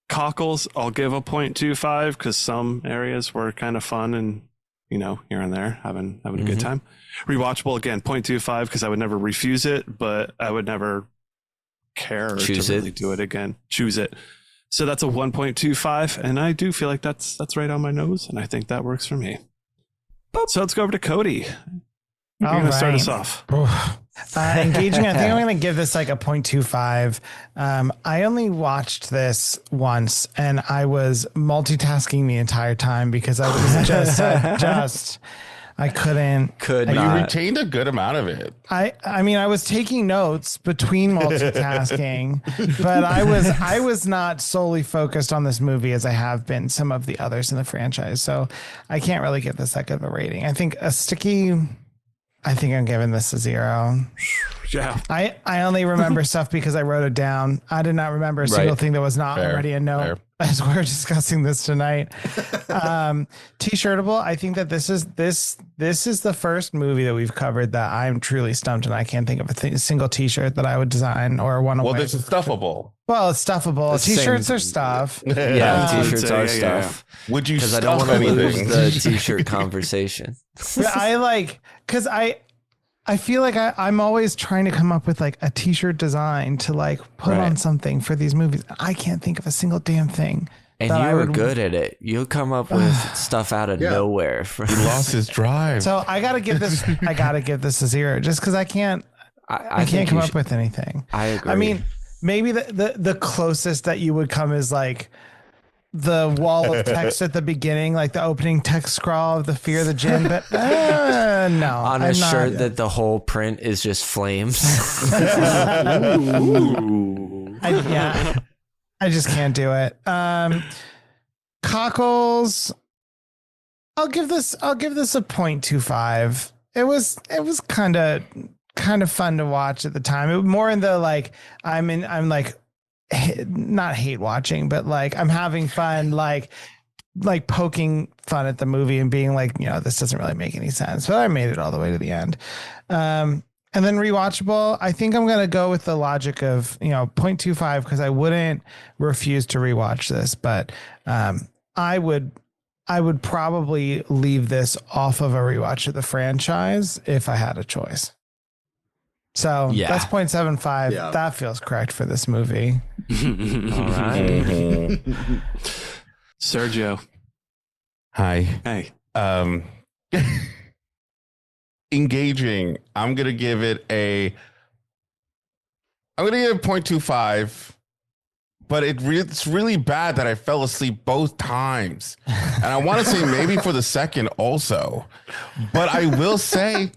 S2: Cockles. I'll give a 0.25 because some areas were kind of fun and here and there having a good time. Rewatchable again 0.25 because I would never refuse it, but I would never care to really do it again. Choose it. So that's a 1.25, and I do feel like that's right on my nose, and I think that works for me. So let's go over to Cody. You're going to start us off.
S7: Engaging. I think I'm going to give this like a 0.25. I only watched this once, and I was multitasking the entire time because I was I couldn't.
S5: You retained a good amount of it.
S7: I mean, I was taking notes between multitasking, but I was not solely focused on this movie as I have been some of the others in the franchise. So I can't really give this that good of a rating. I think I'm giving this a 0.
S2: Yeah.
S7: I only remember stuff because I wrote it down. I did not remember a single thing that was not already a note as we're discussing this tonight. T-shirtable. I think that this is the first movie that we've covered that I'm truly stumped and I can't think of a single T-shirt that I would design or want to wear.
S5: Well, this is stuffable.
S7: Well, it's stuffable. T-shirts are stuff.
S1: Yeah, T-shirts are stuff.
S5: Yeah. Would you?
S1: Because I don't want to lose the T-shirt conversation.
S7: Because I feel like I'm always trying to come up with like a T-shirt design to like put on something for these movies. I can't think of a single damn thing.
S1: And you were good at it. You'll come up with stuff out of nowhere.
S5: He lost his drive.
S7: So I gotta give this a 0 just because I can't come up with anything.
S1: I agree.
S7: I mean, maybe the closest that you would come is like the wall of text at the beginning, like the opening text scrawl of the Fear of the Djinn, but no.
S1: On a shirt that the whole print is just flames.
S7: I just can't do it. Cockles. I'll give this a 0.25. It was kind of fun to watch at the time. It was more in the like I'm like not hate watching, but like I'm having fun, like poking fun at the movie and being like, this doesn't really make any sense. But I made it all the way to the end. And then rewatchable, I think I'm going to go with the logic of, 0.25 because I wouldn't refuse to rewatch this, but I would probably leave this off of a rewatch of the franchise if I had a choice. So that's 0.75. Yeah. That feels correct for this movie.
S1: All right.
S2: Sergio.
S5: Hi.
S2: Hey.
S5: engaging. I'm gonna give it 0.25. But it's really bad that I fell asleep both times. And I want to say maybe for the second also. But I will say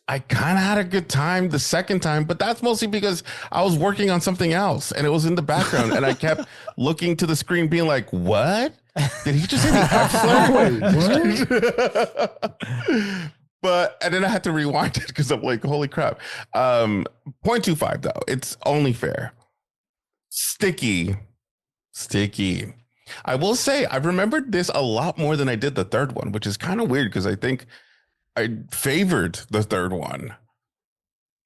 S5: I kind of had a good time the second time, but that's mostly because I was working on something else and it was in the background and I kept looking to the screen being like, what? Did he just say the F slur? But, and then I had to rewind it because I'm like, holy crap. 0.25 though. It's only fair. Sticky. I will say I remembered this a lot more than I did the third one, which is kind of weird because I think I favored the third one.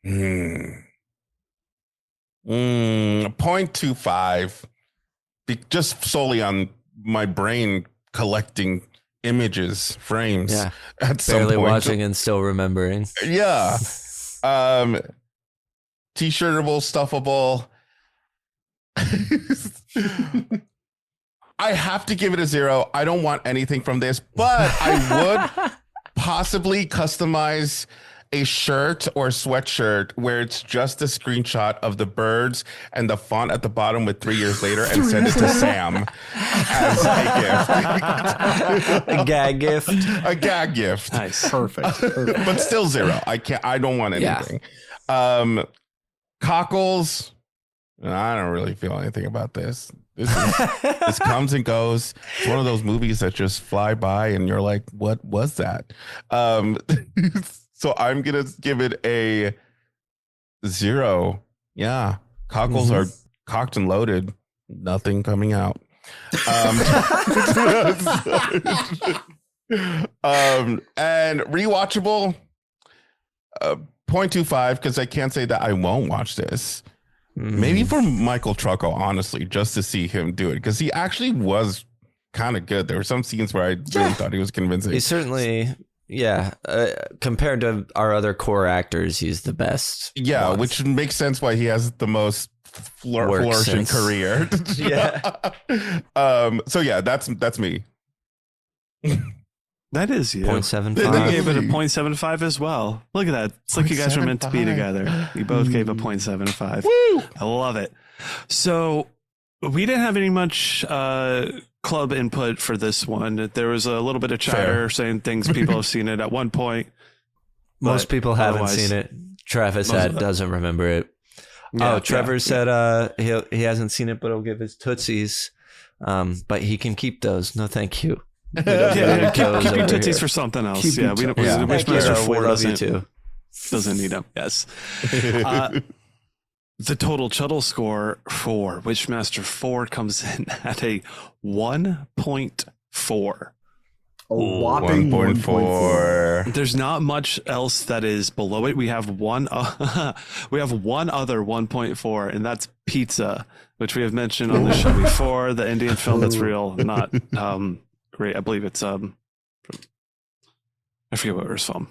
S5: 0.25. Just solely on my brain collecting images, frames.
S1: Yeah.
S5: At some
S1: Barely
S5: point.
S1: watching and still remembering.
S5: Yeah. T-shirtable, stuffable. I have to give it a 0. I don't want anything from this, but I would possibly customize a shirt or sweatshirt where it's just a screenshot of the birds and the font at the bottom with 3 years later and send it to Sam as a gift.
S1: A gag gift.
S5: A gag gift.
S2: Nice.
S3: Perfect.
S5: But still 0. I don't want anything. Cockles. I don't really feel anything about this. This comes and goes. It's one of those movies that just fly by and you're like, what was that? So I'm going to give it a 0. Yeah. Cockles are cocked and loaded. Nothing coming out. And rewatchable, 0.25, because I can't say that I won't watch this. Maybe for Michael Trucco, honestly, just to see him do it, because he actually was kind of good. There were some scenes where I really thought he was convincing.
S1: He certainly, compared to our other core actors, he's the best.
S5: Yeah,
S1: ones.
S5: which makes sense why he has the most flourishing career.
S1: Yeah.
S5: So yeah, that's me.
S2: That is you.
S1: 0.75.
S2: I gave it a 0.75 as well. Look at that. It's like you guys were meant to be together. You both gave a 0.75.
S5: Woo!
S2: I love it. So we didn't have any much club input for this one. There was a little bit of chatter saying things people have seen it at one point.
S1: Most people haven't seen it. Travis doesn't remember it.
S2: Yeah,
S1: Trevor said he hasn't seen it, but he'll give his Tootsies. But he can keep those. No, thank you.
S2: Keep your Tootsies for something else. We don't. Wishmaster 4 doesn't need them. Yes. The total Chuddle score for Wishmaster 4 comes in at a 1.4.
S3: A whopping 1.4.
S2: There's not much else that is below it. We have one other 1.4, and that's Pizza, which we have mentioned on the show before. The Indian film that's real, not great. I believe it's I forget what it was from.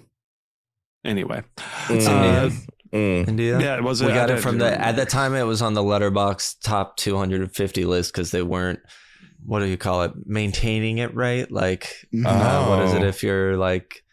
S2: Anyway,
S1: India.
S2: Yeah, it was.
S1: We got it from at the time it was on the Letterboxd top 250 list because they weren't. What do you call it? Maintaining it right? Like, what is it if you're like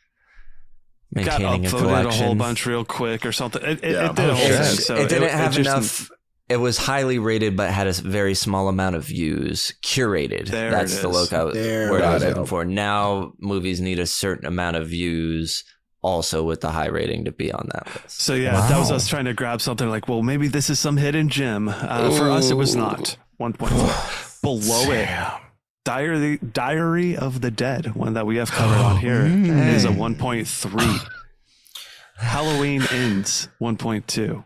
S1: maintaining a collection?
S2: A whole bunch real quick or something. It did a whole thing. So
S1: it didn't have enough. It was highly rated, but had a very small amount of views. Curated. That's the look word I was looking for. Now movies need a certain amount of views also with the high rating to be on that list.
S2: So that was us trying to grab something like, well, maybe this is some hidden gem. For us, it was not. 1.4. Below it, Diary of the Dead, one that we have covered on here, is a 1.3. Halloween Ends, 1.2.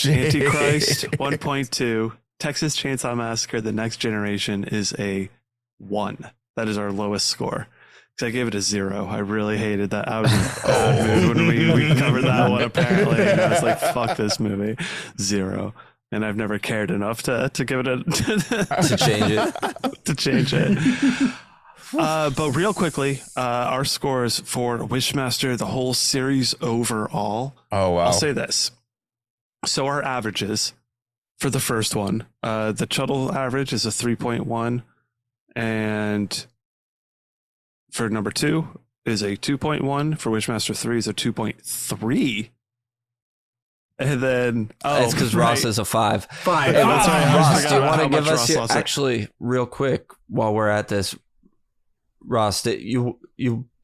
S2: Antichrist, 1.2. Texas Chainsaw Massacre, The Next Generation is a 1. That is our lowest score. Because I gave it a 0. I really hated that. I was in a bad mood when we covered that one, apparently. And I was like, fuck this movie. 0. And I've never cared enough to give it
S1: to change it.
S2: To change it. But real quickly, our scores for Wishmaster, the whole series overall.
S5: Oh, wow.
S2: I'll say this. So our averages for the first one, the Chuddle average is a 3.1. And for number 2, is a 2.1. For Wishmaster 3 is a 2.3. And then
S1: it's because Ross is a 5.
S3: 5.
S2: Yeah, that's right. I
S1: Ross,
S2: forgot
S1: do you
S2: about
S1: want
S2: how
S1: to give
S2: much
S1: us
S2: Ross
S1: your,
S2: lost it.
S1: actually real quick while we're at this, Ross? You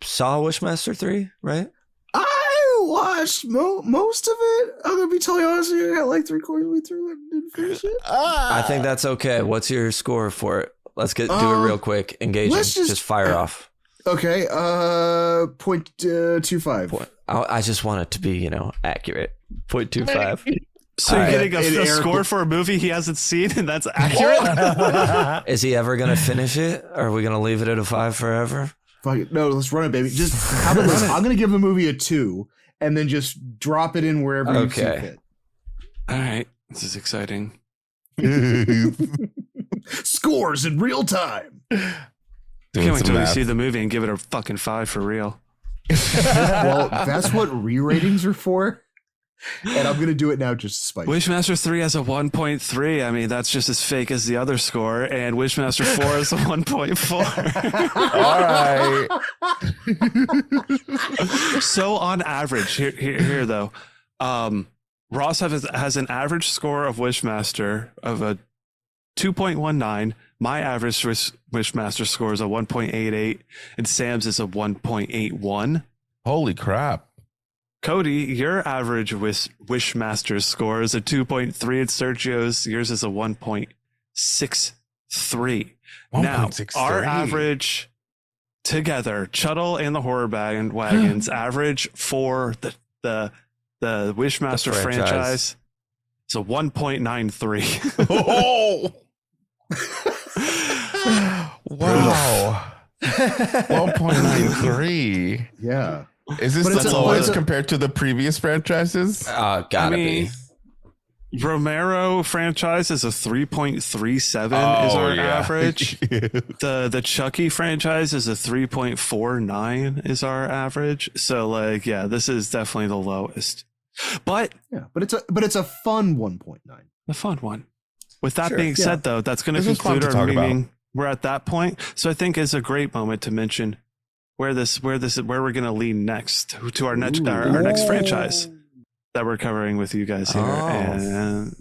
S1: saw Wishmaster 3, right?
S3: I watched most of it. I'm gonna be totally honest with you. I got like 3/4 way through it and didn't finish it.
S1: I think that's okay. What's your score for it? Let's do it real quick. Engaging.
S3: let's
S1: Just fire off.
S3: Okay. 0.25.
S1: I just want it to be, accurate. 0.25.
S2: So you're getting
S3: And
S2: a
S3: Eric
S2: score for a movie he hasn't seen, and that's accurate?
S1: Is he ever going to finish it? Or are we going to leave it at a 5 forever?
S3: Fuck it. No, let's run it, baby. Just how about this? I'm gonna give the movie a 2, and then just drop it in wherever you see fit.
S2: All right. This is exciting.
S3: Scores in real time.
S2: Can't wait till we see the movie and give it a fucking 5 for real.
S3: Well, that's what re-ratings are for. And I'm gonna do it now just to spite you.
S2: Wishmaster 3 has a 1.3. I mean, that's just as fake as the other score. And Wishmaster 4 is a 1.4.
S5: All right.
S2: So on average, here though, Ross has an average score of Wishmaster of a 2.19. My average Wishmaster score is a 1.88, and Sam's is a 1.81.
S5: Holy crap.
S2: Cody, your average Wishmaster score is a 2.3, and Sergio's, yours is a 1.63. Now, our average together, Chuddle and the Horror Bandwagon's average for the Wishmaster franchise is a 1.93.
S5: Oh! Wow. 1.93.
S3: Yeah.
S5: Is this the lowest compared to the previous franchises?
S1: Gotta be.
S2: Romero franchise is a 3.37 is our average. The Chucky franchise is a 3.49 is our average. So this is definitely the lowest. But
S3: it's a fun 1.9.
S2: A fun one. With that being said, though, that's going to conclude our meeting. We're at that point. So I think it's a great moment to mention where we're going to lean next to our next franchise that we're covering with you guys here. And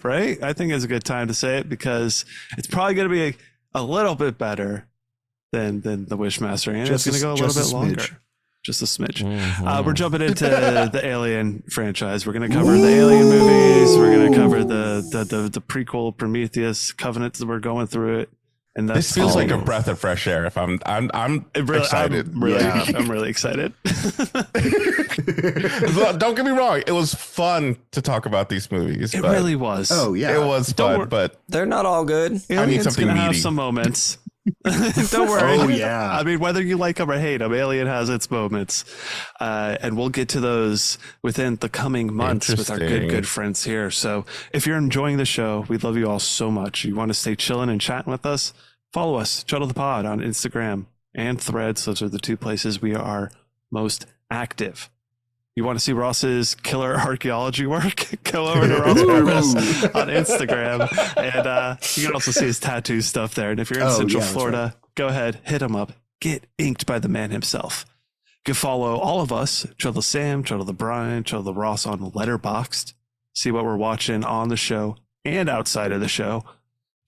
S2: right. I think it's a good time to say it because it's probably going to be a little bit better than the Wishmaster, and it's going to go a little bit longer. Just a smidge.
S1: Mm-hmm.
S2: We're jumping into the Alien franchise. We're going to cover the Alien movies. We're going to cover the prequel Prometheus Covenant. We're going through it. And
S5: this feels like a breath of fresh air. If I'm excited.
S2: I'm really excited.
S5: Don't get me wrong. It was fun to talk about these movies.
S2: It really was.
S3: Oh yeah,
S5: it was fun, but
S1: they're not all good.
S2: I need something meaty. Have some moments. Don't worry.
S3: Oh yeah.
S2: I mean, whether you like them or hate them, Alien has its moments, and we'll get to those within the coming months with our good friends here. So if you're enjoying the show, we love you all so much. You want to stay chilling and chatting with us? Follow us, Chuddle the Pod, on Instagram and Threads. Those are the two places we are most active. You want to see Ross's killer archaeology work? Go over to Ross Purvis on Instagram. And you can also see his tattoo stuff there. And if you're in Central Florida, go ahead, hit him up. Get inked by the man himself. You can follow all of us, Chuddle Sam, Chuddle the Brian, Chuddle the Ross on Letterboxd. See what we're watching on the show and outside of the show.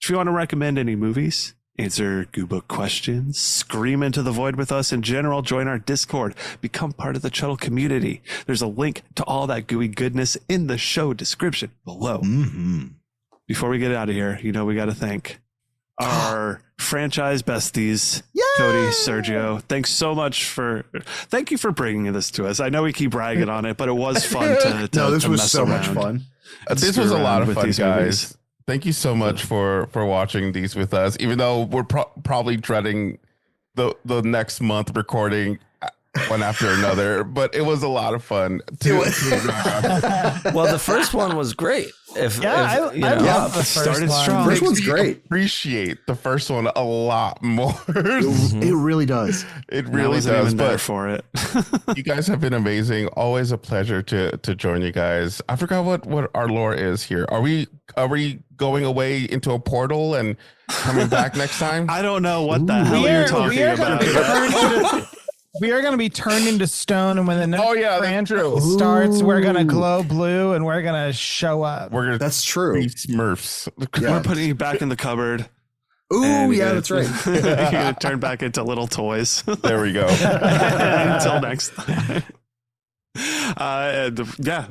S2: If you want to recommend any movies, answer Google questions, scream into the void with us in general, join our Discord, become part of the Chuddle community. There's a link to all that gooey goodness in the show description below.
S3: Mm-hmm.
S2: Before we get out of here, we got to thank our franchise besties, Cody, Sergio. Thanks so much thank you for bringing this to us. I know we keep bragging on it, but it was fun to
S3: no, this
S2: to
S3: was
S2: mess
S3: so
S2: around.
S3: much fun.
S5: This was a lot of fun, guys.
S2: Movies.
S5: Thank you so much for watching these with us, even though we're probably dreading the next month recording one after another, but it was a lot of fun.
S1: Well, the first one was great.
S7: I love the
S2: started
S7: first
S2: strong.
S7: one.
S3: First one's great.
S5: Appreciate the first one a lot more.
S3: It really does.
S5: It really does.
S2: Even there
S5: but
S2: for it.
S5: you guys have been amazing. Always a pleasure to join you guys. I forgot what our lore is here. Are we going away into a portal and coming back next time?
S2: I don't know what the hell you're talking about.
S7: We are going to be turned into stone, and when the next
S5: true.
S7: starts, we're going to glow blue, and we're going to show up.
S3: That's true.
S5: Smurfs.
S3: Yeah.
S2: We're putting you back in the cupboard.
S3: Ooh, yeah, that's right.
S2: You're going to turn back into little toys.
S5: There we go.
S2: Until next time.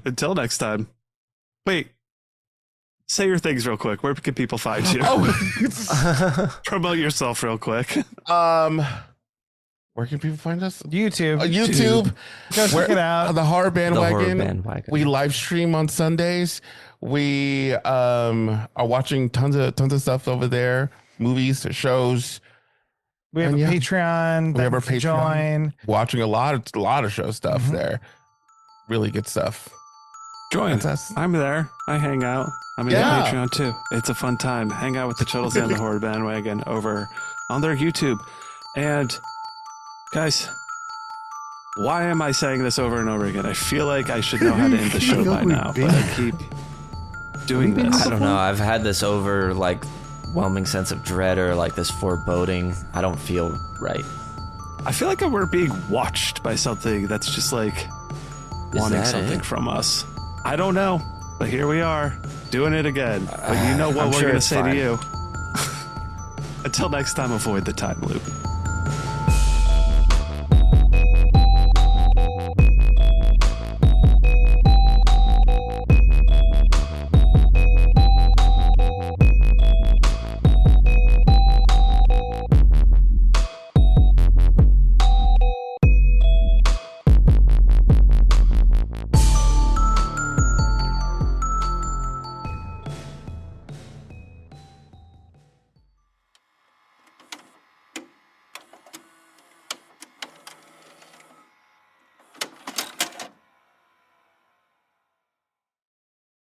S2: Until next time. Wait. Say your things real quick. Where can people find you? Promote yourself real quick.
S5: Where can people find us?
S7: YouTube.
S5: YouTube.
S7: Go check it out.
S5: The Horror Bandwagon.
S1: The Horror Bandwagon.
S5: We live stream on Sundays. We are watching tons of stuff over there. Movies, shows.
S7: We have a Patreon.
S5: We have our Patreon.
S7: Join.
S5: Watching a lot of show stuff there. Really good stuff.
S2: Join.
S5: That's us.
S2: I'm there. I hang out. I'm in the Patreon too. It's a fun time. Hang out with the Chuddles and the Horror Bandwagon over on their YouTube. And guys, why am I saying this over and over again? I feel like I should know how to end the show by now, but I keep doing this.
S1: I don't know. I've had this overwhelming sense of dread or like this foreboding. I don't feel right.
S2: I feel like we're being watched by something that's just like wanting something from us. I don't know, but here we are doing it again. But you know what we're going to say to you. Until next time, avoid the time loop.